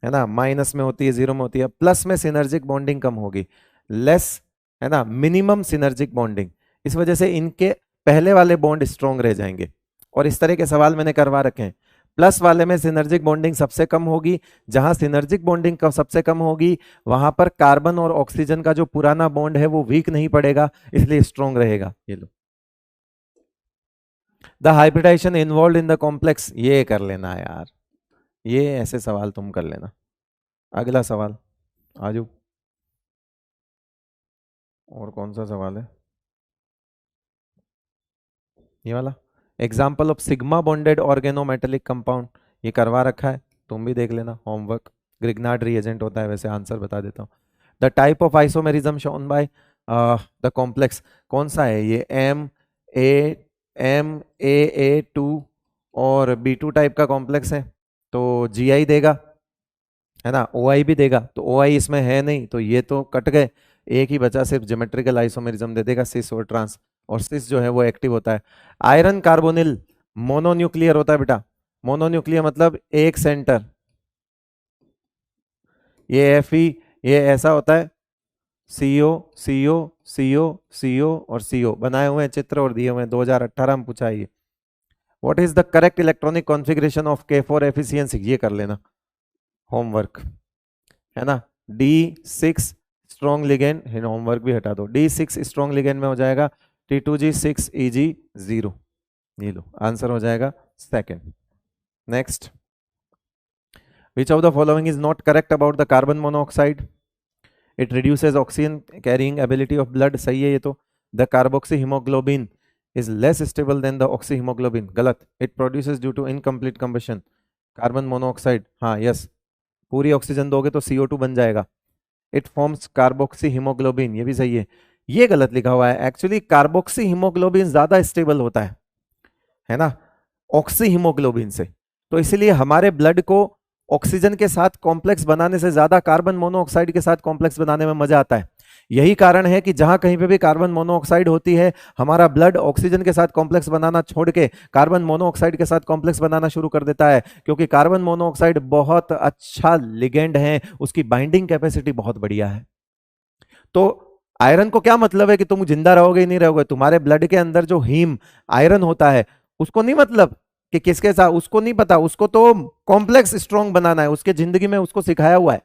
ना, माइनस में होती है, 0 में होती है, प्लस में सिनर्जिक बॉन्डिंग कम होगी, लेस, है ना, मिनिमम सिनर्जिक बॉन्डिंग। इस वजह से इनके पहले वाले बॉन्ड स्ट्रॉन्ग रह जाएंगे। और इस तरह के सवाल मैंने करवा रखे हैं। प्लस वाले में सिनर्जिक बॉन्डिंग सबसे कम होगी, जहां सिनर्जिक बॉन्डिंग का सबसे कम होगी वहां पर कार्बन और ऑक्सीजन का जो पुराना बॉन्ड है वो वीक नहीं पड़ेगा, इसलिए स्ट्रॉन्ग रहेगा। ये लो, the hybridisation involve in the complex, ये कर लेना यार, ये ऐसे सवाल तुम कर लेना। अगला सवाल आजू, और कौन सा सवाल है? ये वाला, example of sigma bonded organometallic compound, ये करवा रखा है, तुम भी देख लेना होमवर्क। ग्रिग्नार्ड रिएजेंट होता है, वैसे आंसर बता देता हूँ। The type of isomerism shown by the complex, कौन सा है ये, MAA2 और B2 टाइप का कॉम्प्लेक्स है, तो GI देगा, है ना, OI भी देगा, तो OI इसमें है नहीं, तो ये तो कट गए, एक ही बचा सिर्फ ज्योमेट्रिकल आइसोमेरिज्म दे देगा, सिस और ट्रांस, और सिस जो है वो एक्टिव होता है। आयरन कार्बोनिल मोनोन्यूक्लियर होता है बेटा, मोनोन्यूक्लियर मतलब एक सेंटर, ये Fe ये ऐसा होता है, CO CO CO CO और CO बनाए हुए हैं चित्र और दिए हुए हैं, 2018 में पूछा है ये। What is the correct electronic configuration of K4 ये कर लेना होमवर्क, है ना। D6 स्ट्रॉन्ग लिगेंड, होमवर्क भी हटा दो, D6 स्ट्रॉन्ग लिगेंड में हो जाएगा T2G6Eg0, ये लो आंसर हो जाएगा second. Next, which of the following is not correct about the carbon monoxide? It reduces oxygen carrying ability of blood, सही है ये तो। The carboxyhemoglobin is less stable than the oxyhemoglobin, गलत। It produces due to incomplete combustion, carbon monoxide, हाँ yes, पूरी oxygen दोगे तो CO2 बन जाएगा। इट फॉर्म्स कार्बोक्सी हीमोग्लोबिन, ये भी सही है, ये गलत लिखा हुआ है, एक्चुअली कार्बोक्सी हीमोग्लोबिन ज्यादा स्टेबल होता है ना, ऑक्सी हीमोग्लोबिन से, तो इसलिए हमारे ब्लड को ऑक्सीजन के साथ कॉम्प्लेक्स बनाने से ज्यादा कार्बन मोनोऑक्साइड के साथ कॉम्प्लेक्स बनाने में मजा आता है। यही कारण है कि जहां कहीं पे भी कार्बन मोनोऑक्साइड होती है, हमारा ब्लड ऑक्सीजन के साथ कॉम्प्लेक्स बनाना छोड़ के कार्बन मोनोऑक्साइड के साथ कॉम्प्लेक्स बनाना शुरू कर देता है, क्योंकि कार्बन मोनोऑक्साइड बहुत अच्छा लिगेंड है, उसकी बाइंडिंग कैपेसिटी बहुत बढ़िया है। तो आयरन को क्या मतलब है कि तुम जिंदा रहोगे ही नहीं रहोगे, तुम्हारे ब्लड के अंदर जो हीम आयरन होता है उसको नहीं मतलब कि किसके साथ, उसको नहीं पता, उसको तो कॉम्प्लेक्स स्ट्रॉन्ग बनाना है, उसके जिंदगी में उसको सिखाया हुआ है,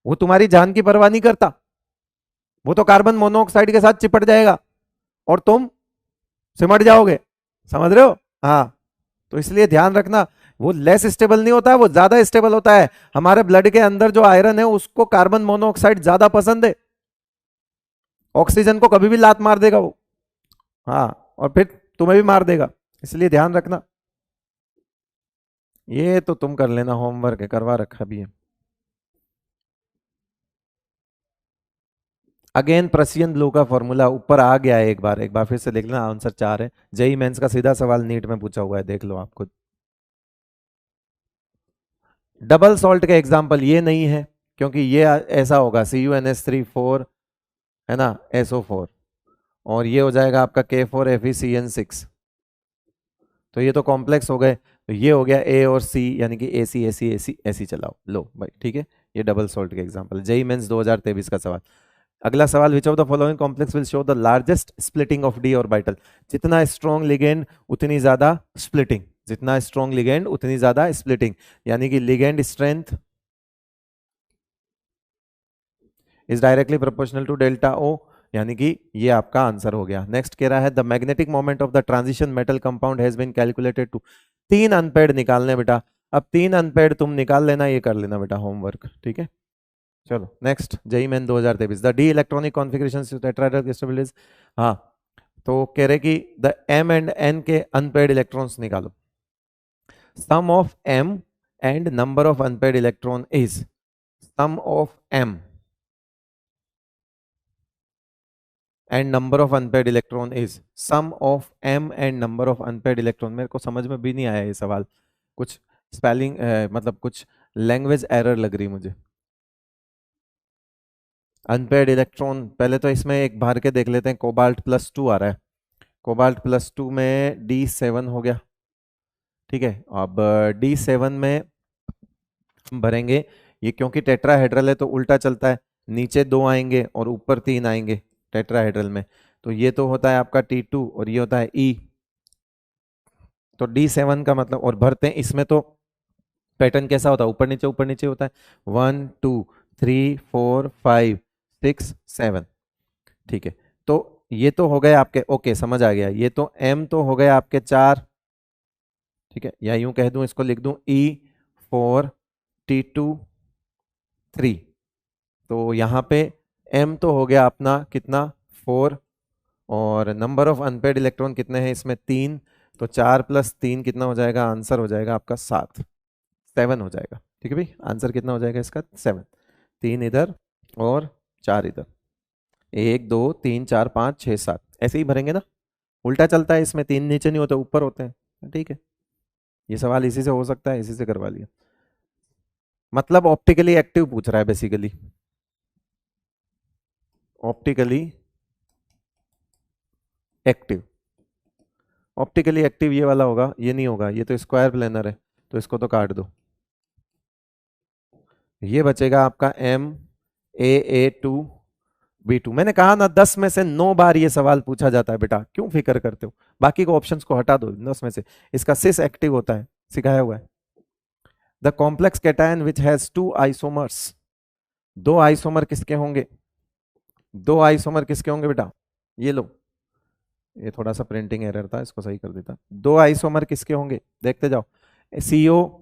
वो तुम्हारी जान की परवाह नहीं करता, वो तो कार्बन मोनोऑक्साइड के साथ चिपट जाएगा और तुम सिमट जाओगे, समझ रहे हो। हाँ, तो इसलिए ध्यान रखना, वो लेस स्टेबल नहीं होता है, वो ज्यादा स्टेबल होता है। हमारे ब्लड के अंदर जो आयरन है उसको कार्बन मोनोऑक्साइड ज्यादा पसंद है, ऑक्सीजन को कभी भी लात मार देगा वो, हाँ, और फिर तुम्हें भी मार देगा, इसलिए ध्यान रखना। ये तो तुम कर लेना, होमवर्क है, करवा रखा भी है। अगेन प्रसियन ब्लू का फॉर्मूला ऊपर आ गया है, एक बार फिर से देख लेना, आंसर 4 है, जेई मेंस का सीधा सवाल नीट में पूछा हुआ है, देख लो आप खुद। डबल सॉल्ट का एग्जाम्पल ये नहीं है, क्योंकि ये ऐसा होगा CuNH3 4, है ना, SO4, और ये हो जाएगा आपका K4FeCN6, तो ये तो कॉम्प्लेक्स हो गए, तो ये हो गया A और C, यानी कि AC ऐसी चलाओ, लो भाई ठीक है, ये डबल सॉल्ट के एग्जांपल, जेई मेंस 2023 का सवाल। अगला सवाल, विच of the following complex will show the largest splitting of D orbital? जितना स्ट्रॉन्ग लिगेंड उतनी ज्यादा स्प्लिटिंग, जितना स्ट्रॉन्ग लिगेंड उतनी ज्यादा स्प्लिटिंग, यानी कि ligand strength is directly proportional to delta O, यानी कि ये आपका आंसर हो गया। नेक्स्ट कह रहा है the magnetic moment of the transition metal compound has been calculated to, 3 unpaired निकालने बेटा, अब 3 अनपेड तुम निकाल लेना, ये कर लेना बेटा होमवर्क, ठीक है। चलो next, JEE main 2023, the D electronic configuration tetrahedral crystal is, हाँ, तो कह रहे कि द एम एंड एन के अनपेड इलेक्ट्रॉन्स निकालो, sum of M and number of unpaired electron is, sum of M and number of unpaired electron is, sum of M and number of unpaired electron, मेरे को समझ में भी नहीं आया ये सवाल, कुछ स्पेलिंग मतलब कुछ लैंग्वेज एरर लग रही मुझे। अनपेड इलेक्ट्रॉन, पहले तो इसमें एक भर के देख लेते हैं, कोबाल्ट +2 आ रहा है, कोबाल्ट +2 में D7 हो गया, ठीक है। अब D7 में हम भरेंगे, ये क्योंकि टेट्राहेड्रल है तो उल्टा चलता है, नीचे 2 आएंगे और ऊपर 3 आएंगे टेट्राहेड्रल में, तो ये तो होता है आपका T2 और ये होता है E, तो D7 का मतलब, और भरते हैं इसमें तो पैटर्न कैसा होता है, ऊपर नीचे होता है, 1 2 3 4 5 6 7, ठीक है। तो ये तो हो गए आपके, ओके समझ आ गया, ये तो M तो हो गए आपके 4, ठीक है, या यूं कह दूं, इसको लिख दूं E4 T2 3, तो यहाँ पे M तो हो गया अपना कितना 4, और नंबर ऑफ अनपेड इलेक्ट्रॉन कितने हैं इसमें 3, तो 4 + 3 कितना हो जाएगा, आंसर हो जाएगा आपका 7 हो जाएगा, ठीक है भाई, आंसर कितना हो जाएगा इसका 7, 3 इधर और 4 इधर, 1 2 3 4 5 6 7, ऐसे ही भरेंगे ना। उल्टा चलता है इसमें, 3 नीचे नहीं होते, ऊपर होते हैं, ठीक है। ये सवाल इसी से हो सकता है, इसी से करवा लिया। मतलब ऑप्टिकली एक्टिव पूछ रहा है basically, optically active. Optically active ये वाला होगा, ये नहीं होगा, ये तो स्क्वायर प्लेनर है, तो इसको तो काट दो। ये बचेगा आपका MAA2B2। मैंने कहा ना 10 में से 9 बार ये सवाल पूछा जाता है बेटा, क्यों फिक्र करते हो? बाकी को ऑप्शंस को हटा दो 10 में से। इसका सिस एक्टिव होता है, सिखाया हुआ है। The complex cation which has 2 isomers, 2 isomer किसके होंगे? 2 आइसोमर किसके होंगे बेटा? ये लो, ये थोड़ा सा प्रिंटिंग एरर था, इसको सही कर देता। 2 आइसोमर किसके होंगे, देखते जाओ। CO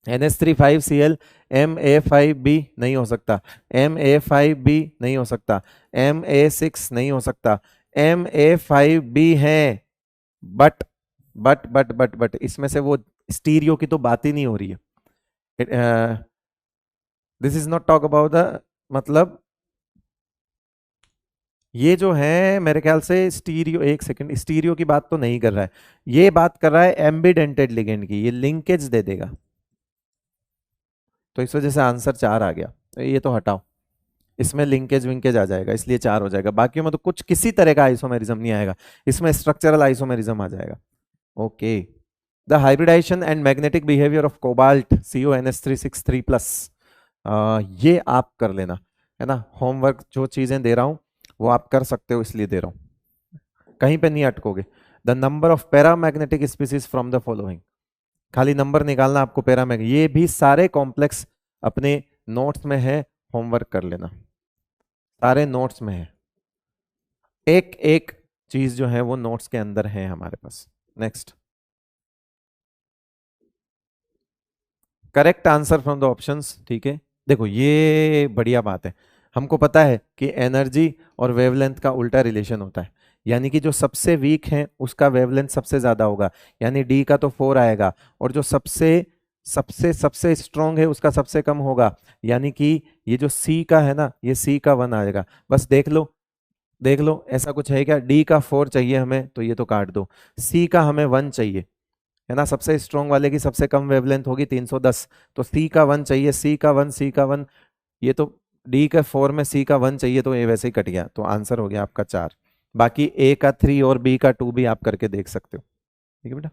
NH3 5Cl, Ma5B नहीं हो सकता, Ma5B नहीं हो सकता, Ma6 नहीं हो सकता, Ma5B है। बट इसमें से वो स्टीरियो की तो बात ही नहीं हो रही है। This is not talk about the, मतलब ये जो है मेरे ख्याल से स्टीरियो, एक सेकंड, स्टीरियो की बात तो नहीं कर रहा है, ये बात कर रहा है एम्बिडेंटेड लिगेंड की, ये लिंकेज दे देगा, तो इस वजह से आंसर 4 आ गया। तो ये तो हटाओ, इसमें लिंकेज विंकेज आ जाएगा, इसलिए 4 हो जाएगा। बाकी में तो कुछ किसी तरह का आइसोमेरिज्म नहीं आएगा, इसमें स्ट्रक्चरल आइसोमेरिज्म आ जाएगा। Okay, the hybridization and magnetic behaviour of cobalt CONH3 6 3+, ये आप कर लेना, है ना। होमवर्क जो चीजें दे रहा हूं वो आप कर सकते हो, इसलिए दे रहा हूं, कहीं पे नहीं अटकोगे। The number of paramagnetic species from the following, खाली नंबर निकालना आपको पैरामैग, ये भी सारे कॉम्प्लेक्स अपने नोट्स में है, होमवर्क कर लेना, सारे नोट्स में है, एक एक चीज जो है वो नोट्स के अंदर है हमारे पास। Next, correct answer from the options, ठीक है। देखो ये बढ़िया बात है, हमको पता है कि एनर्जी और वेवलेंथ का उल्टा रिलेशन होता है, यानी कि जो सबसे वीक है उसका वेवलेंथ सबसे ज्यादा होगा, यानी डी का तो 4 आएगा, और जो सबसे सबसे सबसे स्ट्रांग है उसका सबसे कम होगा, यानी कि ये जो सी का है ना, ये सी का 1 आएगा। बस देख लो, देख लो ऐसा कुछ है क्या? डी का 4 चाहिए हमें, तो ये तो काट दो। सी का हमें 1 चाहिए, है ना, सबसे स्ट्रॉन्ग वाले की सबसे कम वेवलेंथ होगी 310, तो सी का 1 चाहिए, सी का 1, सी का 1, ये तो डी का 4 में सी का 1 चाहिए, तो ये वैसे ही कट गया, तो आंसर हो गया आपका 4। बाकी ए का 3 और बी का 2 भी आप करके देख सकते हो, ठीक है बेटा,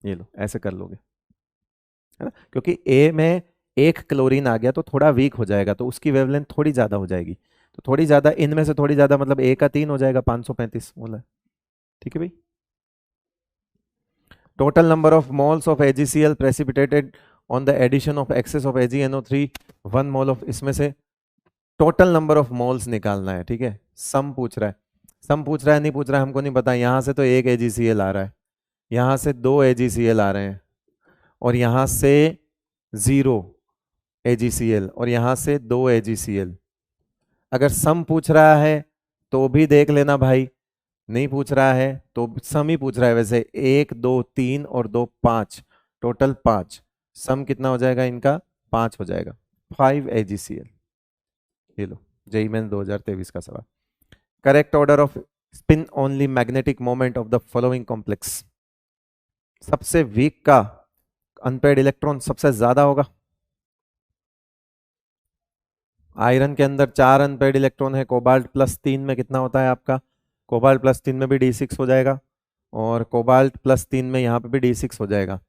ये लो ऐसे कर लोगे, है ना, क्योंकि ए में एक क्लोरीन आ गया तो थोड़ा वीक हो जाएगा, तो उसकी वेवलेंथ थोड़ी ज्यादा हो जाएगी, तो थोड़ी ज्यादा इनमें से थोड़ी ज्यादा, मतलब ए का 3 हो जाएगा, 535 बोला है, ठीक है भाई। Total number of moles of AgCl precipitated on the addition of excess of AgNO3, 1 mole of, इसमें से टोटल नंबर ऑफ मोल्स निकालना है, ठीक है। सम पूछ रहा है, सम पूछ रहा है नहीं पूछ रहा है हमको नहीं पता, यहां से तो एक AgCl आ रहा है, यहां से 2 AgCl आ रहे हैं, और यहां से 0 AgCl, और यहां से 2 AgCl। अगर सम पूछ रहा है तो भी देख लेना भाई, नहीं पूछ रहा है तो सम ही पूछ रहा है वैसे, 1 2 3 और 2 5, टोटल 5, सम कितना हो जाएगा इनका? 5 हो जाएगा, 5 AgCl। ये लो, जेई मेन 2023 का सवाल। Correct order off spin only magnetic moment of the following complex, सबसे वीक का अनपेड इलेक्ट्रॉन सबसे ज्यादा होगा। आयरन के अंदर 4 अनपेड इलेक्ट्रॉन है, कोबाल्ट +3 में कितना होता है आपका? कोबाल्ट +3 में भी D6 हो जाएगा, और कोबाल्ट +3 में यहाँ पे भी D6 हो जाएगा,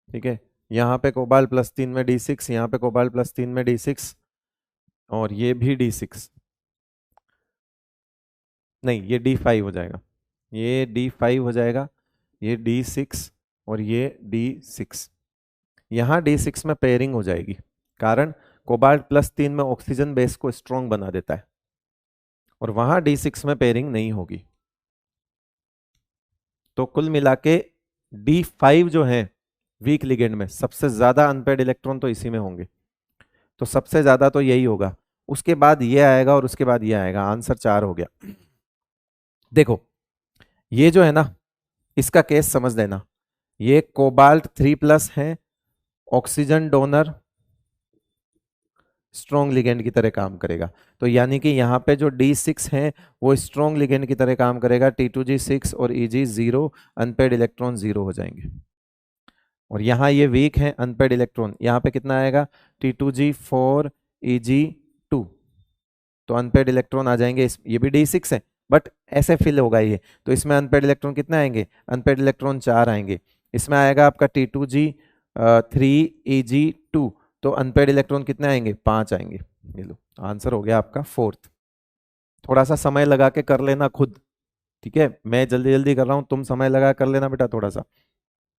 ठीक है। यहाँ पे कोबाल्ट +3 में D6, यहाँ पे कोबाल्ट +3 में D6, और ये भी D6, नहीं ये D5 हो जाएगा, ये D5 हो जाएगा, ये D6 और ये D6, यहाँ D6 में पेयरिंग हो जाएगी, कारण कोबाल्ट +3 में ऑक्सीजन बेस को स्ट्रॉन्ग बना देता है, और वहां D6 में पेयरिंग नहीं होगी, तो कुल मिला के D5 जो है वीक लिगेंड में सबसे ज्यादा अनपेड इलेक्ट्रॉन तो इसी में होंगे, तो सबसे ज्यादा तो यही होगा, उसके बाद ये आएगा और उसके बाद ये आएगा, आंसर 4 हो गया। देखो ये जो है ना, इसका केस समझ लेना, ये कोबाल्ट 3+ है, ऑक्सीजन डोनर स्ट्रॉन्ग लिगेंड की तरह काम करेगा। तो यानी कि यहाँ पे जो D6 है वो स्ट्रॉन्ग लिगेंड की तरह काम करेगा। T2G6 और EG0, अनपेड इलेक्ट्रॉन 0 हो जाएंगे। और यहाँ ये वीक है, अनपेड इलेक्ट्रॉन, यहाँ पे कितना आएगा T2G4 EG2, तो अनपेड इलेक्ट्रॉन आ जाएंगे। ये भी D6 है बट ऐसे फिल होगा ये, तो इसमें अनपेड इलेक्ट्रॉन कितने आएंगे, अनपेड इलेक्ट्रॉन 4 आएंगे। इसमें आएगा आपका T2G3 EG2, तो अनपेड इलेक्ट्रॉन कितने आएंगे, 5 आएंगे। ये लो आंसर हो गया आपका फोर्थ। थोड़ा सा समय लगा के कर लेना खुद, ठीक है, मैं जल्दी जल्दी कर रहा हूं, तुम समय लगा कर लेना बेटा, थोड़ा सा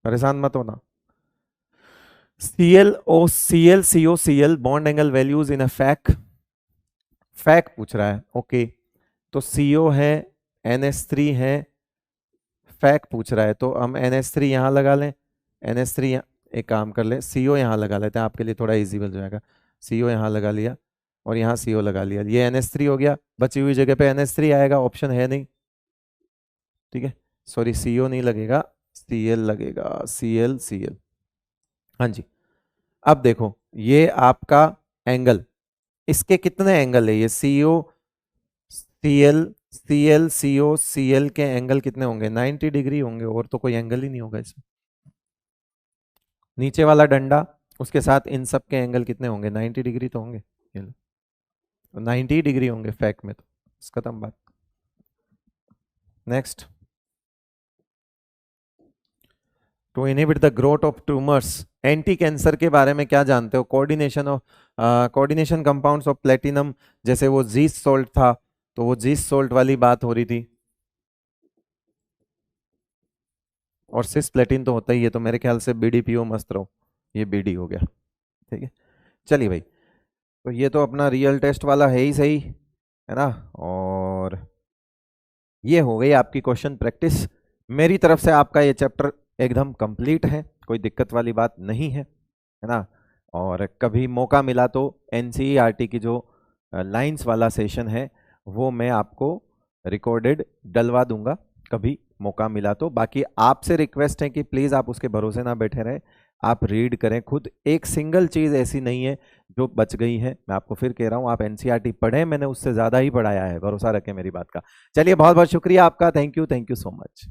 परेशान मत होना। ClCl bond angle values in a फैक पूछ रहा है, ओके। तो CO है, NH3 है, फैक पूछ रहा है, तो हम NH3 यहाँ लगा लें, NH3 एक काम कर ले, CO यहाँ लगा लेते हैं, आपके लिए थोड़ा इजी बन जाएगा। CO यहाँ लगा लिया और यहाँ CO लगा लिया, ये NH3 हो गया, बची हुई जगह पे NH3 आएगा, ऑप्शन है नहीं, ठीक है, सॉरी CO नहीं लगेगा, Cl लगेगा, Cl। हाँ जी। अब देखो ये आपका एंगल, इसके कितने एंगल है, ये CO Cl CO Cl के एंगल कितने होंगे, 90 डिग्री होंगे, और तो कोई एंगल ही नहीं होगा इसमें। नीचे वाला डंडा, उसके साथ इन सब के एंगल कितने होंगे, 90 डिग्री तो होंगे, 90 डिग्री होंगे फैक में, तो खत्म बात। Next, to inhibit the growth of tumours, anti cancer के बारे में क्या जानते हो, कोऑर्डिनेशन कंपाउंड्स ऑफ प्लेटिनम, जैसे वो जीस सोल्ट था, तो वो जीस सोल्ट वाली बात हो रही थी, और सिस प्लेटिन तो होता ही है, तो मेरे ख्याल से BDPO मस्त रहो, ये BD हो गया, ठीक है। चलिए भाई, तो ये तो अपना रियल टेस्ट वाला है ही सही, है ना, और ये हो गई आपकी क्वेश्चन प्रैक्टिस। मेरी तरफ से आपका ये चैप्टर एकदम कंप्लीट है, कोई दिक्कत वाली बात नहीं है ना। और कभी मौका मिला तो NCERT की जो लाइंस वाला सेशन है वो मैं आपको रिकॉर्डेड डलवा दूंगा, कभी मौका मिला तो। बाकी आपसे रिक्वेस्ट है कि प्लीज़ आप उसके भरोसे ना बैठे रहे, आप रीड करें खुद, एक सिंगल चीज़ ऐसी नहीं है जो बच गई है। मैं आपको फिर कह रहा हूँ, आप NCERT पढ़ें, मैंने उससे ज़्यादा ही पढ़ाया है, भरोसा रखें मेरी बात का। चलिए बहुत बहुत शुक्रिया आपका, थैंक यू सो मच।